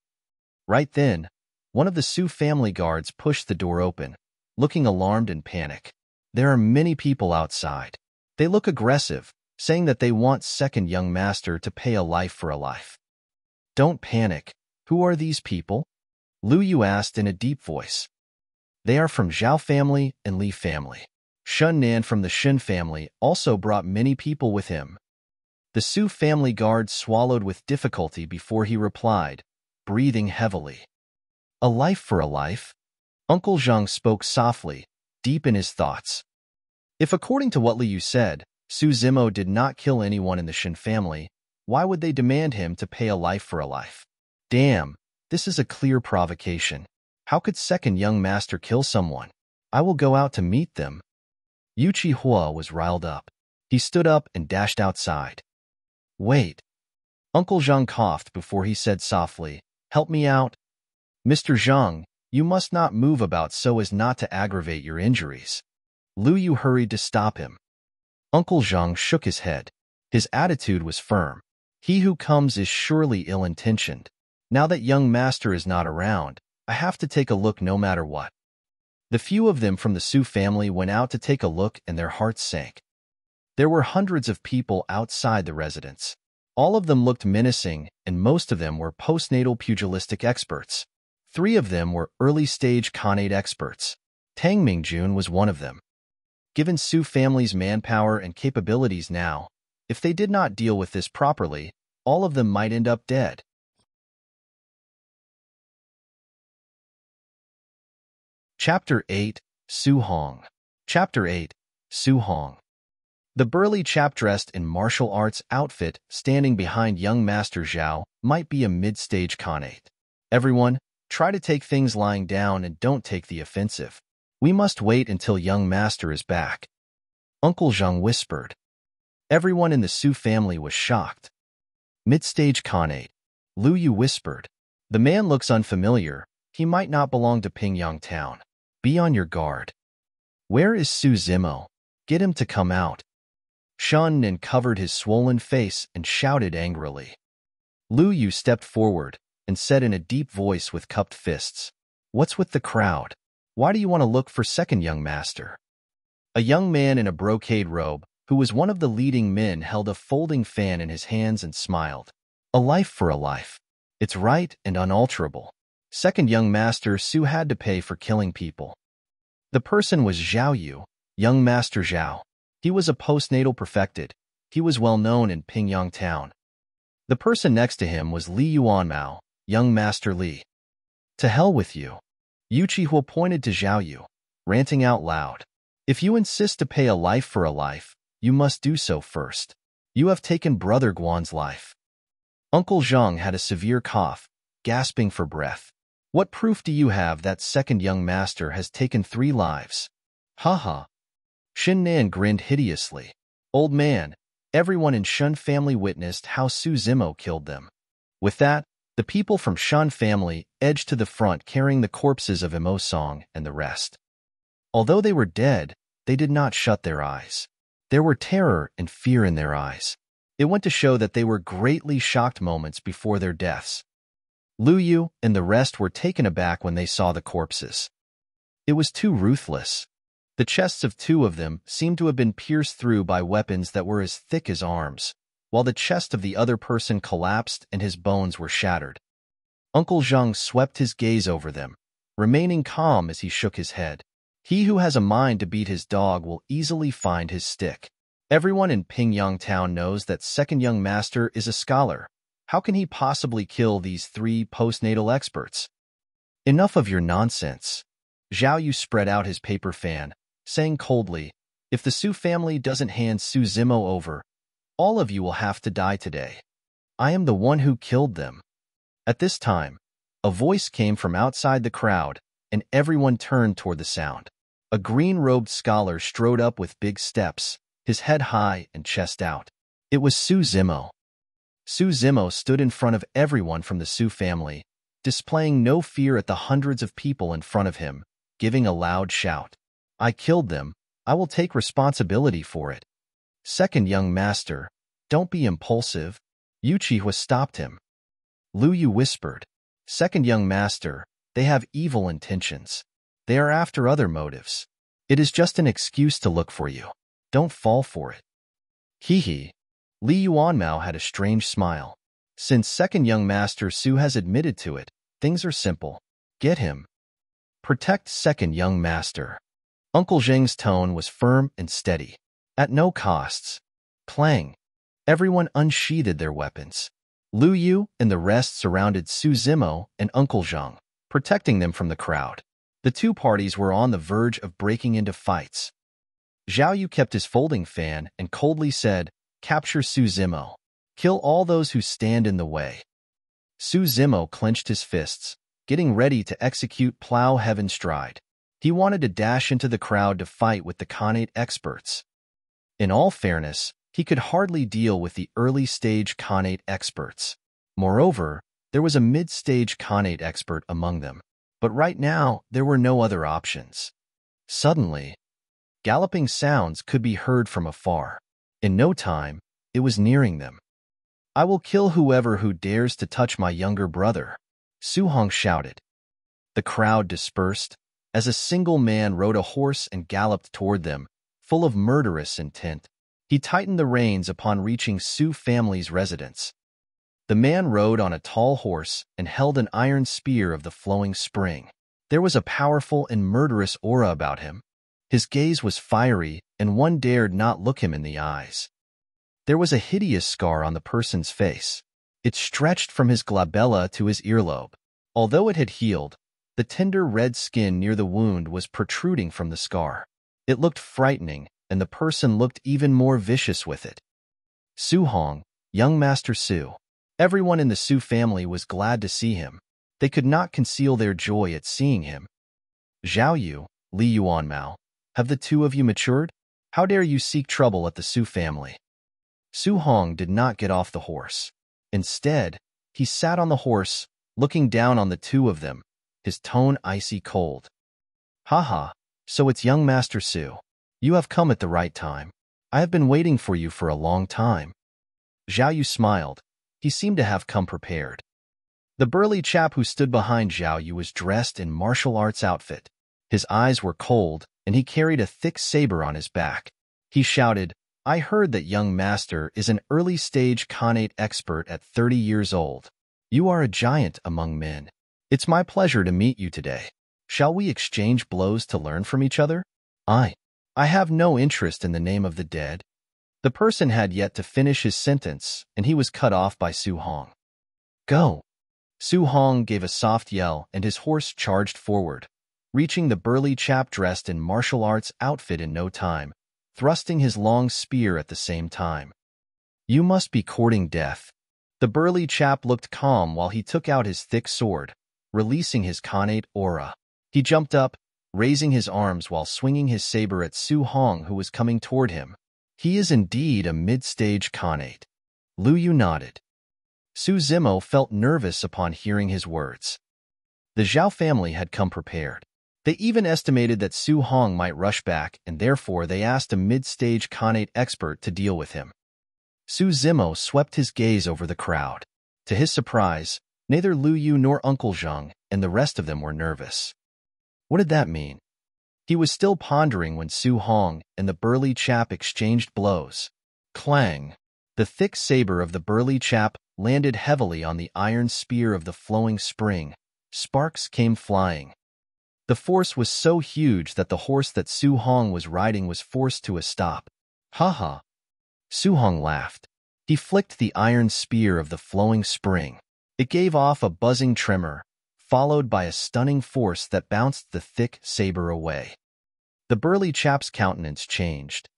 Right then, one of the Su family guards pushed the door open, looking alarmed and panic. There are many people outside. They look aggressive, saying that they want second young master to pay a life for a life. Don't panic. Who are these people? Lu Yu asked in a deep voice. They are from Zhao family and Li family. Shun Nan from the Shin family also brought many people with him. The Su family guard swallowed with difficulty before he replied, breathing heavily. A life for a life? Uncle Zhang spoke softly, deep in his thoughts. If according to what Liu said, Su Zimo did not kill anyone in the Shen family, why would they demand him to pay a life for a life? Damn, this is a clear provocation. How could second young master kill someone? I will go out to meet them. Yu Hua was riled up. He stood up and dashed outside. Wait. Uncle Zhang coughed before he said softly, help me out. Mr. Zhang, you must not move about so as not to aggravate your injuries. Lu Yu hurried to stop him. Uncle Zhang shook his head. His attitude was firm. He who comes is surely ill-intentioned. Now that young master is not around, I have to take a look no matter what. The few of them from the Su family went out to take a look and their hearts sank. There were hundreds of people outside the residence. All of them looked menacing, and most of them were postnatal pugilistic experts. 3 of them were early-stage Connate experts. Tang Mingjun was one of them. Given Su family's manpower and capabilities now, if they did not deal with this properly, all of them might end up dead. Chapter 8, Su Hong. Chapter 8, Su Hong. The burly chap dressed in martial arts outfit standing behind young Master Zhao might be a mid-stage Connate. Everyone, try to take things lying down and don't take the offensive. We must wait until young master is back. Uncle Zhang whispered. Everyone in the Su family was shocked. Mid-stage Connate. Lu Yu whispered. The man looks unfamiliar. He might not belong to Pingyang Town. Be on your guard. Where is Su Zimo? Get him to come out. Shun Nin covered his swollen face and shouted angrily. Lu Yu stepped forward and said in a deep voice with cupped fists, What's with the crowd? Why do you want to look for second young master? A young man in a brocade robe, who was one of the leading men, held a folding fan in his hands and smiled. A life for a life. It's right and unalterable. Second young master Su had to pay for killing people. The person was Zhao Yu, young master Zhao. He was a postnatal perfected. He was well known in Pingyang Town. The person next to him was Li Yuanmao, young master Li. To hell with you. Yu Qihua pointed to Zhao Yu, ranting out loud. If you insist to pay a life for a life, you must do so first. You have taken Brother Guan's life. Uncle Zhang had a severe cough, gasping for breath. What proof do you have that second young master has taken 3 lives? Ha ha. Shin Nan grinned hideously. Old man, everyone in Shun family witnessed how Su Zimo killed them. With that, the people from Shun family edged to the front carrying the corpses of Imo Song and the rest. Although they were dead, they did not shut their eyes. There were terror and fear in their eyes. It went to show that they were greatly shocked moments before their deaths. Lu Yu and the rest were taken aback when they saw the corpses. It was too ruthless. The chests of 2 of them seemed to have been pierced through by weapons that were as thick as arms, while the chest of the other person collapsed and his bones were shattered. Uncle Zhang swept his gaze over them, remaining calm as he shook his head. He who has a mind to beat his dog will easily find his stick. Everyone in Pingyang Town knows that second young master is a scholar. How can he possibly kill these 3 postnatal experts? Enough of your nonsense. Zhao Yu spread out his paper fan, saying coldly, if the Su family doesn't hand Su Zimo over, all of you will have to die today. I am the one who killed them. At this time, a voice came from outside the crowd, and everyone turned toward the sound. A green-robed scholar strode up with big steps, his head high and chest out. It was Su Zimo. Su Zimo stood in front of everyone from the Su family, displaying no fear at the hundreds of people in front of him, giving a loud shout. I killed them. I will take responsibility for it. Second young master, don't be impulsive. Yu Qihua stopped him. Lu Yu whispered, Second young master, they have evil intentions. They are after other motives. It is just an excuse to look for you. Don't fall for it. Hee. Li Yuanmao had a strange smile. Since second young master Su has admitted to it, things are simple. Get him. Protect second young master. Uncle Zheng's tone was firm and steady. At no costs. Clang. Everyone unsheathed their weapons. Lu Yu and the rest surrounded Su Zimo and Uncle Zhang. protecting them from the crowd. The two parties were on the verge of breaking into fights. Zhao Yu kept his folding fan and coldly said, "Capture Su Zimo. Kill all those who stand in the way." Su Zimo clenched his fists, getting ready to execute Plow Heaven Stride. He wanted to dash into the crowd to fight with the Connate experts. In all fairness, he could hardly deal with the early-stage Connate experts. Moreover, there was a mid-stage Connate expert among them. But right now, there were no other options. Suddenly, galloping sounds could be heard from afar. In no time, it was nearing them. "I will kill who dares to touch my younger brother," Su Hong shouted. The crowd dispersed as a single man rode a horse and galloped toward them, full of murderous intent. He tightened the reins upon reaching Su family's residence. The man rode on a tall horse and held an iron spear of the flowing spring. There was a powerful and murderous aura about him. His gaze was fiery, and one dared not look him in the eyes. There was a hideous scar on the person's face. It stretched from his glabella to his earlobe. Although it had healed, the tender red skin near the wound was protruding from the scar. It looked frightening, and the person looked even more vicious with it. Su Hong, young Master Su. Everyone in the Su family was glad to see him. They could not conceal their joy at seeing him. "Zhao Yu, Li Yuanmao, have the two of you matured? How dare you seek trouble at the Su family?" Su Hong did not get off the horse. Instead, he sat on the horse, looking down on the two of them, his tone icy cold. "Haha, so it's young Master Su. You have come at the right time. I have been waiting for you for a long time." Zhao Yu smiled. He seemed to have come prepared. The burly chap who stood behind Zhao Yu was dressed in martial arts outfit. His eyes were cold, and he carried a thick saber on his back. He shouted, "I heard that young master is an early-stage Connate expert at 30 years old. You are a giant among men. It's my pleasure to meet you today. Shall we exchange blows to learn from each other?" I have no interest in the name of the dead." The person had yet to finish his sentence, and he was cut off by Su Hong. "Go!" Su Hong gave a soft yell, and his horse charged forward, reaching the burly chap dressed in martial arts outfit in no time, thrusting his long spear at the same time. "You must be courting death." The burly chap looked calm while he took out his thick sword, releasing his Connate aura. He jumped up, raising his arms while swinging his saber at Su Hong, who was coming toward him. "He is indeed a mid-stage Connate." Lu Yu nodded. Su Zimo felt nervous upon hearing his words. The Zhao family had come prepared. They even estimated that Su Hong might rush back, and therefore they asked a mid-stage Connate expert to deal with him. Su Zimo swept his gaze over the crowd. To his surprise, neither Lu Yu nor Uncle Zheng and the rest of them were nervous. What did that mean? He was still pondering when Su Hong and the burly chap exchanged blows. Clang! The thick saber of the burly chap landed heavily on the iron spear of the flowing spring. Sparks came flying. The force was so huge that the horse that Su Hong was riding was forced to a stop. "Ha!" Su Hong laughed. He flicked the iron spear of the flowing spring. It gave off a buzzing tremor, followed by a stunning force that bounced the thick saber away. The burly chap's countenance changed.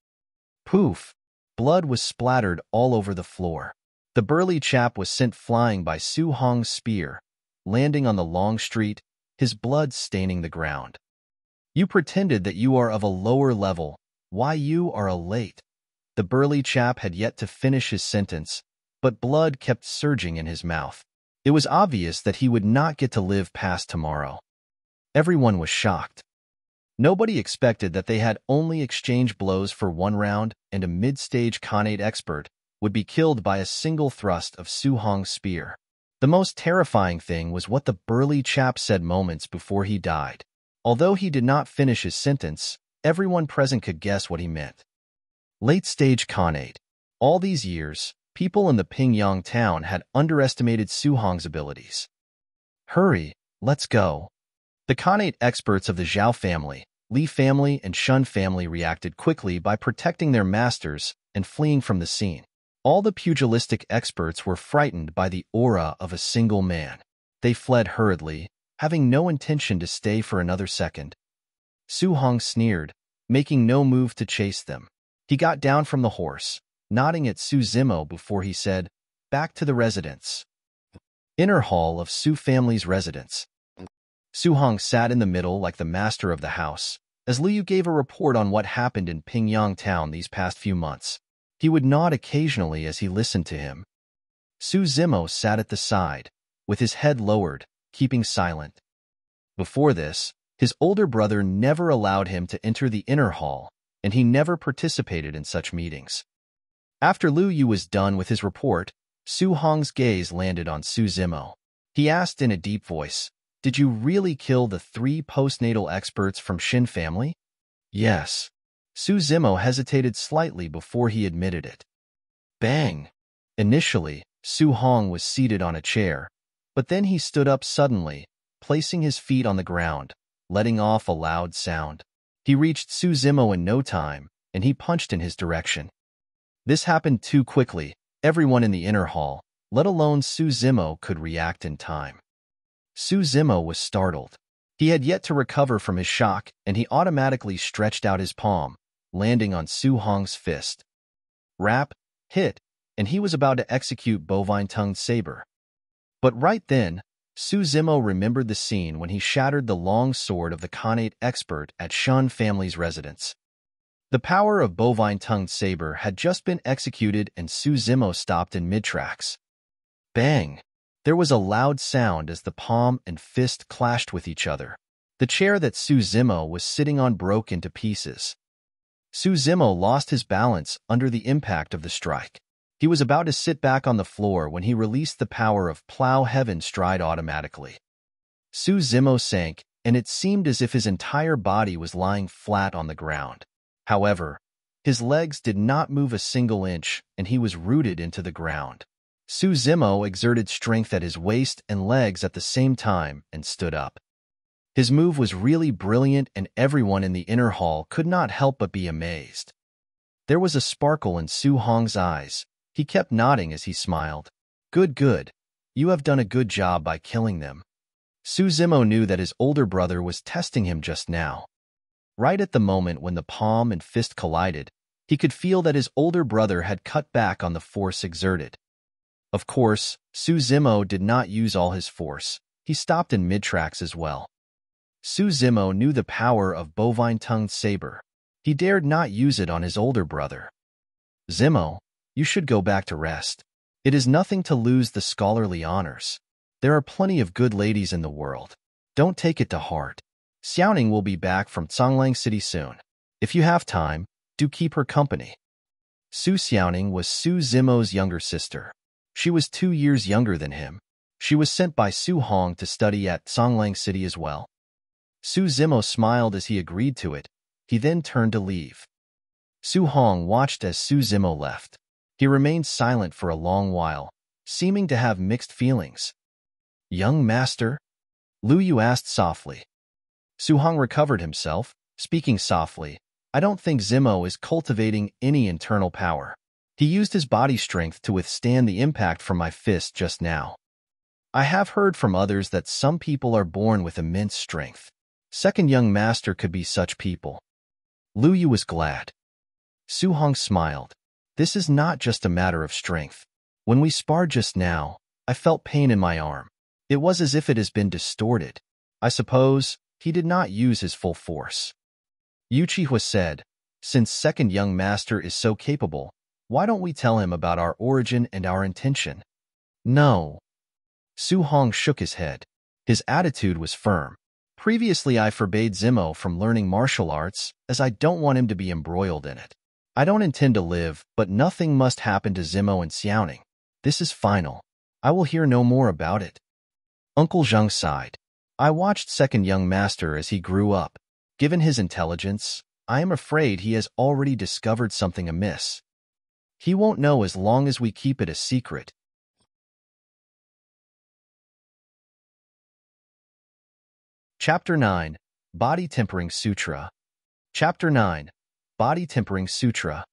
Poof! Blood was splattered all over the floor. The burly chap was sent flying by Su Hong's spear, landing on the long street, his blood staining the ground. "You pretended that you are of a lower level. Why you are a late." The burly chap had yet to finish his sentence, but blood kept surging in his mouth. It was obvious that he would not get to live past tomorrow. Everyone was shocked. Nobody expected that they had only exchanged blows for one round, and a mid-stage Connate expert would be killed by a single thrust of Su Hong's spear. The most terrifying thing was what the burly chap said moments before he died. Although he did not finish his sentence, everyone present could guess what he meant. Late-stage Connate. All these years, people in the Pingyang town had underestimated Su Hong's abilities. "Hurry, let's go." The Connate experts of the Zhao family, Li family, and Shun family reacted quickly by protecting their masters and fleeing from the scene. All the pugilistic experts were frightened by the aura of a single man. They fled hurriedly, having no intention to stay for another second. Su Hong sneered, making no move to chase them. He got down from the horse, nodding at Su Zimo before he said, "Back to the residence." Inner hall of Su family's residence. Su Hong sat in the middle like the master of the house, as Liu gave a report on what happened in Pingyang town these past few months. He would nod occasionally as he listened to him. Su Zimo sat at the side, with his head lowered, keeping silent. Before this, his older brother never allowed him to enter the inner hall, and he never participated in such meetings. After Liu Yu was done with his report, Su Hong's gaze landed on Su Zimo. He asked in a deep voice, "Did you really kill the 3 postnatal experts from Shin family?" "Yes." Su Zimo hesitated slightly before he admitted it. Bang! Initially, Su Hong was seated on a chair, but then he stood up suddenly, placing his feet on the ground, letting off a loud sound. He reached Su Zimo in no time, and he punched in his direction. This happened too quickly. Everyone in the inner hall, let alone Su Zimo, could react in time. Su Zimo was startled. He had yet to recover from his shock, and he automatically stretched out his palm, landing on Su Hong's fist. Rap, hit, and he was about to execute Bovine-tongued saber. But right then, Su Zimo remembered the scene when he shattered the long sword of the Connate expert at Shun family's residence. The power of Bovine-tongued saber had just been executed, and Su Zimo stopped in mid-tracks. Bang! There was a loud sound as the palm and fist clashed with each other. The chair that Su Zimo was sitting on broke into pieces. Su Zimo lost his balance under the impact of the strike. He was about to sit back on the floor when he released the power of Plow Heaven Stride automatically. Su Zimo sank, and it seemed as if his entire body was lying flat on the ground. However, his legs did not move a single inch, and he was rooted into the ground. Su Zimo exerted strength at his waist and legs at the same time and stood up. His move was really brilliant, and everyone in the inner hall could not help but be amazed. There was a sparkle in Su Hong's eyes. He kept nodding as he smiled. Good, good. You have done a good job by killing them." Su Zimo knew that his older brother was testing him just now. Right at the moment when the palm and fist collided, he could feel that his older brother had cut back on the force exerted. Of course, Su Zimo did not use all his force. He stopped in mid-tracks as well. Su Zimo knew the power of Bovine-tongued saber. He dared not use it on his older brother. "Zimo, you should go back to rest. It is nothing to lose the scholarly honors. There are plenty of good ladies in the world. Don't take it to heart. Xiaoning will be back from Songlang City soon. If you have time, do keep her company." Su Xiaoning was Su Zimo's younger sister. She was 2 years younger than him. She was sent by Su Hong to study at Songlang City as well. Su Zimo smiled as he agreed to it. He then turned to leave. Su Hong watched as Su Zimo left. He remained silent for a long while, seeming to have mixed feelings. "Young master?" Liu Yu asked softly. Su Hong recovered himself, speaking softly. "I don't think Zimo is cultivating any internal power. He used his body strength to withstand the impact from my fist just now. I have heard from others that some people are born with immense strength. Second young master could be such people." Liu Yu was glad. Su Hong smiled. "This is not just a matter of strength. When we sparred just now, I felt pain in my arm. It was as if it has been distorted. I suppose he did not use his full force." Yu Qihua said, "Since second young master is so capable, why don't we tell him about our origin and our intention?" "No." Su Hong shook his head. His attitude was firm. "Previously I forbade Zimo from learning martial arts, as I don't want him to be embroiled in it. I don't intend to live, but nothing must happen to Zimo and Xiaoning. This is final. I will hear no more about it." Uncle Zheng sighed. "I watched second young master as he grew up. Given his intelligence, I am afraid he has already discovered something amiss. He won't know as long as we keep it a secret." Chapter 9. Body Tempering Sutra. Chapter 9. Body Tempering Sutra.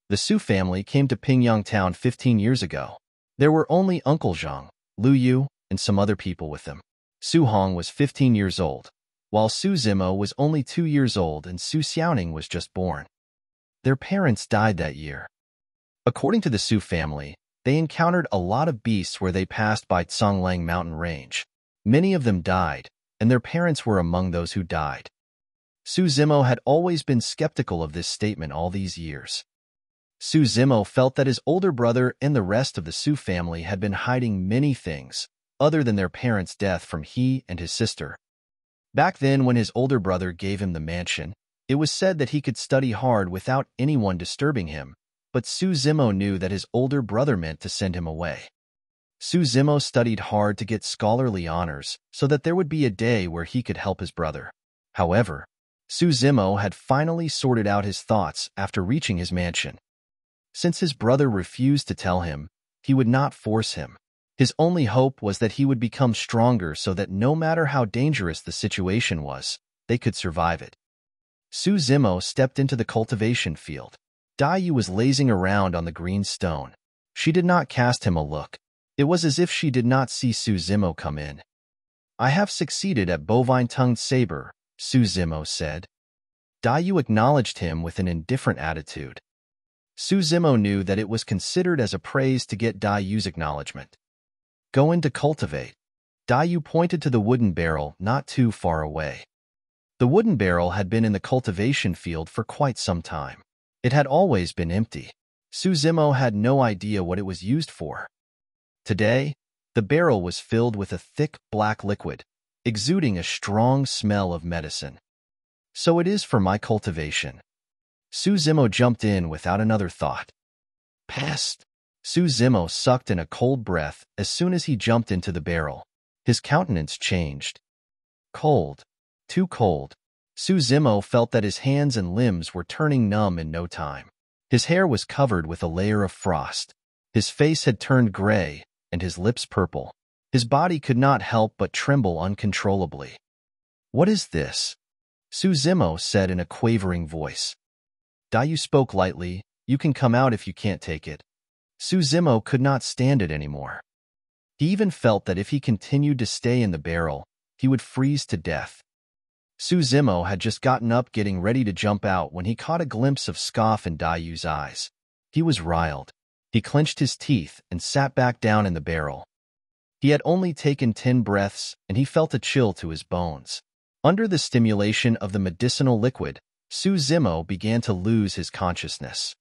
The Su family came to Pingyang town 15 years ago. There were only Uncle Zheng, Liu Yu, and some other people with them. Su Hong was 15 years old, while Su Zimo was only 2 years old and Su Xiaoning was just born. Their parents died that year. According to the Su family, they encountered a lot of beasts where they passed by Tsonglang mountain range. Many of them died, and their parents were among those who died. Su Zimo had always been skeptical of this statement all these years. Su Zimo felt that his older brother and the rest of the Su family had been hiding many things, other than their parents' death, from he and his sister. Back then, when his older brother gave him the mansion, it was said that he could study hard without anyone disturbing him, but Su Zimo knew that his older brother meant to send him away. Su Zimo studied hard to get scholarly honors so that there would be a day where he could help his brother. However, Su Zimo had finally sorted out his thoughts after reaching his mansion. Since his brother refused to tell him, he would not force him. His only hope was that he would become stronger so that no matter how dangerous the situation was, they could survive it. Su Zimo stepped into the cultivation field. Dai Yu was lazing around on the green stone. She did not cast him a look. It was as if she did not see Su Zimo come in. "I have succeeded at bovine-tongued saber," Su Zimo said. Dai Yu acknowledged him with an indifferent attitude. Su Zimo knew that it was considered as a praise to get Dai Yu's acknowledgement. "Go in to cultivate." Dai Yu pointed to the wooden barrel not too far away. The wooden barrel had been in the cultivation field for quite some time. It had always been empty. Su Zimo had no idea what it was used for. Today, the barrel was filled with a thick black liquid, exuding a strong smell of medicine. "So it is for my cultivation." Su Zimo jumped in without another thought. "Pest!" Su Zimo sucked in a cold breath as soon as he jumped into the barrel. His countenance changed. Cold. Too cold. Su Zimo felt that his hands and limbs were turning numb in no time. His hair was covered with a layer of frost. His face had turned gray, and his lips purple. His body could not help but tremble uncontrollably. "What is this?" Su Zimo said in a quavering voice. Dai Yu spoke lightly. "You can come out if you can't take it." Su Zimo could not stand it anymore. He even felt that if he continued to stay in the barrel, he would freeze to death. Su Zimo had just gotten up getting ready to jump out when he caught a glimpse of scoff in Dai Yu's eyes. He was riled. He clenched his teeth and sat back down in the barrel. He had only taken 10 breaths, and he felt a chill to his bones. Under the stimulation of the medicinal liquid, Su Zimo began to lose his consciousness.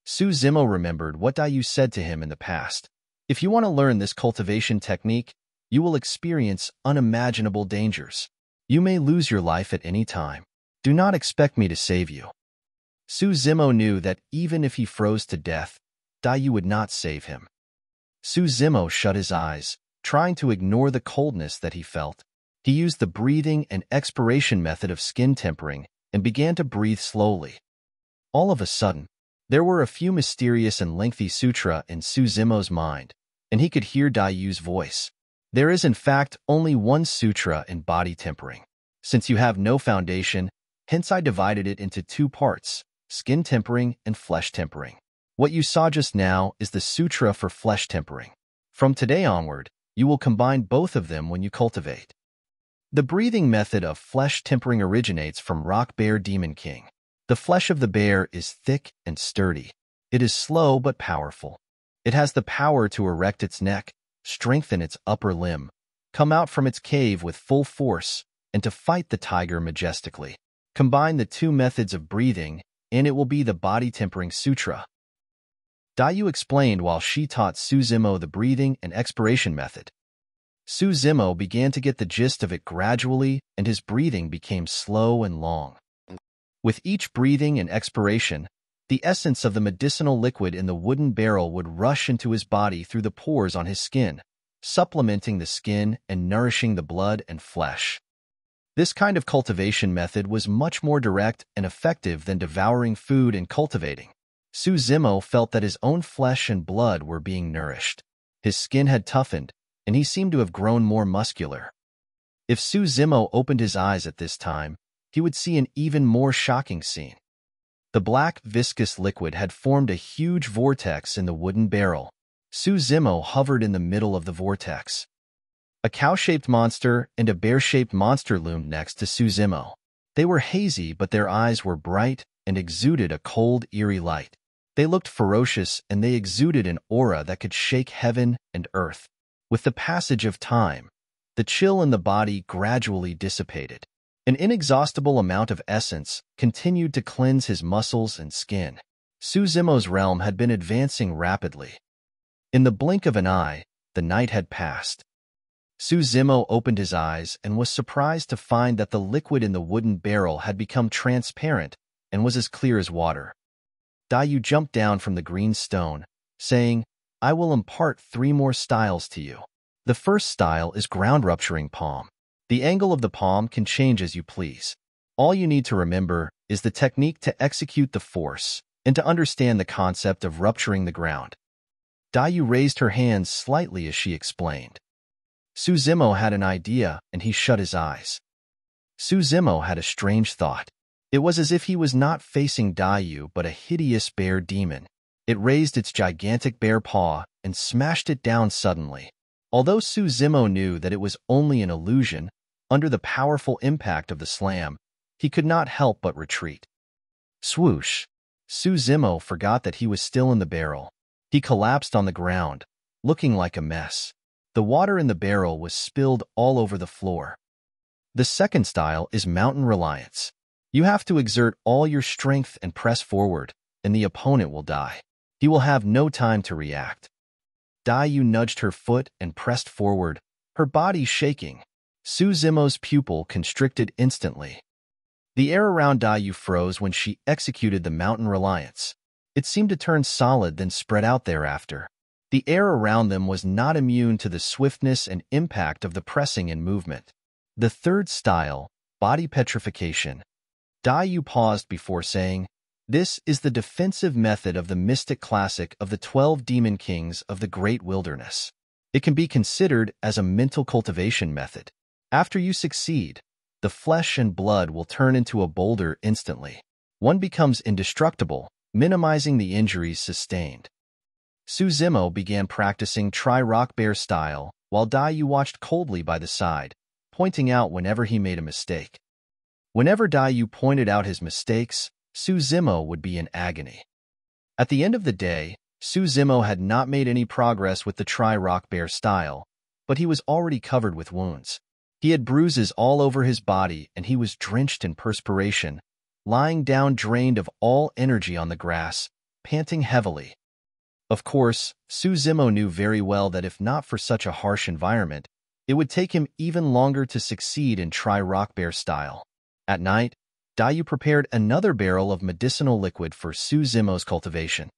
Su Zimo remembered what Dai Yu said to him in the past. "If you want to learn this cultivation technique, you will experience unimaginable dangers. You may lose your life at any time. Do not expect me to save you." Su Zimo knew that even if he froze to death, Dai Yu would not save him. Su Zimo shut his eyes, trying to ignore the coldness that he felt. He used the breathing and expiration method of skin tempering and began to breathe slowly. All of a sudden, there were a few mysterious and lengthy sutra in Su Zimo's mind, and he could hear Dai Yu's voice. "There is in fact only one sutra in body tempering. Since you have no foundation, hence I divided it into 2 parts, skin tempering and flesh tempering. What you saw just now is the sutra for flesh tempering. From today onward, you will combine both of them when you cultivate." The breathing method of flesh tempering originates from Rock Bear Demon King. The flesh of the bear is thick and sturdy. It is slow but powerful. It has the power to erect its neck, strengthen its upper limb, come out from its cave with full force, and to fight the tiger majestically. Combine the 2 methods of breathing, and it will be the body tempering sutra. Dai Yu explained while she taught Su Zimo the breathing and expiration method. Su Zimo began to get the gist of it gradually, and his breathing became slow and long. With each breathing and expiration, the essence of the medicinal liquid in the wooden barrel would rush into his body through the pores on his skin, supplementing the skin and nourishing the blood and flesh. This kind of cultivation method was much more direct and effective than devouring food and cultivating. Su Zimo felt that his own flesh and blood were being nourished. His skin had toughened, and he seemed to have grown more muscular. If Su Zimo opened his eyes at this time, he would see an even more shocking scene. The black, viscous liquid had formed a huge vortex in the wooden barrel. Su Zimo hovered in the middle of the vortex. A cow-shaped monster and a bear-shaped monster loomed next to Suzimo. They were hazy, but their eyes were bright and exuded a cold, eerie light. They looked ferocious, and they exuded an aura that could shake heaven and earth. With the passage of time, the chill in the body gradually dissipated. An inexhaustible amount of essence continued to cleanse his muscles and skin. Suzimo's realm had been advancing rapidly. In the blink of an eye, the night had passed. Suzimo opened his eyes and was surprised to find that the liquid in the wooden barrel had become transparent and was as clear as water. Dayu jumped down from the green stone, saying, "I will impart 3 more styles to you. The first style is ground-rupturing palm. The angle of the palm can change as you please. All you need to remember is the technique to execute the force and to understand the concept of rupturing the ground." Dayu raised her hands slightly as she explained. Suzimo had an idea, and he shut his eyes. Suzimo had a strange thought. It was as if he was not facing Dayu but a hideous bear demon. It raised its gigantic bear paw and smashed it down suddenly. Although Suzimo knew that it was only an illusion, under the powerful impact of the slam, he could not help but retreat. Swoosh! Suzimo forgot that he was still in the barrel. He collapsed on the ground, looking like a mess. The water in the barrel was spilled all over the floor. The second style is mountain reliance. You have to exert all your strength and press forward, and the opponent will die. He will have no time to react. Dayu nudged her foot and pressed forward, her body shaking. Suzimo's pupil constricted instantly. The air around Dayu froze when she executed the mountain reliance. It seemed to turn solid, then spread out thereafter. The air around them was not immune to the swiftness and impact of the pressing and movement. The third style, body petrification. Dayu paused before saying, "This is the defensive method of the mystic classic of the 12 demon kings of the great wilderness. It can be considered as a mental cultivation method. After you succeed, the flesh and blood will turn into a boulder instantly. One becomes indestructible, minimizing the injuries sustained." Suzimo began practicing Tri-Rock Bear style, while Dayu watched coldly by the side, pointing out whenever he made a mistake. Whenever Dayu pointed out his mistakes, Suzimo would be in agony. At the end of the day, Suzimo had not made any progress with the Tri-Rock Bear style, but he was already covered with wounds. He had bruises all over his body, and he was drenched in perspiration, lying down drained of all energy on the grass, panting heavily. Of course, Suzimo knew very well that if not for such a harsh environment, it would take him even longer to succeed in Tri-Rock Bear style. At night, Dayu prepared another barrel of medicinal liquid for Suzimo's cultivation.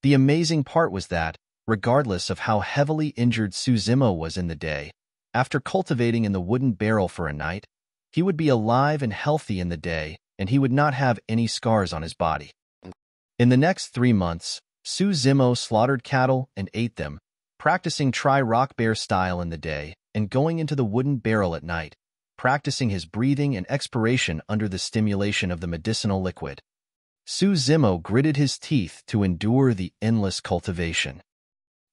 The amazing part was that, regardless of how heavily injured Suzimo was in the day, after cultivating in the wooden barrel for a night, he would be alive and healthy in the day, and he would not have any scars on his body. In the next 3 months, Suzimo slaughtered cattle and ate them, practicing Tri-Rock Bear style in the day and going into the wooden barrel at night, practicing his breathing and expiration under the stimulation of the medicinal liquid. Suzimo gritted his teeth to endure the endless cultivation.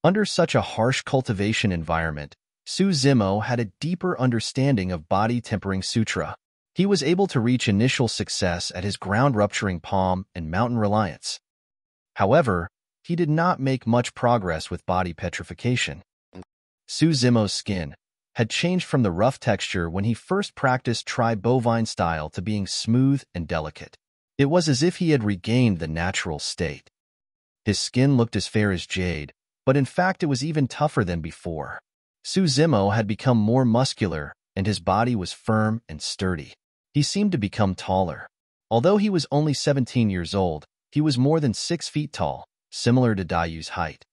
Under such a harsh cultivation environment, Suzimo had a deeper understanding of body tempering Sutra. He was able to reach initial success at his ground-rupturing palm and mountain reliance. However, he did not make much progress with body petrification. Suzimo's skin had changed from the rough texture when he first practiced Bovine style to being smooth and delicate. It was as if he had regained the natural state. His skin looked as fair as jade, but in fact it was even tougher than before. Suzimo had become more muscular, and his body was firm and sturdy. He seemed to become taller. Although he was only 17 years old, he was more than 6 feet tall, similar to Dayu's height.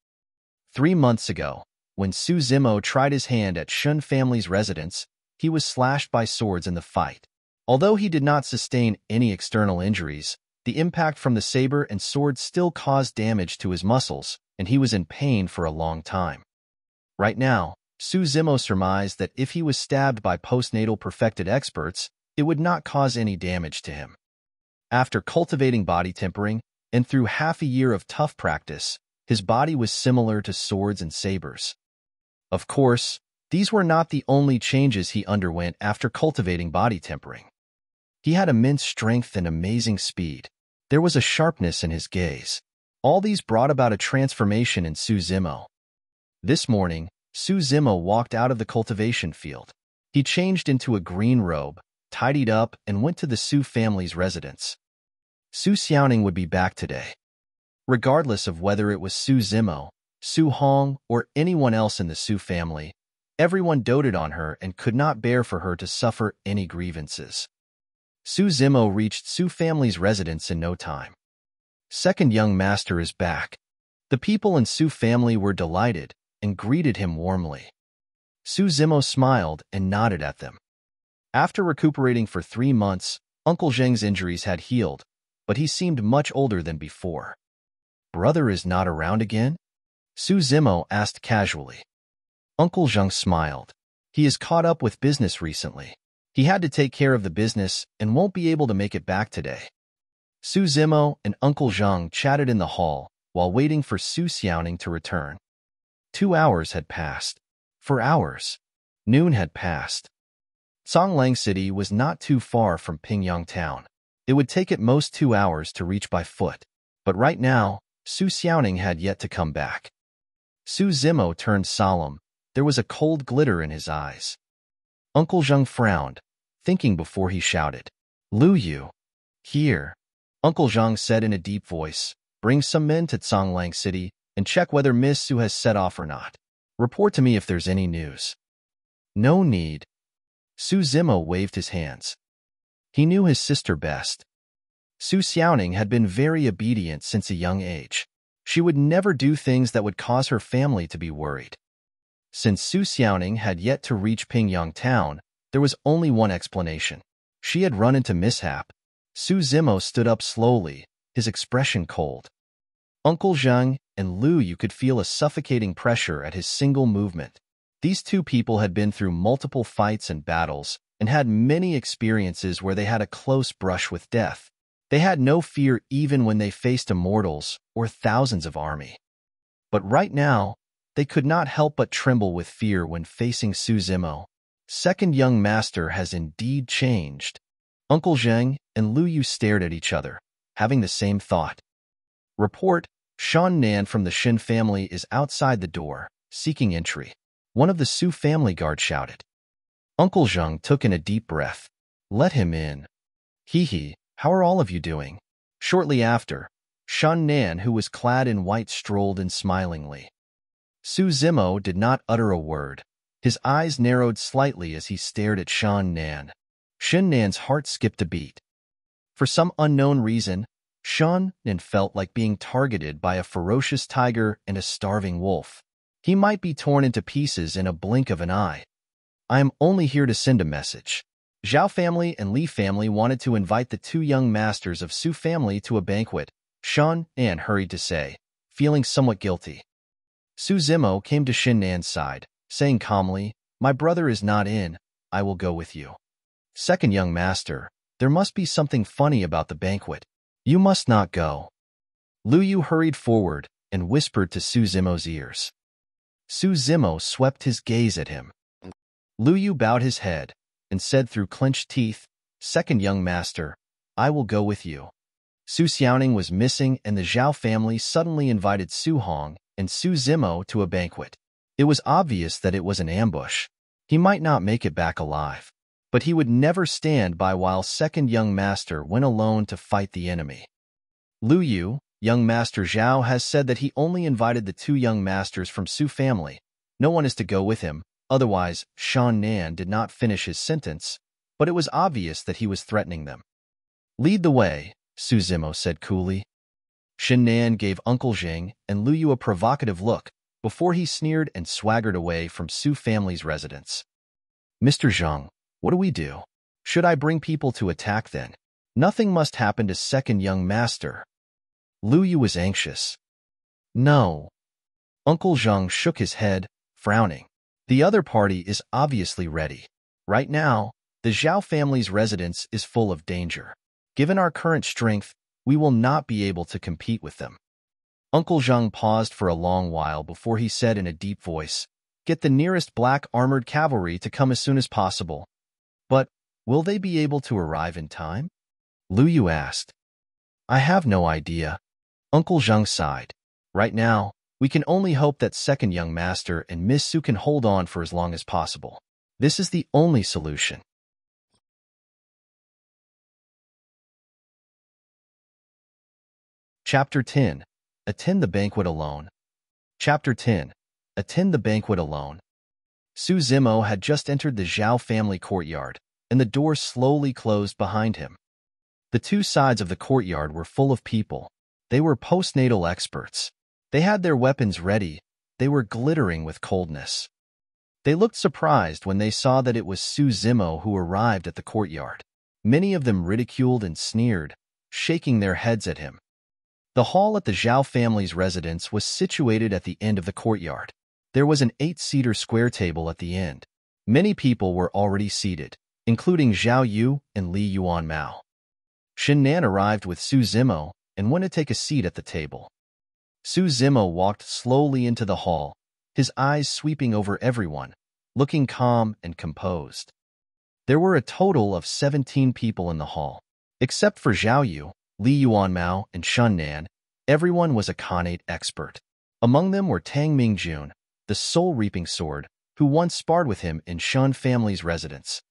3 months ago, when Suzimo tried his hand at Shun family's residence, he was slashed by swords in the fight. Although he did not sustain any external injuries, the impact from the saber and sword still caused damage to his muscles, and he was in pain for a long time. Right now, Suzimo surmised that if he was stabbed by postnatal perfected experts, it would not cause any damage to him. After cultivating body tempering, and through half a year of tough practice, his body was similar to swords and sabers. Of course, These were not the only changes he underwent after cultivating body tempering. He had immense strength and amazing speed. There was a sharpness in his gaze. All these brought about a transformation in Su Zimo. This morning, Su Zimo walked out of the cultivation field. He changed into a green robe, tidied up, and went to the Su family's residence. Su Xiaoning would be back today. Regardless of whether it was Su Zimo, Su Hong, or anyone else in the Su family, everyone doted on her and could not bear for her to suffer any grievances. Su Zimo reached Su family's residence in no time. Second young master is back. The people in Su family were delighted and greeted him warmly. Su Zimo smiled and nodded at them. After recuperating for 3 months, Uncle Zheng's injuries had healed, but he seemed much older than before. Brother is not around again? Su Zimo asked casually. Uncle Zheng smiled. He is caught up with business recently. He had to take care of the business and won't be able to make it back today. Su Zimo and Uncle Zheng chatted in the hall while waiting for Su Xiaoning to return. 2 hours had passed. 4 hours. Noon had passed. Songlang City was not too far from Pingyang Town. It would take at most 2 hours to reach by foot. But right now, Su Xiaoning had yet to come back. Su Zimo turned solemn. There was a cold glitter in his eyes. Uncle Zheng frowned, thinking before he shouted. Lu Yu. Here. Uncle Zheng said in a deep voice, bring some men to Songlang City and check whether Miss Su has set off or not. Report to me if there's any news. No need. Su Zimo waved his hands. He knew his sister best. Su Xiaoning had been very obedient since a young age. She would never do things that would cause her family to be worried. Since Su Xiaoning had yet to reach Pingyang Town, there was only one explanation. She had run into mishap. Su Zimo stood up slowly, his expression cold. Uncle Zheng and Lu Yu could feel a suffocating pressure at his single movement. These two people had been through multiple fights and battles and had many experiences where they had a close brush with death. They had no fear even when they faced immortals or thousands of army. But right now, they could not help but tremble with fear when facing Su Zimo. Second young master has indeed changed. Uncle Zheng and Lu Yu stared at each other, having the same thought. Report, Shan Nan from the Shin family is outside the door, seeking entry. One of the Su family guard shouted. Uncle Zheng took in a deep breath. Let him in. Hee, how are all of you doing? Shortly after, Shan Nan, who was clad in white, strolled in smilingly. Su Zimo did not utter a word. His eyes narrowed slightly as he stared at Shan Nan. Shan Nan's heart skipped a beat. For some unknown reason, Shan Nan felt like being targeted by a ferocious tiger and a starving wolf. He might be torn into pieces in a blink of an eye. I am only here to send a message. Zhao family and Li family wanted to invite the 2 young masters of Su family to a banquet, Shan Nan hurried to say, feeling somewhat guilty. Su Zimo came to Shin Nan's side, saying calmly, my brother is not in, I will go with you. Second young master, there must be something funny about the banquet. You must not go. Lu Yu hurried forward and whispered to Su Zimo's ears. Su Zimo swept his gaze at him. Lu Yu bowed his head and said through clenched teeth, Second young master, I will go with you. Su Xiaoning was missing and the Zhao family suddenly invited Su Hong and Su Zimo to a banquet. It was obvious that it was an ambush. He might not make it back alive, but he would never stand by while second young master went alone to fight the enemy. Lu Yu, young master Zhao, has said that he only invited the 2 young masters from Su family. No one is to go with him, otherwise Shan Nan did not finish his sentence, but it was obvious that he was threatening them. Lead the way, Su Zimo said coolly. Shin Nan gave Uncle Zheng and Lu Yu a provocative look before he sneered and swaggered away from Su family's residence. Mr. Zheng, what do we do? Should I bring people to attack then? Nothing must happen to second young master. Lu Yu was anxious. No. Uncle Zheng shook his head, frowning. The other party is obviously ready. Right now, the Zhao family's residence is full of danger. Given our current strength, we will not be able to compete with them. Uncle Zheng paused for a long while before he said in a deep voice, get the nearest black armored cavalry to come as soon as possible. But will they be able to arrive in time? Lu Yu asked. I have no idea. Uncle Zheng sighed. Right now, we can only hope that second young master and Miss Su can hold on for as long as possible. This is the only solution. Chapter 10. Attend the banquet alone. Chapter 10. Attend the banquet alone. Su Zimo had just entered the Zhao family courtyard, and the door slowly closed behind him. The two sides of the courtyard were full of people. They were postnatal experts. They had their weapons ready. They were glittering with coldness. They looked surprised when they saw that it was Su Zimo who arrived at the courtyard. Many of them ridiculed and sneered, shaking their heads at him. The hall at the Zhao family's residence was situated at the end of the courtyard. There was an 8-seater square table at the end. Many people were already seated, including Zhao Yu and Li Yuan Mao. Xin Nan arrived with Su Zimo and went to take a seat at the table. Su Zimo walked slowly into the hall, his eyes sweeping over everyone, looking calm and composed. There were a total of 17 people in the hall. Except for Zhao Yu, Li Yuan Mao, and Shun Nan, everyone was a Connate expert. Among them were Tang Mingjun, the soul-reaping sword, who once sparred with him in Shun family's residence.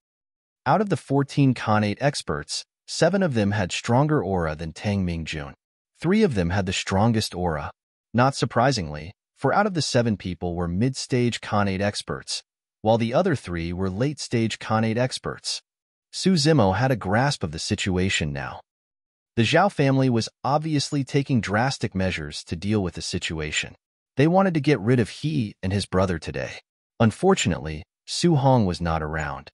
Out of the 14 Connate experts, 7 of them had stronger aura than Tang Mingjun. 3 of them had the strongest aura. Not surprisingly, for out of the 7 people were mid-stage Connate experts, while the other 3 were late-stage Connate experts. Su Zimo had a grasp of the situation now. The Zhao family was obviously taking drastic measures to deal with the situation. They wanted to get rid of he and his brother today. Unfortunately, Su Hong was not around.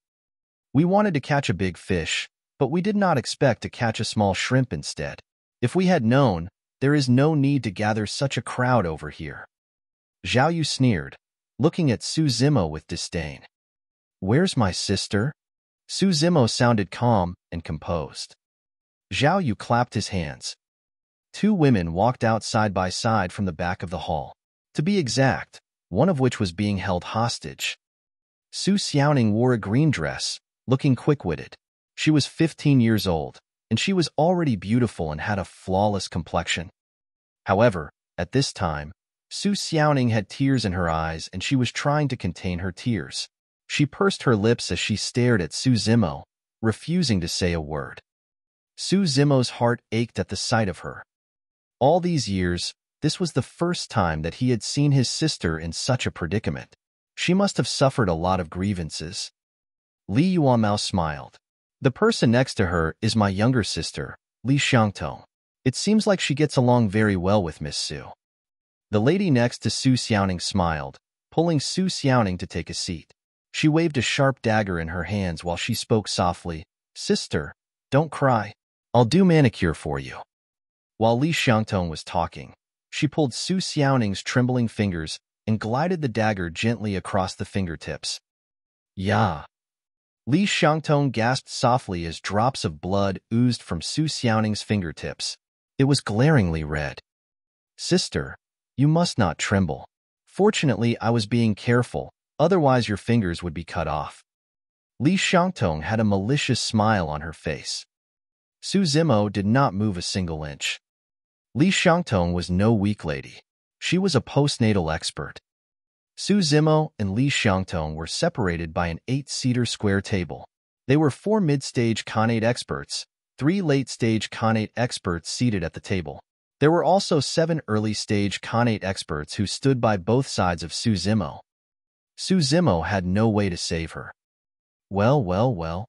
We wanted to catch a big fish, but we did not expect to catch a small shrimp instead. If we had known, there is no need to gather such a crowd over here. Zhao Yu sneered, looking at Su Zimo with disdain. Where's my sister? Su Zimo sounded calm and composed. Zhao Yu clapped his hands. 2 women walked out side by side from the back of the hall. To be exact, one of which was being held hostage. Su Xiaoning wore a green dress, looking quick-witted. She was 15 years old, and she was already beautiful and had a flawless complexion. However, at this time, Su Xiaoning had tears in her eyes and she was trying to contain her tears. She pursed her lips as she stared at Su Zimo, refusing to say a word. Su Zimo's heart ached at the sight of her. All these years, this was the first time that he had seen his sister in such a predicament. She must have suffered a lot of grievances. Li Yuanmao smiled. The person next to her is my younger sister, Li Xiangtong. It seems like she gets along very well with Miss Su. The lady next to Su Xiaoning smiled, pulling Su Xiaoning to take a seat. She waved a sharp dagger in her hands while she spoke softly. Sister, don't cry. I'll do manicure for you. While Li Xiangtong was talking, she pulled Su Xiaoning's trembling fingers and glided the dagger gently across the fingertips. Ya! Li Xiangtong gasped softly as drops of blood oozed from Su Xiaoning's fingertips. It was glaringly red. Sister, you must not tremble. Fortunately, I was being careful, otherwise your fingers would be cut off. Li Xiangtong had a malicious smile on her face. Su Zimo did not move a single inch. Li Xiangtong was no weak lady. She was a postnatal expert. Su Zimo and Li Xiangtong were separated by an 8-seater square table. They were 4 mid-stage Connate experts, 3 late-stage Connate experts seated at the table. There were also 7 early-stage Connate experts who stood by both sides of Su Zimo. Su Zimo had no way to save her. Well.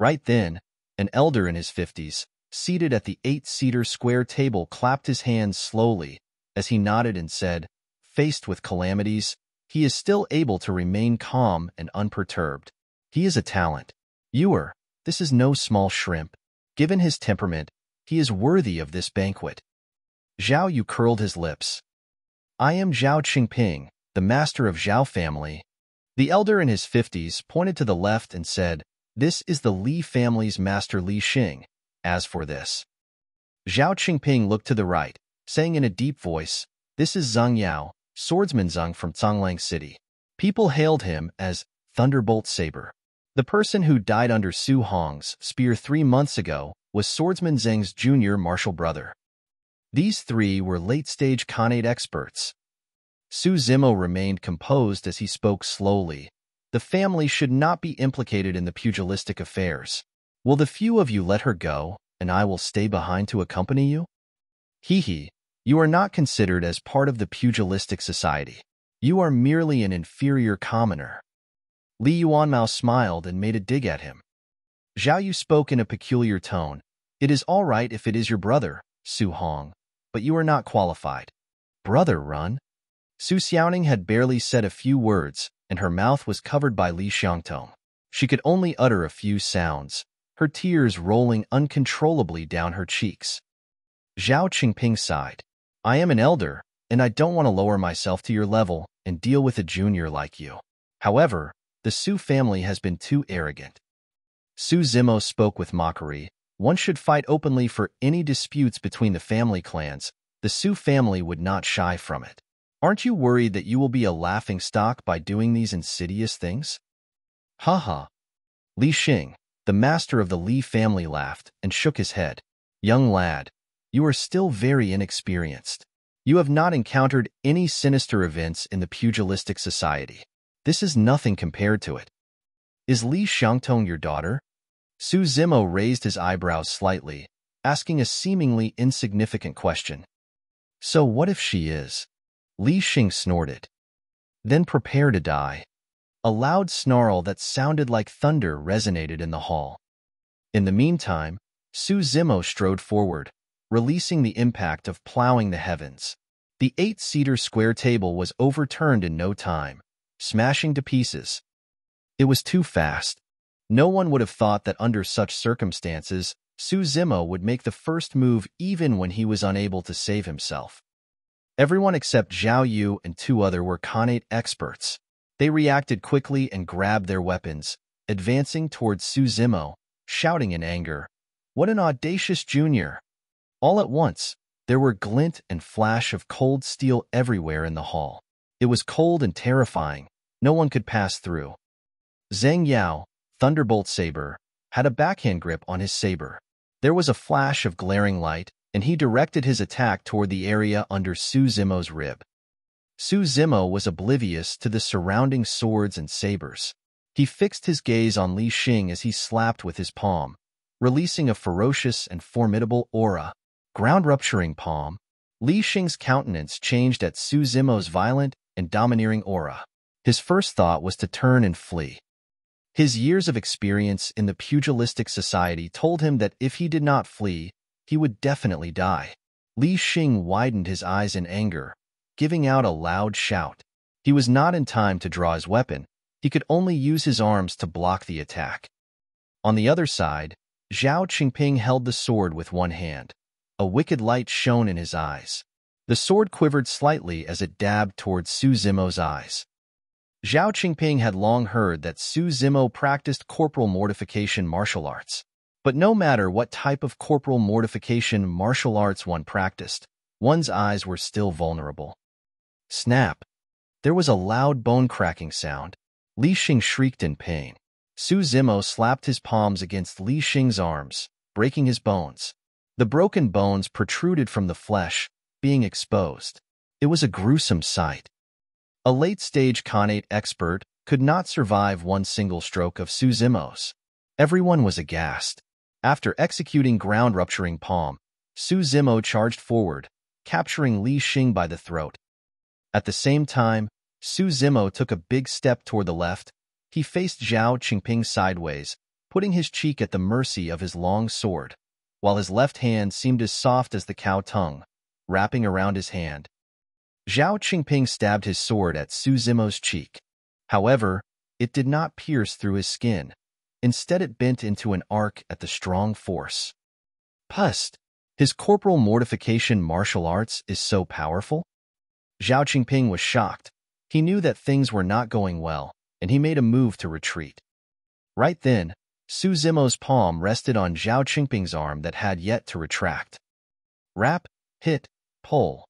Right then, an elder in his 50s, seated at the 8-seater square table, clapped his hands slowly as he nodded and said, faced with calamities, he is still able to remain calm and unperturbed. He is a talent. This is no small shrimp. Given his temperament, he is worthy of this banquet. Zhao Yu curled his lips. I am Zhao Qingping, the master of Zhao family. The elder in his 50s pointed to the left and said, this is the Li family's master Li Xing. As for this. Zhao Qingping looked to the right, saying in a deep voice, this is Zhang Yao, swordsman Zhang from Zhonglang City. People hailed him as Thunderbolt Saber. The person who died under Su Hong's spear 3 months ago was swordsman Zheng's junior martial brother. These three were late-stage Connate experts. Su Zimo remained composed as he spoke slowly. The family should not be implicated in the pugilistic affairs. Will the few of you let her go, and I will stay behind to accompany you? Hee, you are not considered as part of the pugilistic society. You are merely an inferior commoner. Li Yuanmao smiled and made a dig at him. Zhao Yu spoke in a peculiar tone. It is all right if it is your brother, Su Hong, but you are not qualified. Brother, run. Su Xiaoning had barely said a few words, and her mouth was covered by Li Xiangtong. She could only utter a few sounds, her tears rolling uncontrollably down her cheeks. Zhao Qingping sighed. I am an elder, and I don't want to lower myself to your level and deal with a junior like you. However, the Su family has been too arrogant. Su Zimo spoke with mockery. One should fight openly for any disputes between the family clans. The Su family would not shy from it. Aren't you worried that you will be a laughingstock by doing these insidious things? Haha. Li Xing, the master of the Li family, laughed and shook his head. Young lad, you are still very inexperienced. You have not encountered any sinister events in the pugilistic society. This is nothing compared to it. Is Li Xiangtong your daughter? Su Zimo raised his eyebrows slightly, asking a seemingly insignificant question. So what if she is? Li Xing snorted. Then prepare to die. A loud snarl that sounded like thunder resonated in the hall. In the meantime, Su Zimo strode forward, releasing the impact of plowing the heavens. The 8-seater square table was overturned in no time, smashing to pieces. It was too fast. No one would have thought that under such circumstances, Su Zimo would make the first move even when he was unable to save himself. Everyone except Zhao Yu and 2 others were Connate experts. They reacted quickly and grabbed their weapons, advancing towards Su Zimo, shouting in anger, "What an audacious junior!" All at once, there were glint and flash of cold steel everywhere in the hall. It was cold and terrifying. No one could pass through. Zheng Yao, Thunderbolt Saber, had a backhand grip on his saber. There was a flash of glaring light, and he directed his attack toward the area under Su Zimo's rib. Su Zimo was oblivious to the surrounding swords and sabers. He fixed his gaze on Li Xing as he slapped with his palm, releasing a ferocious and formidable aura. Ground-rupturing palm. Li Xing's countenance changed at Su Zimo's violent and domineering aura. His first thought was to turn and flee. His years of experience in the pugilistic society told him that if he did not flee, he would definitely die. Li Xing widened his eyes in anger, giving out a loud shout. He was not in time to draw his weapon. He could only use his arms to block the attack. On the other side, Zhao Qingping held the sword with one hand. A wicked light shone in his eyes. The sword quivered slightly as it dabbed towards Su Zimo's eyes. Zhao Qingping had long heard that Su Zimo practiced corporal mortification martial arts. But no matter what type of corporal mortification martial arts one practiced, one's eyes were still vulnerable. Snap! There was a loud bone-cracking sound. Li Xing shrieked in pain. Su Zimo slapped his palms against Li Xing's arms, breaking his bones. The broken bones protruded from the flesh, being exposed. It was a gruesome sight. A late-stage Connate expert could not survive one single stroke of Su Zimo's. Everyone was aghast. After executing ground-rupturing palm, Su Zimo charged forward, capturing Li Xing by the throat. At the same time, Su Zimo took a big step toward the left. He faced Zhao Qingping sideways, putting his cheek at the mercy of his long sword, while his left hand seemed as soft as the cow tongue, wrapping around his hand. Zhao Qingping stabbed his sword at Su Zimo's cheek. However, it did not pierce through his skin. Instead, it bent into an arc at the strong force. Pust! His corporal mortification martial arts is so powerful? Zhao Qingping was shocked. He knew that things were not going well, and he made a move to retreat. Right then, Su Zimo's palm rested on Zhao Qingping's arm that had yet to retract. Rap, hit, pull.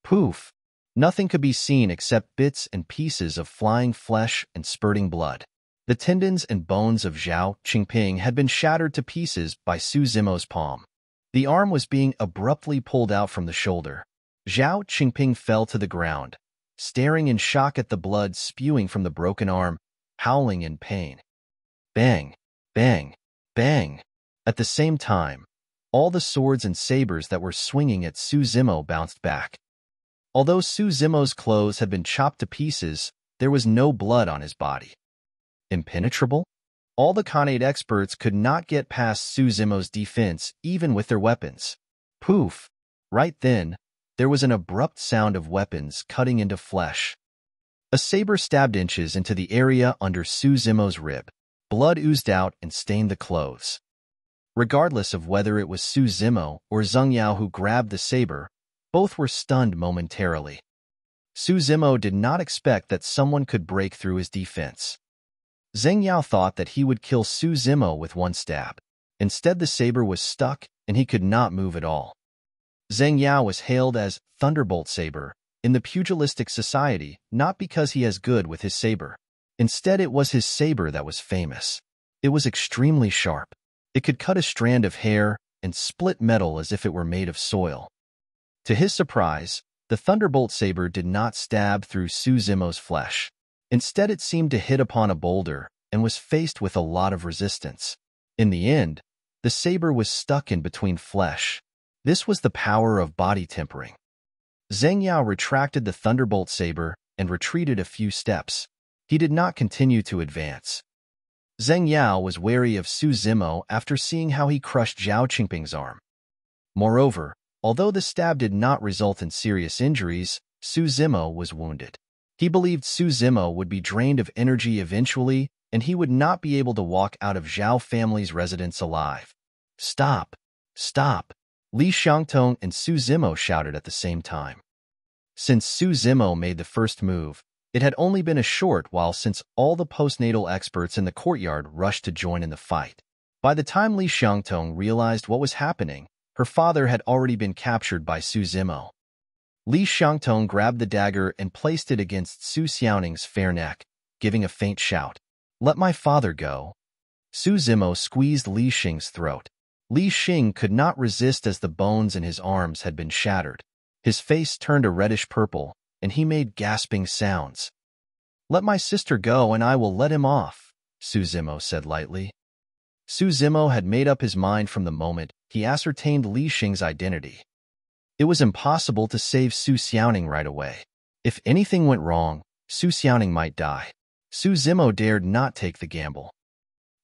Poof! Nothing could be seen except bits and pieces of flying flesh and spurting blood. The tendons and bones of Zhao Qingping had been shattered to pieces by Su Zimo's palm. The arm was being abruptly pulled out from the shoulder. Zhao Qingping fell to the ground, staring in shock at the blood spewing from the broken arm, howling in pain. Bang! Bang! Bang! At the same time, all the swords and sabers that were swinging at Su Zimo bounced back. Although Su Zimo's clothes had been chopped to pieces, there was no blood on his body. Impenetrable? All the Connate experts could not get past Su Zimo's defense even with their weapons. Poof! Right then, there was an abrupt sound of weapons cutting into flesh. A saber stabbed inches into the area under Su Zimo's rib. Blood oozed out and stained the clothes. Regardless of whether it was Su Zimo or Zheng Yao who grabbed the saber, both were stunned momentarily. Su Zimo did not expect that someone could break through his defense. Zheng Yao thought that he would kill Su Zimo with one stab. Instead, the saber was stuck and he could not move at all. Zheng Yao was hailed as Thunderbolt Saber in the pugilistic society, not because he is good with his saber. Instead, it was his saber that was famous. It was extremely sharp. It could cut a strand of hair and split metal as if it were made of soil. To his surprise, the Thunderbolt Saber did not stab through Su Zimo's flesh. Instead, it seemed to hit upon a boulder and was faced with a lot of resistance. In the end, the saber was stuck in between flesh. This was the power of body tempering. Zheng Yao retracted the Thunderbolt Saber and retreated a few steps. He did not continue to advance. Zheng Yao was wary of Su Zimo after seeing how he crushed Zhao Qingping's arm. Moreover, although the stab did not result in serious injuries, Su Zimo was wounded. He believed Su Zimo would be drained of energy eventually, and he would not be able to walk out of Zhao family's residence alive. Stop! Stop! Li Xiangtong and Su Zimo shouted at the same time. Since Su Zimo made the first move, it had only been a short while since all the postnatal experts in the courtyard rushed to join in the fight. By the time Li Xiangtong realized what was happening, her father had already been captured by Su Zimo. Li Xiangtong grabbed the dagger and placed it against Su Xiaoning's fair neck, giving a faint shout. "Let my father go." Su Zimo squeezed Li Xing's throat. Li Xing could not resist as the bones in his arms had been shattered. His face turned a reddish purple, and he made gasping sounds. "Let my sister go and I will let him off," Su Zimo said lightly. Su Zimo had made up his mind from the moment he ascertained Li Xing's identity. It was impossible to save Su Xiaoning right away. If anything went wrong, Su Xiaoning might die. Su Zimo dared not take the gamble.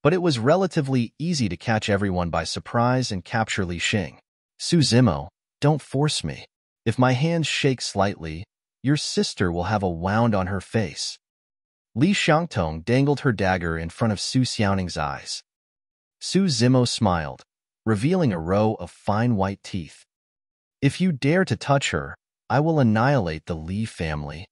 But it was relatively easy to catch everyone by surprise and capture Li Xing. "Su Zimo, don't force me. If my hands shake slightly, your sister will have a wound on her face." Li Xiangtong dangled her dagger in front of Su Xiaoning's eyes. Su Zimo smiled, revealing a row of fine white teeth. "If you dare to touch her, I will annihilate the Li family."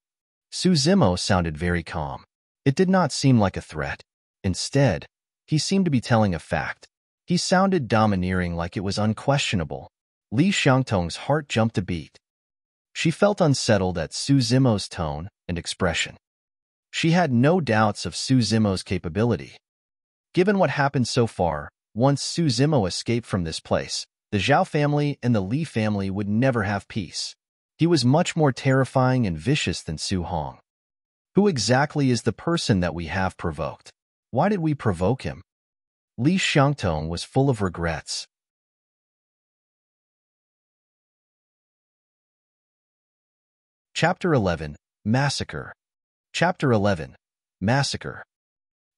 Su Zimo sounded very calm. It did not seem like a threat. Instead, he seemed to be telling a fact. He sounded domineering, like it was unquestionable. Li Xiangtong's heart jumped a beat. She felt unsettled at Su Zimo's tone and expression. She had no doubts of Su Zimo's capability. Given what happened so far, once Su Zimo escaped from this place, the Zhao family and the Li family would never have peace. He was much more terrifying and vicious than Su Hong. Who exactly is the person that we have provoked? Why did we provoke him? Li Xiangtong was full of regrets. Chapter 11. Massacre. Chapter 11. Massacre.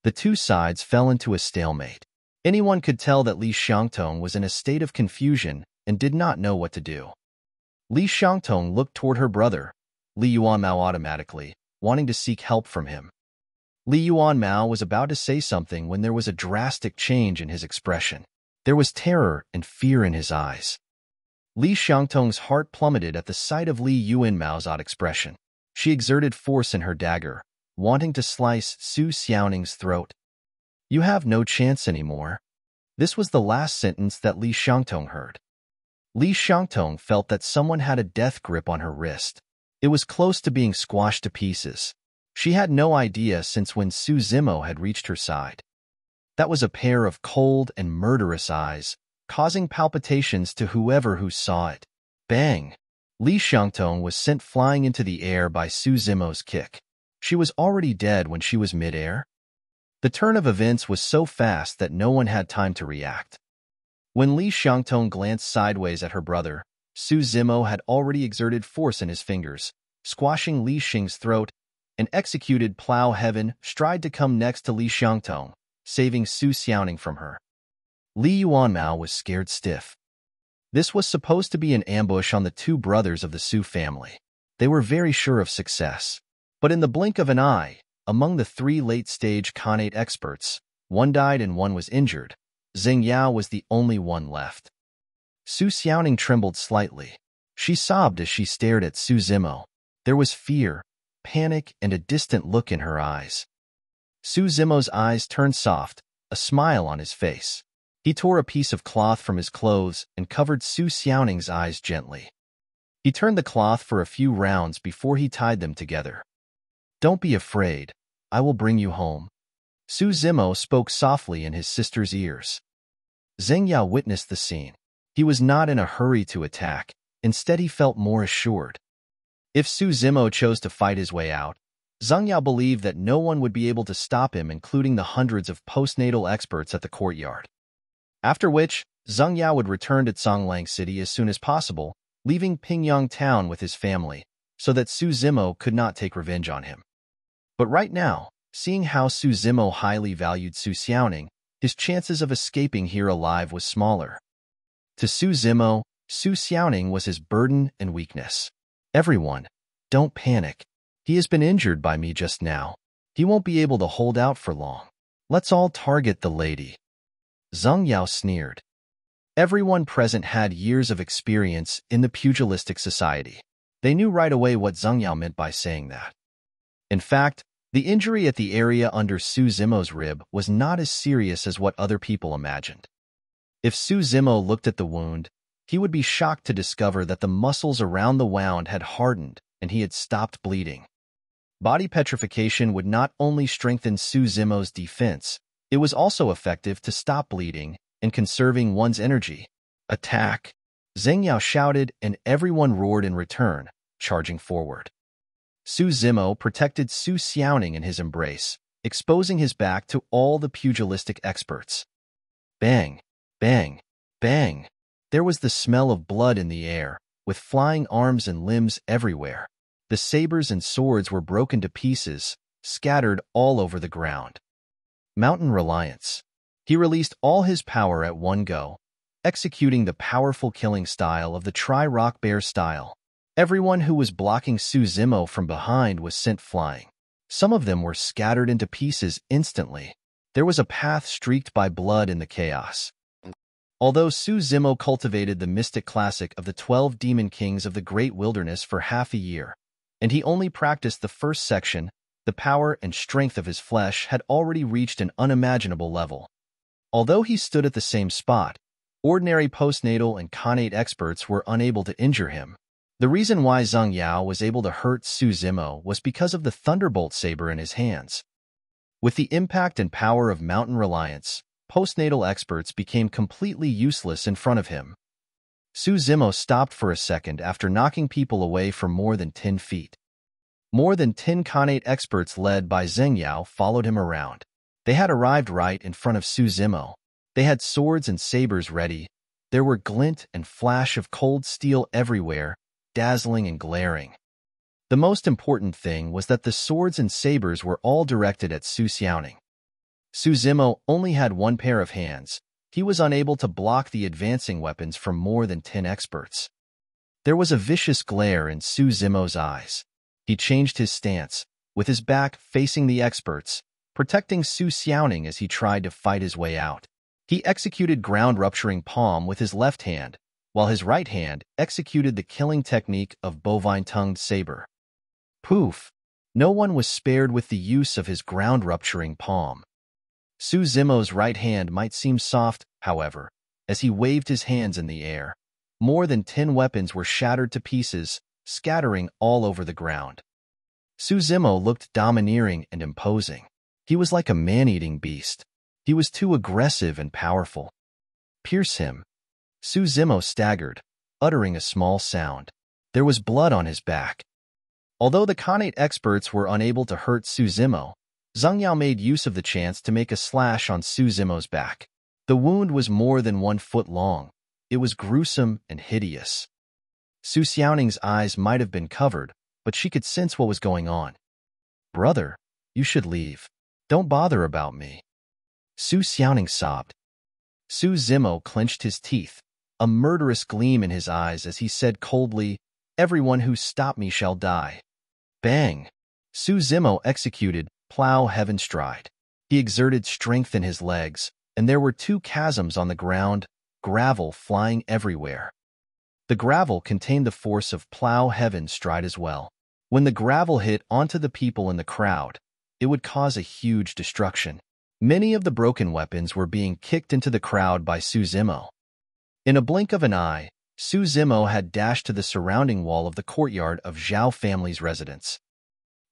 The two sides fell into a stalemate. Anyone could tell that Li Xiangtong was in a state of confusion and did not know what to do. Li Xiangtong looked toward her brother, Li Yuanmao, automatically, wanting to seek help from him. Li Yuanmao was about to say something when there was a drastic change in his expression. There was terror and fear in his eyes. Li Xiangtong's heart plummeted at the sight of Li Yuanmao's odd expression. She exerted force in her dagger, wanting to slice Su Xiaoning's throat. "You have no chance anymore." This was the last sentence that Li Xiangtong heard. Li Xiangtong felt that someone had a death grip on her wrist. It was close to being squashed to pieces. She had no idea since when Su Zimo had reached her side. That was a pair of cold and murderous eyes, causing palpitations to who saw it. Bang! Li Xiangtong was sent flying into the air by Su Zimo's kick. She was already dead when she was mid-air. The turn of events was so fast that no one had time to react. When Li Xiangtong glanced sideways at her brother, Su Zimo had already exerted force in his fingers, squashing Li Xing's throat, and executed Plow Heaven stride to come next to Li Xiangtong, saving Su Xiaoning from her. Li Yuanmao was scared stiff. This was supposed to be an ambush on the two brothers of the Su family. They were very sure of success. But in the blink of an eye, among the three late-stage Connate experts, one died and one was injured. Zheng Yao was the only one left. Su Xiaoning trembled slightly. She sobbed as she stared at Su Zimo. There was fear, panic, and a distant look in her eyes. Su Zimo's eyes turned soft, a smile on his face. He tore a piece of cloth from his clothes and covered Su Xiaoning's eyes gently. He turned the cloth for a few rounds before he tied them together. "Don't be afraid. I will bring you home." Su Zimo spoke softly in his sister's ears. Zheng Yao witnessed the scene. He was not in a hurry to attack. Instead, he felt more assured. If Su Zimo chose to fight his way out, Zheng Yao believed that no one would be able to stop him, including the hundreds of postnatal experts at the courtyard. After which, Zheng Yao would return to Zhonglang City as soon as possible, leaving Pingyang Town with his family, so that Su Zimo could not take revenge on him. But right now, seeing how Su Zimo highly valued Su Xiaoning, his chances of escaping here alive was smaller. To Su Zimo, Su Xiaoning was his burden and weakness. "Everyone, don't panic. He has been injured by me just now. He won't be able to hold out for long. Let's all target the lady." Zheng Yao sneered. Everyone present had years of experience in the pugilistic society. They knew right away what Zheng Yao meant by saying that. In fact, the injury at the area under Su Zimo's rib was not as serious as what other people imagined. If Su Zimo looked at the wound, he would be shocked to discover that the muscles around the wound had hardened and he had stopped bleeding. Body petrification would not only strengthen Su Zimo's defense, it was also effective to stop bleeding and conserving one's energy. "Attack!" Zheng Yao shouted, and everyone roared in return, charging forward. Su Zimo protected Su Xiaoning in his embrace, exposing his back to all the pugilistic experts. Bang! Bang! Bang! There was the smell of blood in the air, with flying arms and limbs everywhere. The sabers and swords were broken to pieces, scattered all over the ground. Mountain Reliance. He released all his power at one go, executing the powerful killing style of the Tri-Rock Bear style. Everyone who was blocking Su Zimo from behind was sent flying. Some of them were scattered into pieces instantly. There was a path streaked by blood in the chaos. Although Su Zimo cultivated the mystic classic of the 12 demon kings of the great wilderness for half a year, and he only practiced the first section, the power and strength of his flesh had already reached an unimaginable level. Although he stood at the same spot, ordinary postnatal and Connate experts were unable to injure him. The reason why Zheng Yao was able to hurt Su Zimo was because of the thunderbolt saber in his hands. With the impact and power of Mountain Reliance, postnatal experts became completely useless in front of him. Su Zimo stopped for a second after knocking people away for more than 10 feet. More than 10 Connate experts led by Zheng Yao followed him around. They had arrived right in front of Su Zimo. They had swords and sabers ready. There were glint and flash of cold steel everywhere, dazzling and glaring. The most important thing was that the swords and sabers were all directed at Su Xiaoning. Su Zimo only had one pair of hands. He was unable to block the advancing weapons from more than 10 experts. There was a vicious glare in Su Zimo's eyes. He changed his stance, with his back facing the experts, protecting Su Xiaoning as he tried to fight his way out. He executed ground-rupturing palm with his left hand, while his right hand executed the killing technique of bovine-tongued saber. Poof! No one was spared with the use of his ground-rupturing palm. Su Zimo's right hand might seem soft, however, as he waved his hands in the air. More than 10 weapons were shattered to pieces, scattering all over the ground. Suzumo looked domineering and imposing. He was like a man-eating beast. He was too aggressive and powerful. Pierce him. Suzumo staggered, uttering a small sound. There was blood on his back. Although the Connate experts were unable to hurt Suzumo, Zhang Yao made use of the chance to make a slash on Suzumo's back. The wound was more than 1 foot long. It was gruesome and hideous. Su Xiaoning's eyes might have been covered, but she could sense what was going on. "Brother, you should leave. Don't bother about me." Su Xiaoning sobbed. Suzumo clenched his teeth, a murderous gleam in his eyes as he said coldly, "Everyone who stopped me shall die." Bang! Suzumo executed Plow Heaven Stride. He exerted strength in his legs, and there were 2 chasms on the ground, gravel flying everywhere. The gravel contained the force of Plow Heaven Stride as well. When the gravel hit onto the people in the crowd, it would cause a huge destruction. Many of the broken weapons were being kicked into the crowd by Suzumo. In a blink of an eye, Suzumo had dashed to the surrounding wall of the courtyard of Zhao family's residence.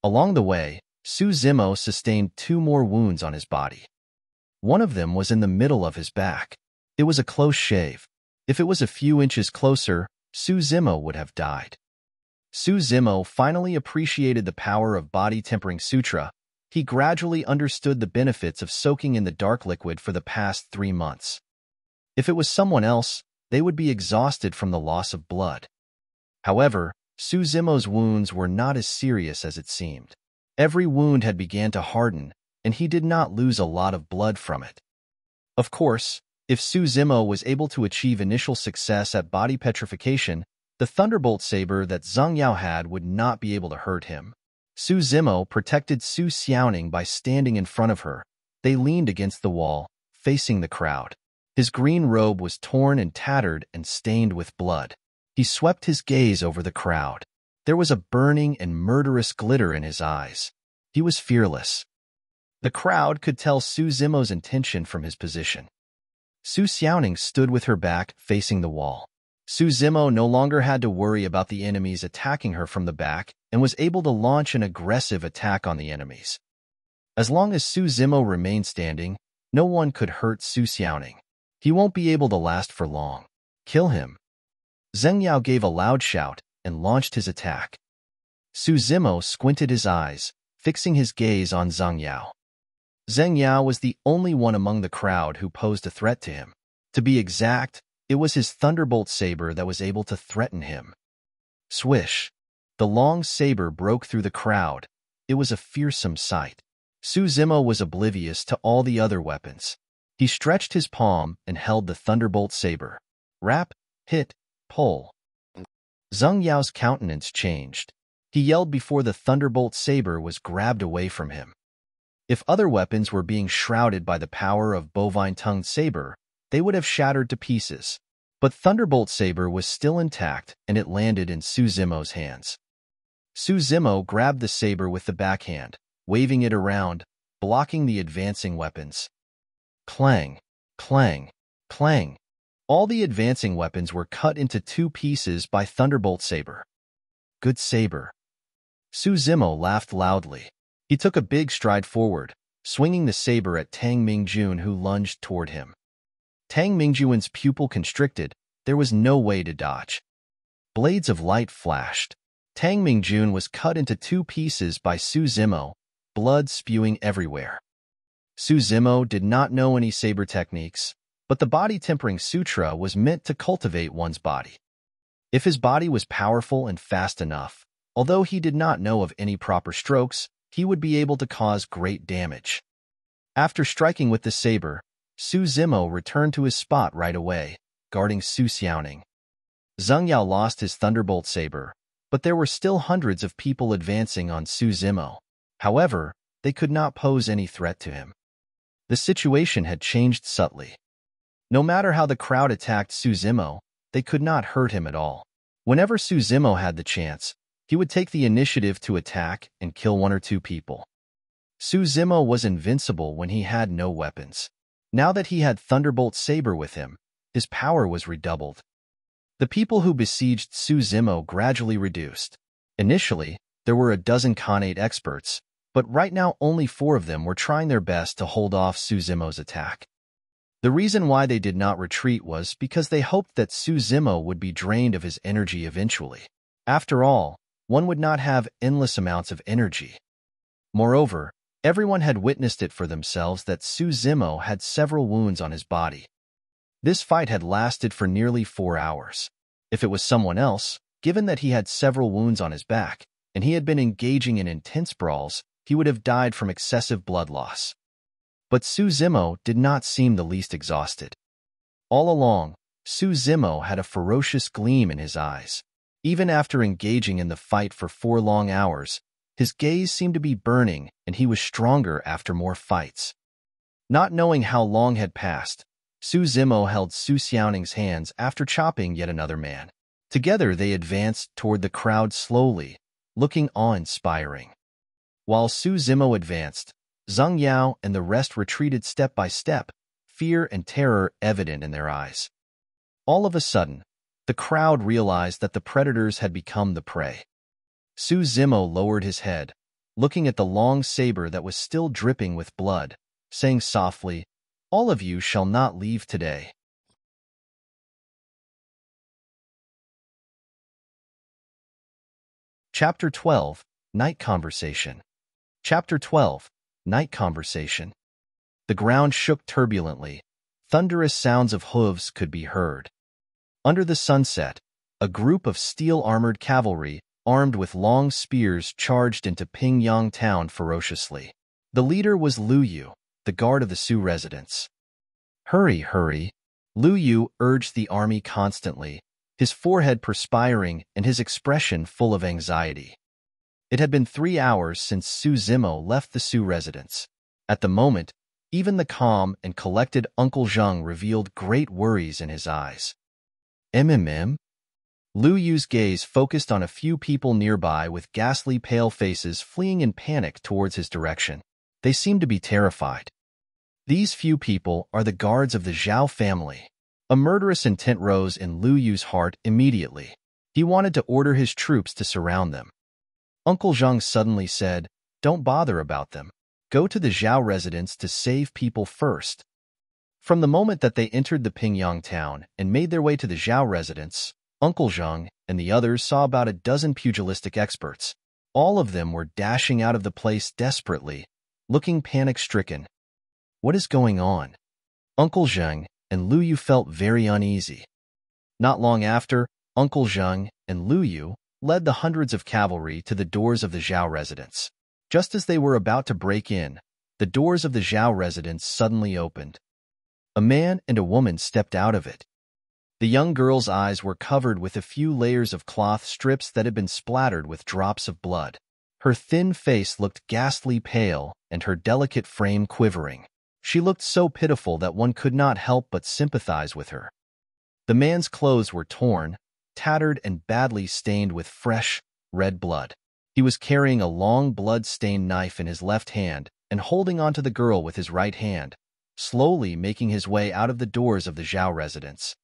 Along the way, Suzumo sustained 2 more wounds on his body. One of them was in the middle of his back. It was a close shave. If it was a few inches closer, Suzumo would have died. Suzumo finally appreciated the power of body-tempering Sutra. He gradually understood the benefits of soaking in the dark liquid for the past 3 months. If it was someone else, they would be exhausted from the loss of blood. However, Suzumo's wounds were not as serious as it seemed. Every wound had begun to harden, and he did not lose a lot of blood from it. Of course, if Suzumo was able to achieve initial success at body petrification, the thunderbolt saber that Zhang Yao had would not be able to hurt him. Suzumo protected Su Xiaoning by standing in front of her. They leaned against the wall, facing the crowd. His green robe was torn and tattered and stained with blood. He swept his gaze over the crowd. There was a burning and murderous glitter in his eyes. He was fearless. The crowd could tell Suzumo's intention from his position. Su Xiaoning stood with her back facing the wall. Suzumo no longer had to worry about the enemies attacking her from the back and was able to launch an aggressive attack on the enemies. As long as Suzumo remained standing, no one could hurt Su Xiaoning. He won't be able to last for long. Kill him. Zheng Yao gave a loud shout and launched his attack. Suzumo squinted his eyes, fixing his gaze on Zheng Yao. Zheng Yao was the only one among the crowd who posed a threat to him. To be exact, it was his thunderbolt saber that was able to threaten him. Swish! The long saber broke through the crowd. It was a fearsome sight. Suzumo was oblivious to all the other weapons. He stretched his palm and held the thunderbolt saber. Rap, hit, pull. Zheng Yao's countenance changed. He yelled before the thunderbolt saber was grabbed away from him. If other weapons were being shrouded by the power of bovine-tongued saber, they would have shattered to pieces. But thunderbolt saber was still intact and it landed in Suzumo's hands. Suzumo grabbed the saber with the backhand, waving it around, blocking the advancing weapons. Clang, clang, clang. All the advancing weapons were cut into 2 pieces by thunderbolt saber. Good saber. Suzumo laughed loudly. He took a big stride forward, swinging the saber at Tang Mingjun, who lunged toward him. Tang Mingjun's pupil constricted. There was no way to dodge. Blades of light flashed. Tang Mingjun was cut into 2 pieces by Suzumo, blood spewing everywhere. Suzumo did not know any saber techniques, but the body-tempering sutra was meant to cultivate one's body. If his body was powerful and fast enough, although he did not know of any proper strokes, he would be able to cause great damage. After striking with the saber, Suzumo returned to his spot right away, guarding Su Xiaoning. Zheng Yao lost his thunderbolt saber, but there were still hundreds of people advancing on Suzumo. However, they could not pose any threat to him. The situation had changed subtly. No matter how the crowd attacked Suzumo, they could not hurt him at all. Whenever Suzumo had the chance, he would take the initiative to attack and kill 1 or 2 people. Suzumo was invincible when he had no weapons. Now that he had Thunderbolt Saber with him, his power was redoubled. The people who besieged Suzimo gradually reduced. Initially, there were a dozen Connate experts, but right now only 4 of them were trying their best to hold off Suzimo's attack. The reason why they did not retreat was because they hoped that Suzimo would be drained of his energy eventually. After all, one would not have endless amounts of energy. Moreover, everyone had witnessed it for themselves that Suzimo had several wounds on his body. This fight had lasted for nearly 4 hours. If it was someone else, given that he had several wounds on his back, and he had been engaging in intense brawls, he would have died from excessive blood loss. But Suzimo did not seem the least exhausted. All along, Suzimo had a ferocious gleam in his eyes. Even after engaging in the fight for 4 long hours, his gaze seemed to be burning and he was stronger after more fights. Not knowing how long had passed, Suzimo held Su Xiaoning's hands after chopping yet another man. Together they advanced toward the crowd slowly, looking awe-inspiring. While Suzimo advanced, Zhang Yao and the rest retreated step by step, fear and terror evident in their eyes. All of a sudden, the crowd realized that the predators had become the prey. Suzimo lowered his head, looking at the long saber that was still dripping with blood, saying softly, "All of you shall not leave today." Chapter 12, Night Conversation. Chapter 12, Night Conversation. The ground shook turbulently. Thunderous sounds of hooves could be heard. Under the sunset, a group of steel-armored cavalry, armed with long spears, charged into Pingyang town ferociously. The leader was Lu Yu, the guard of the Su residence. "Hurry, hurry!" Lu Yu urged the army constantly, his forehead perspiring and his expression full of anxiety. It had been 3 hours since Suzimo left the Su residence. At the moment, even the calm and collected Uncle Zheng revealed great worries in his eyes. Lu Yu's gaze focused on a few people nearby with ghastly pale faces fleeing in panic towards his direction. They seemed to be terrified. These few people are the guards of the Zhao family. A murderous intent rose in Lu Yu's heart immediately. He wanted to order his troops to surround them. Uncle Zheng suddenly said, "Don't bother about them. Go to the Zhao residence to save people first." From the moment that they entered the Pingyang town and made their way to the Zhao residence, Uncle Zheng and the others saw about a dozen pugilistic experts. All of them were dashing out of the place desperately, looking panic-stricken. What is going on? Uncle Zheng and Lu Yu felt very uneasy. Not long after, Uncle Zheng and Lu Yu led the hundreds of cavalry to the doors of the Zhao residence. Just as they were about to break in, the doors of the Zhao residence suddenly opened. A man and a woman stepped out of it. The young girl's eyes were covered with a few layers of cloth strips that had been splattered with drops of blood. Her thin face looked ghastly pale and her delicate frame quivering. She looked so pitiful that one could not help but sympathize with her. The man's clothes were torn, tattered and badly stained with fresh, red blood. He was carrying a long blood-stained knife in his left hand and holding onto the girl with his right hand, slowly making his way out of the doors of the Zhao residence.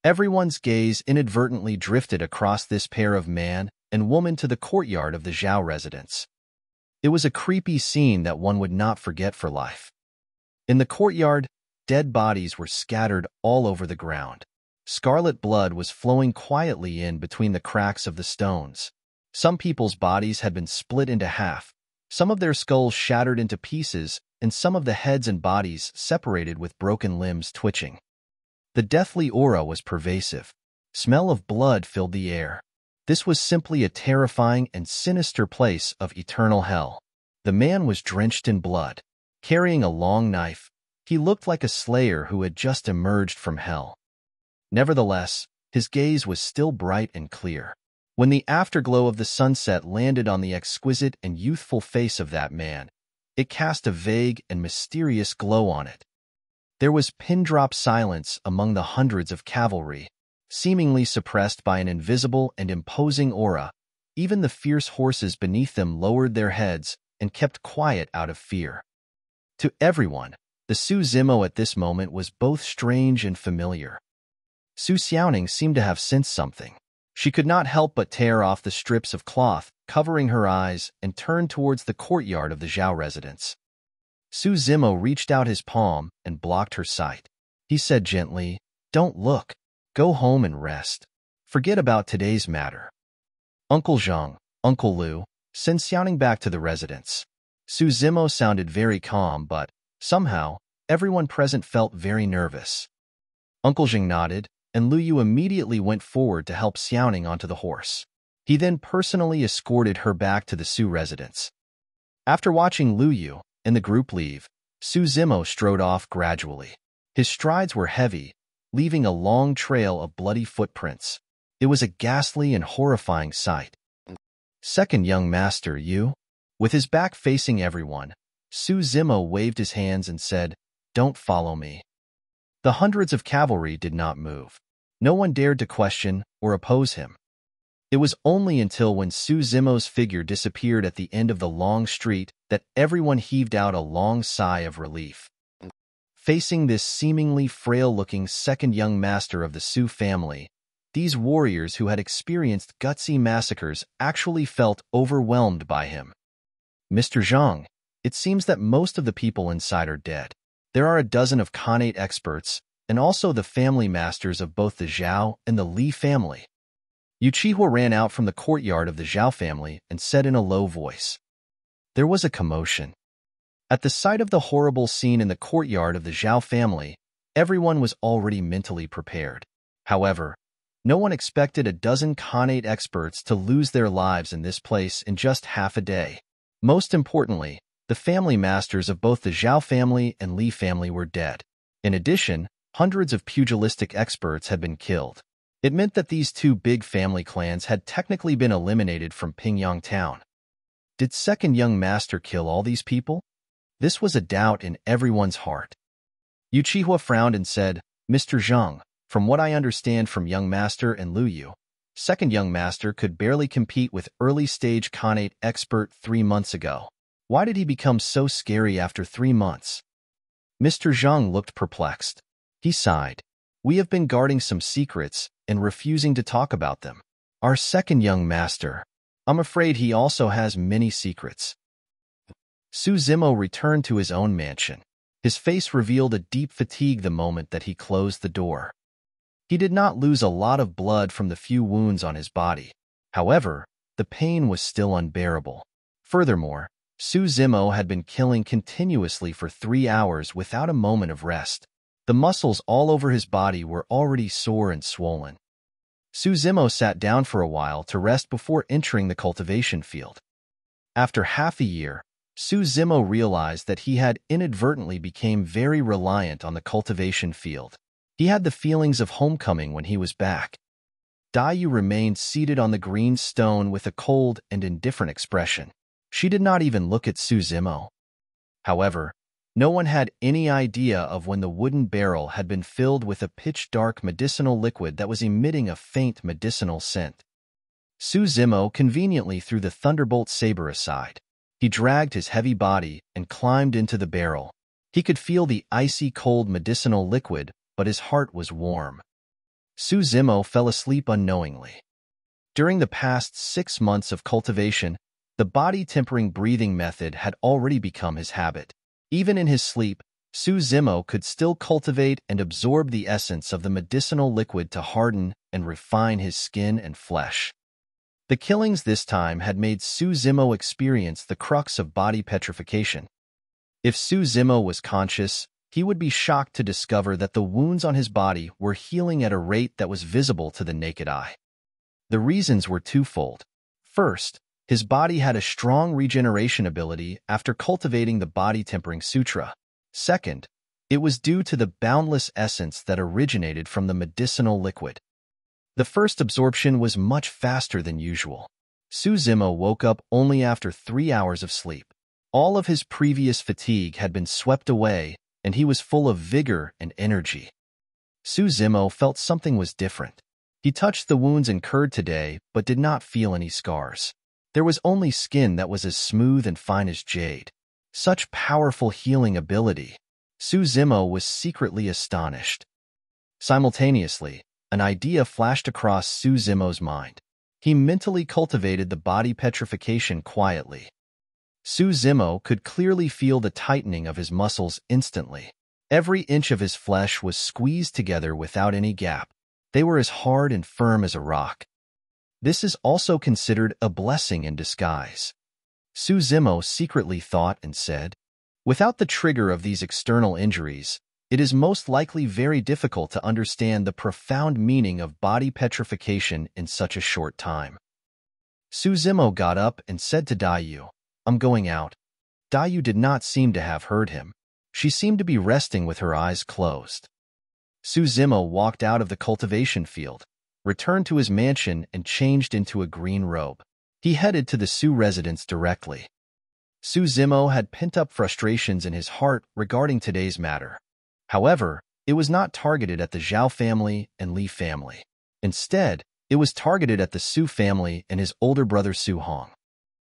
Everyone's gaze inadvertently drifted across this pair of man and woman to the courtyard of the Zhao residence. It was a creepy scene that one would not forget for life. In the courtyard, dead bodies were scattered all over the ground. Scarlet blood was flowing quietly in between the cracks of the stones. Some people's bodies had been split into half, some of their skulls shattered into pieces, and some of the heads and bodies separated with broken limbs twitching. The deathly aura was pervasive. Smell of blood filled the air. This was simply a terrifying and sinister place of eternal hell. The man was drenched in blood. Carrying a long knife, he looked like a slayer who had just emerged from hell. Nevertheless, his gaze was still bright and clear. When the afterglow of the sunset landed on the exquisite and youthful face of that man, it cast a vague and mysterious glow on it. There was pin-drop silence among the hundreds of cavalry, seemingly suppressed by an invisible and imposing aura. Even the fierce horses beneath them lowered their heads and kept quiet out of fear. To everyone, the Suzimo at this moment was both strange and familiar. Su Xiaoning seemed to have sensed something. She could not help but tear off the strips of cloth covering her eyes and turn towards the courtyard of the Zhao residence. Su Zimo reached out his palm and blocked her sight. He said gently, "Don't look. Go home and rest. Forget about today's matter." Uncle Zhang, Uncle Lu, send Xiaoning back to the residence. Su Zimo sounded very calm, but somehow everyone present felt very nervous. Uncle Zhang nodded, and Lu Yu immediately went forward to help Xiaoning onto the horse. He then personally escorted her back to the Su residence. After watching Lu Yu and the group leave, Su Zimo strode off gradually. His strides were heavy, leaving a long trail of bloody footprints. It was a ghastly and horrifying sight. Second young master, you? With his back facing everyone, Su Zimo waved his hands and said, "Don't follow me." The hundreds of cavalry did not move. No one dared to question or oppose him. It was only until when Su Zimo's figure disappeared at the end of the long street that everyone heaved out a long sigh of relief. Facing this seemingly frail-looking second young master of the Su family, these warriors who had experienced gutsy massacres actually felt overwhelmed by him. "Mr. Zhang, it seems that most of the people inside are dead. There are a dozen of Connate experts, and also the family masters of both the Zhao and the Li family." Yuchihua ran out from the courtyard of the Zhao family and said in a low voice. There was a commotion. At the sight of the horrible scene in the courtyard of the Zhao family, everyone was already mentally prepared. However, no one expected a dozen Connate experts to lose their lives in this place in just half a day. Most importantly, the family masters of both the Zhao family and Li family were dead. In addition, hundreds of pugilistic experts had been killed. It meant that these two big family clans had technically been eliminated from Pingyang town. Did second young master kill all these people? This was a doubt in everyone's heart. Yuchihua frowned and said, "Mr. Zhang, from what I understand from young master and Lu Yu, second young master could barely compete with early-stage Connate expert 3 months ago. Why did he become so scary after 3 months?" Mr. Zhang looked perplexed. He sighed. "We have been guarding some secrets and refusing to talk about them. Our second young master, I'm afraid he also has many secrets." Su Zimo returned to his own mansion. His face revealed a deep fatigue the moment that he closed the door. He did not lose a lot of blood from the few wounds on his body. However, the pain was still unbearable. Furthermore, Su Zimo had been killing continuously for 3 hours without a moment of rest. The muscles all over his body were already sore and swollen. Su Zimo sat down for a while to rest before entering the cultivation field. After half a year, Su Zimo realized that he had inadvertently become very reliant on the cultivation field. He had the feelings of homecoming when he was back. Daiyu remained seated on the green stone with a cold and indifferent expression. She did not even look at Su Zimo. However, no one had any idea of when the wooden barrel had been filled with a pitch-dark medicinal liquid that was emitting a faint medicinal scent. Su Zimo conveniently threw the thunderbolt saber aside. He dragged his heavy body and climbed into the barrel. He could feel the icy cold medicinal liquid, but his heart was warm. Su Zimo fell asleep unknowingly. During the past 6 months of cultivation, the body-tempering breathing method had already become his habit. Even in his sleep, Su Zimo could still cultivate and absorb the essence of the medicinal liquid to harden and refine his skin and flesh. The killings this time had made Su Zimo experience the crux of body petrification. If Su Zimo was conscious, he would be shocked to discover that the wounds on his body were healing at a rate that was visible to the naked eye. The reasons were twofold. First, his body had a strong regeneration ability after cultivating the body-tempering Sutra. Second, it was due to the boundless essence that originated from the medicinal liquid. The first absorption was much faster than usual. Su Zimo woke up only after 3 hours of sleep. All of his previous fatigue had been swept away, and he was full of vigor and energy. Su Zimo felt something was different. He touched the wounds incurred today, but did not feel any scars. There was only skin that was as smooth and fine as jade. Such powerful healing ability. Su Zimo was secretly astonished. Simultaneously, an idea flashed across Su Zimo's mind. He mentally cultivated the body petrification quietly. Su Zimo could clearly feel the tightening of his muscles instantly. Every inch of his flesh was squeezed together without any gap. They were as hard and firm as a rock. This is also considered a blessing in disguise. Su Zimo secretly thought and said, without the trigger of these external injuries, it is most likely very difficult to understand the profound meaning of body petrification in such a short time. Su Zimo got up and said to Dayu, I'm going out. Dayu did not seem to have heard him. She seemed to be resting with her eyes closed. Su Zimo walked out of the cultivation field, returned to his mansion and changed into a green robe. He headed to the Su residence directly. Su Zimo had pent-up frustrations in his heart regarding today's matter. However, it was not targeted at the Zhao family and Li family. Instead, it was targeted at the Su family and his older brother Su Hong.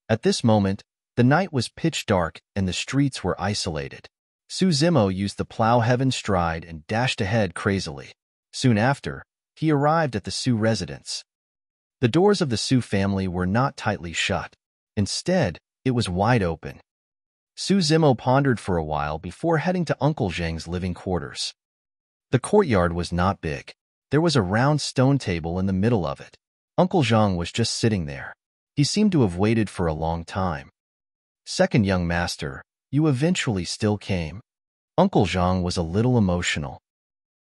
At this moment, the night was pitch dark and the streets were isolated. Su Zimo used the plow heaven's stride and dashed ahead crazily. Soon after, he arrived at the Su residence. The doors of the Su family were not tightly shut. Instead, it was wide open. Su Zimo pondered for a while before heading to Uncle Zhang's living quarters. The courtyard was not big. There was a round stone table in the middle of it. Uncle Zhang was just sitting there. He seemed to have waited for a long time. Second young master, you eventually still came. Uncle Zhang was a little emotional.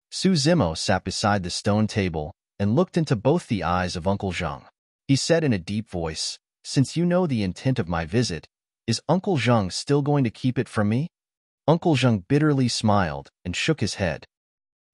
Su Zimo sat beside the stone table and looked into both the eyes of Uncle Zhang. He said in a deep voice, since you know the intent of my visit, is Uncle Zhang still going to keep it from me? Uncle Zhang bitterly smiled and shook his head.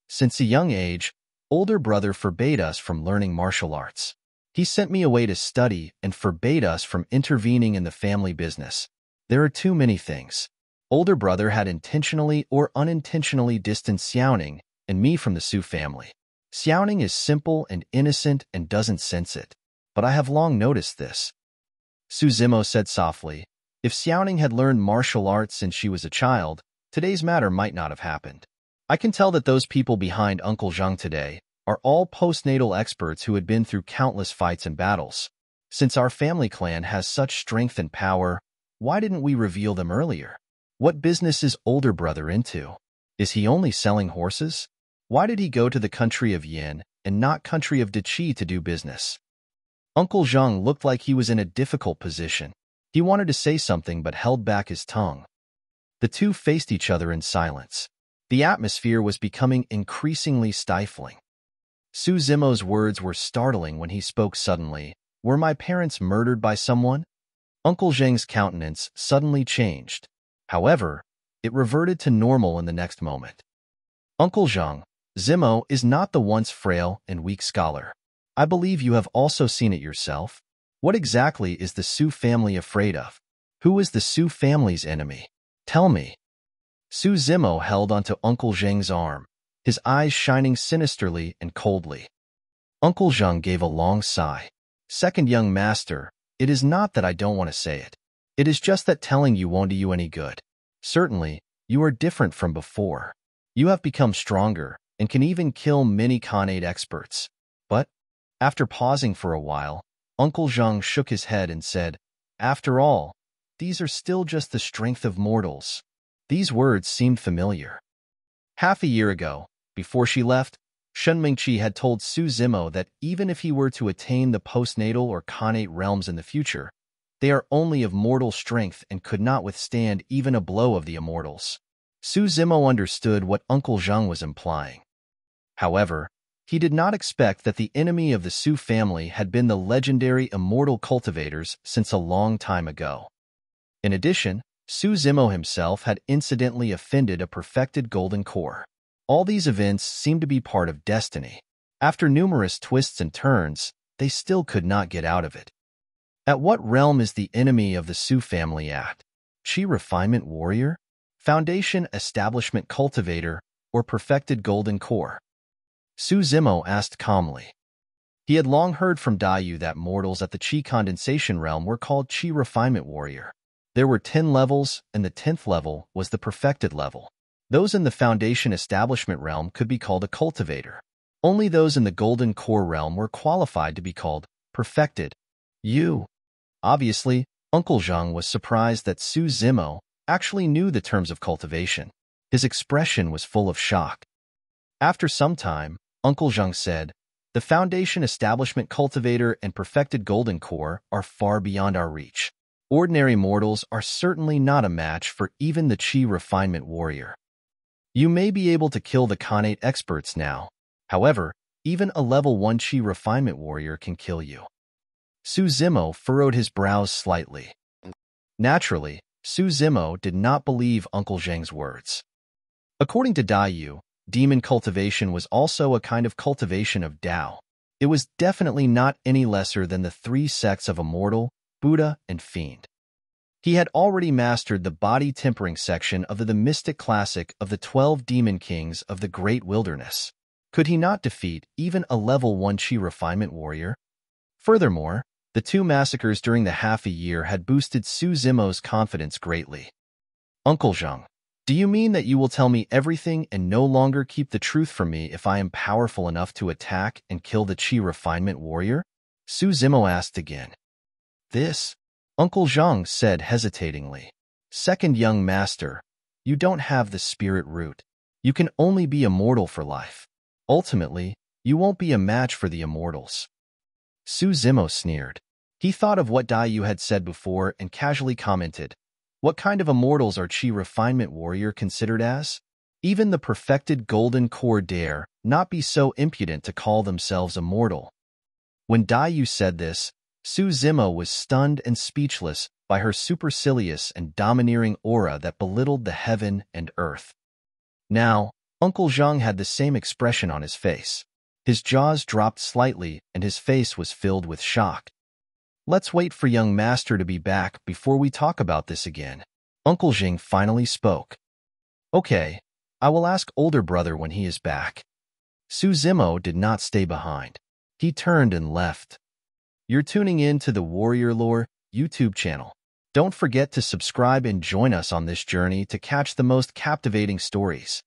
Since a young age, older brother forbade us from learning martial arts. He sent me away to study and forbade us from intervening in the family business. There are too many things. Older brother had intentionally or unintentionally distanced Xiaoning and me from the Su family. Xiaoning is simple and innocent and doesn't sense it. But I have long noticed this. Su Zimo said softly, if Xiaoning had learned martial arts since she was a child, today's matter might not have happened. I can tell that those people behind Uncle Zhang today are all postnatal experts who had been through countless fights and battles. Since our family clan has such strength and power, why didn't we reveal them earlier? What business is older brother into? Is he only selling horses? Why did he go to the country of Yin and not country of Deqi to do business? Uncle Zhang looked like he was in a difficult position. He wanted to say something but held back his tongue. The two faced each other in silence. The atmosphere was becoming increasingly stifling. Su Zimo's words were startling when he spoke suddenly. Were my parents murdered by someone? Uncle Zhang's countenance suddenly changed. However, it reverted to normal in the next moment. Uncle Zhang, Zimo is not the once frail and weak scholar. I believe you have also seen it yourself. What exactly is the Su family afraid of? Who is the Su family's enemy? Tell me. Su Zimo held onto Uncle Zhang's arm, his eyes shining sinisterly and coldly. Uncle Zhang gave a long sigh. Second young master, it is not that I don't want to say it. It is just that telling you won't do you any good. Certainly, you are different from before. You have become stronger and can even kill many Connate experts. But, after pausing for a while, Uncle Zhang shook his head and said, after all, these are still just the strength of mortals. These words seemed familiar. Half a year ago, before she left, Shen Mingqi had told Su Zimo that even if he were to attain the postnatal or Connate realms in the future, they are only of mortal strength and could not withstand even a blow of the immortals. Su Zimo understood what Uncle Zhang was implying. However, he did not expect that the enemy of the Su family had been the legendary immortal cultivators since a long time ago. In addition, Su Zimo himself had incidentally offended a perfected golden core. All these events seemed to be part of destiny. After numerous twists and turns, they still could not get out of it. At what realm is the enemy of the Su family at? Chi Refinement Warrior? Foundation Establishment Cultivator? Or Perfected Golden Core? Su Zimo asked calmly. He had long heard from Dayu that mortals at the Chi Condensation realm were called Chi Refinement Warrior. There were 10 levels, and the 10th level was the perfected level. Those in the Foundation Establishment realm could be called a cultivator. Only those in the Golden Core realm were qualified to be called perfected. Obviously, Uncle Zhang was surprised that Su Zimo actually knew the terms of cultivation. His expression was full of shock. After some time, Uncle Zhang said, "The Foundation Establishment Cultivator and Perfected Golden Core are far beyond our reach. Ordinary mortals are certainly not a match for even the Qi Refinement Warrior. You may be able to kill the Connate experts now. However, even a level 1 Qi Refinement Warrior can kill you." Su Zimo furrowed his brows slightly. Naturally, Su Zimo did not believe Uncle Zhang's words. According to Dai, demon cultivation was also a kind of cultivation of Tao. It was definitely not any lesser than the 3 sects of Immortal, Buddha, and Fiend. He had already mastered the body tempering section of the mystic classic of the 12 demon kings of the Great Wilderness. Could he not defeat even a level 1 Qi Refinement Warrior? Furthermore, the 2 massacres during the half a year had boosted Su Zimo's confidence greatly. "Uncle Zhang, do you mean that you will tell me everything and no longer keep the truth from me if I am powerful enough to attack and kill the Qi Refinement Warrior?" Su Zimo asked again. "This," Uncle Zhang said hesitatingly. "Second young master, you don't have the spirit root. You can only be immortal for life. Ultimately, you won't be a match for the immortals." Su Zimo sneered. He thought of what Dai had said before and casually commented, "What kind of immortals are Qi Refinement Warrior considered as? Even the perfected Golden Core dare not be so impudent to call themselves immortal." When Dai said this, Su Zimo was stunned and speechless by her supercilious and domineering aura that belittled the heaven and earth. Now, Uncle Zhang had the same expression on his face. His jaws dropped slightly and his face was filled with shock. "Let's wait for young master to be back before we talk about this again." Uncle Zhang finally spoke. "Okay, I will ask older brother when he is back." Su Zimo did not stay behind. He turned and left. You're tuning in to the Warrior Lore YouTube channel. Don't forget to subscribe and join us on this journey to catch the most captivating stories.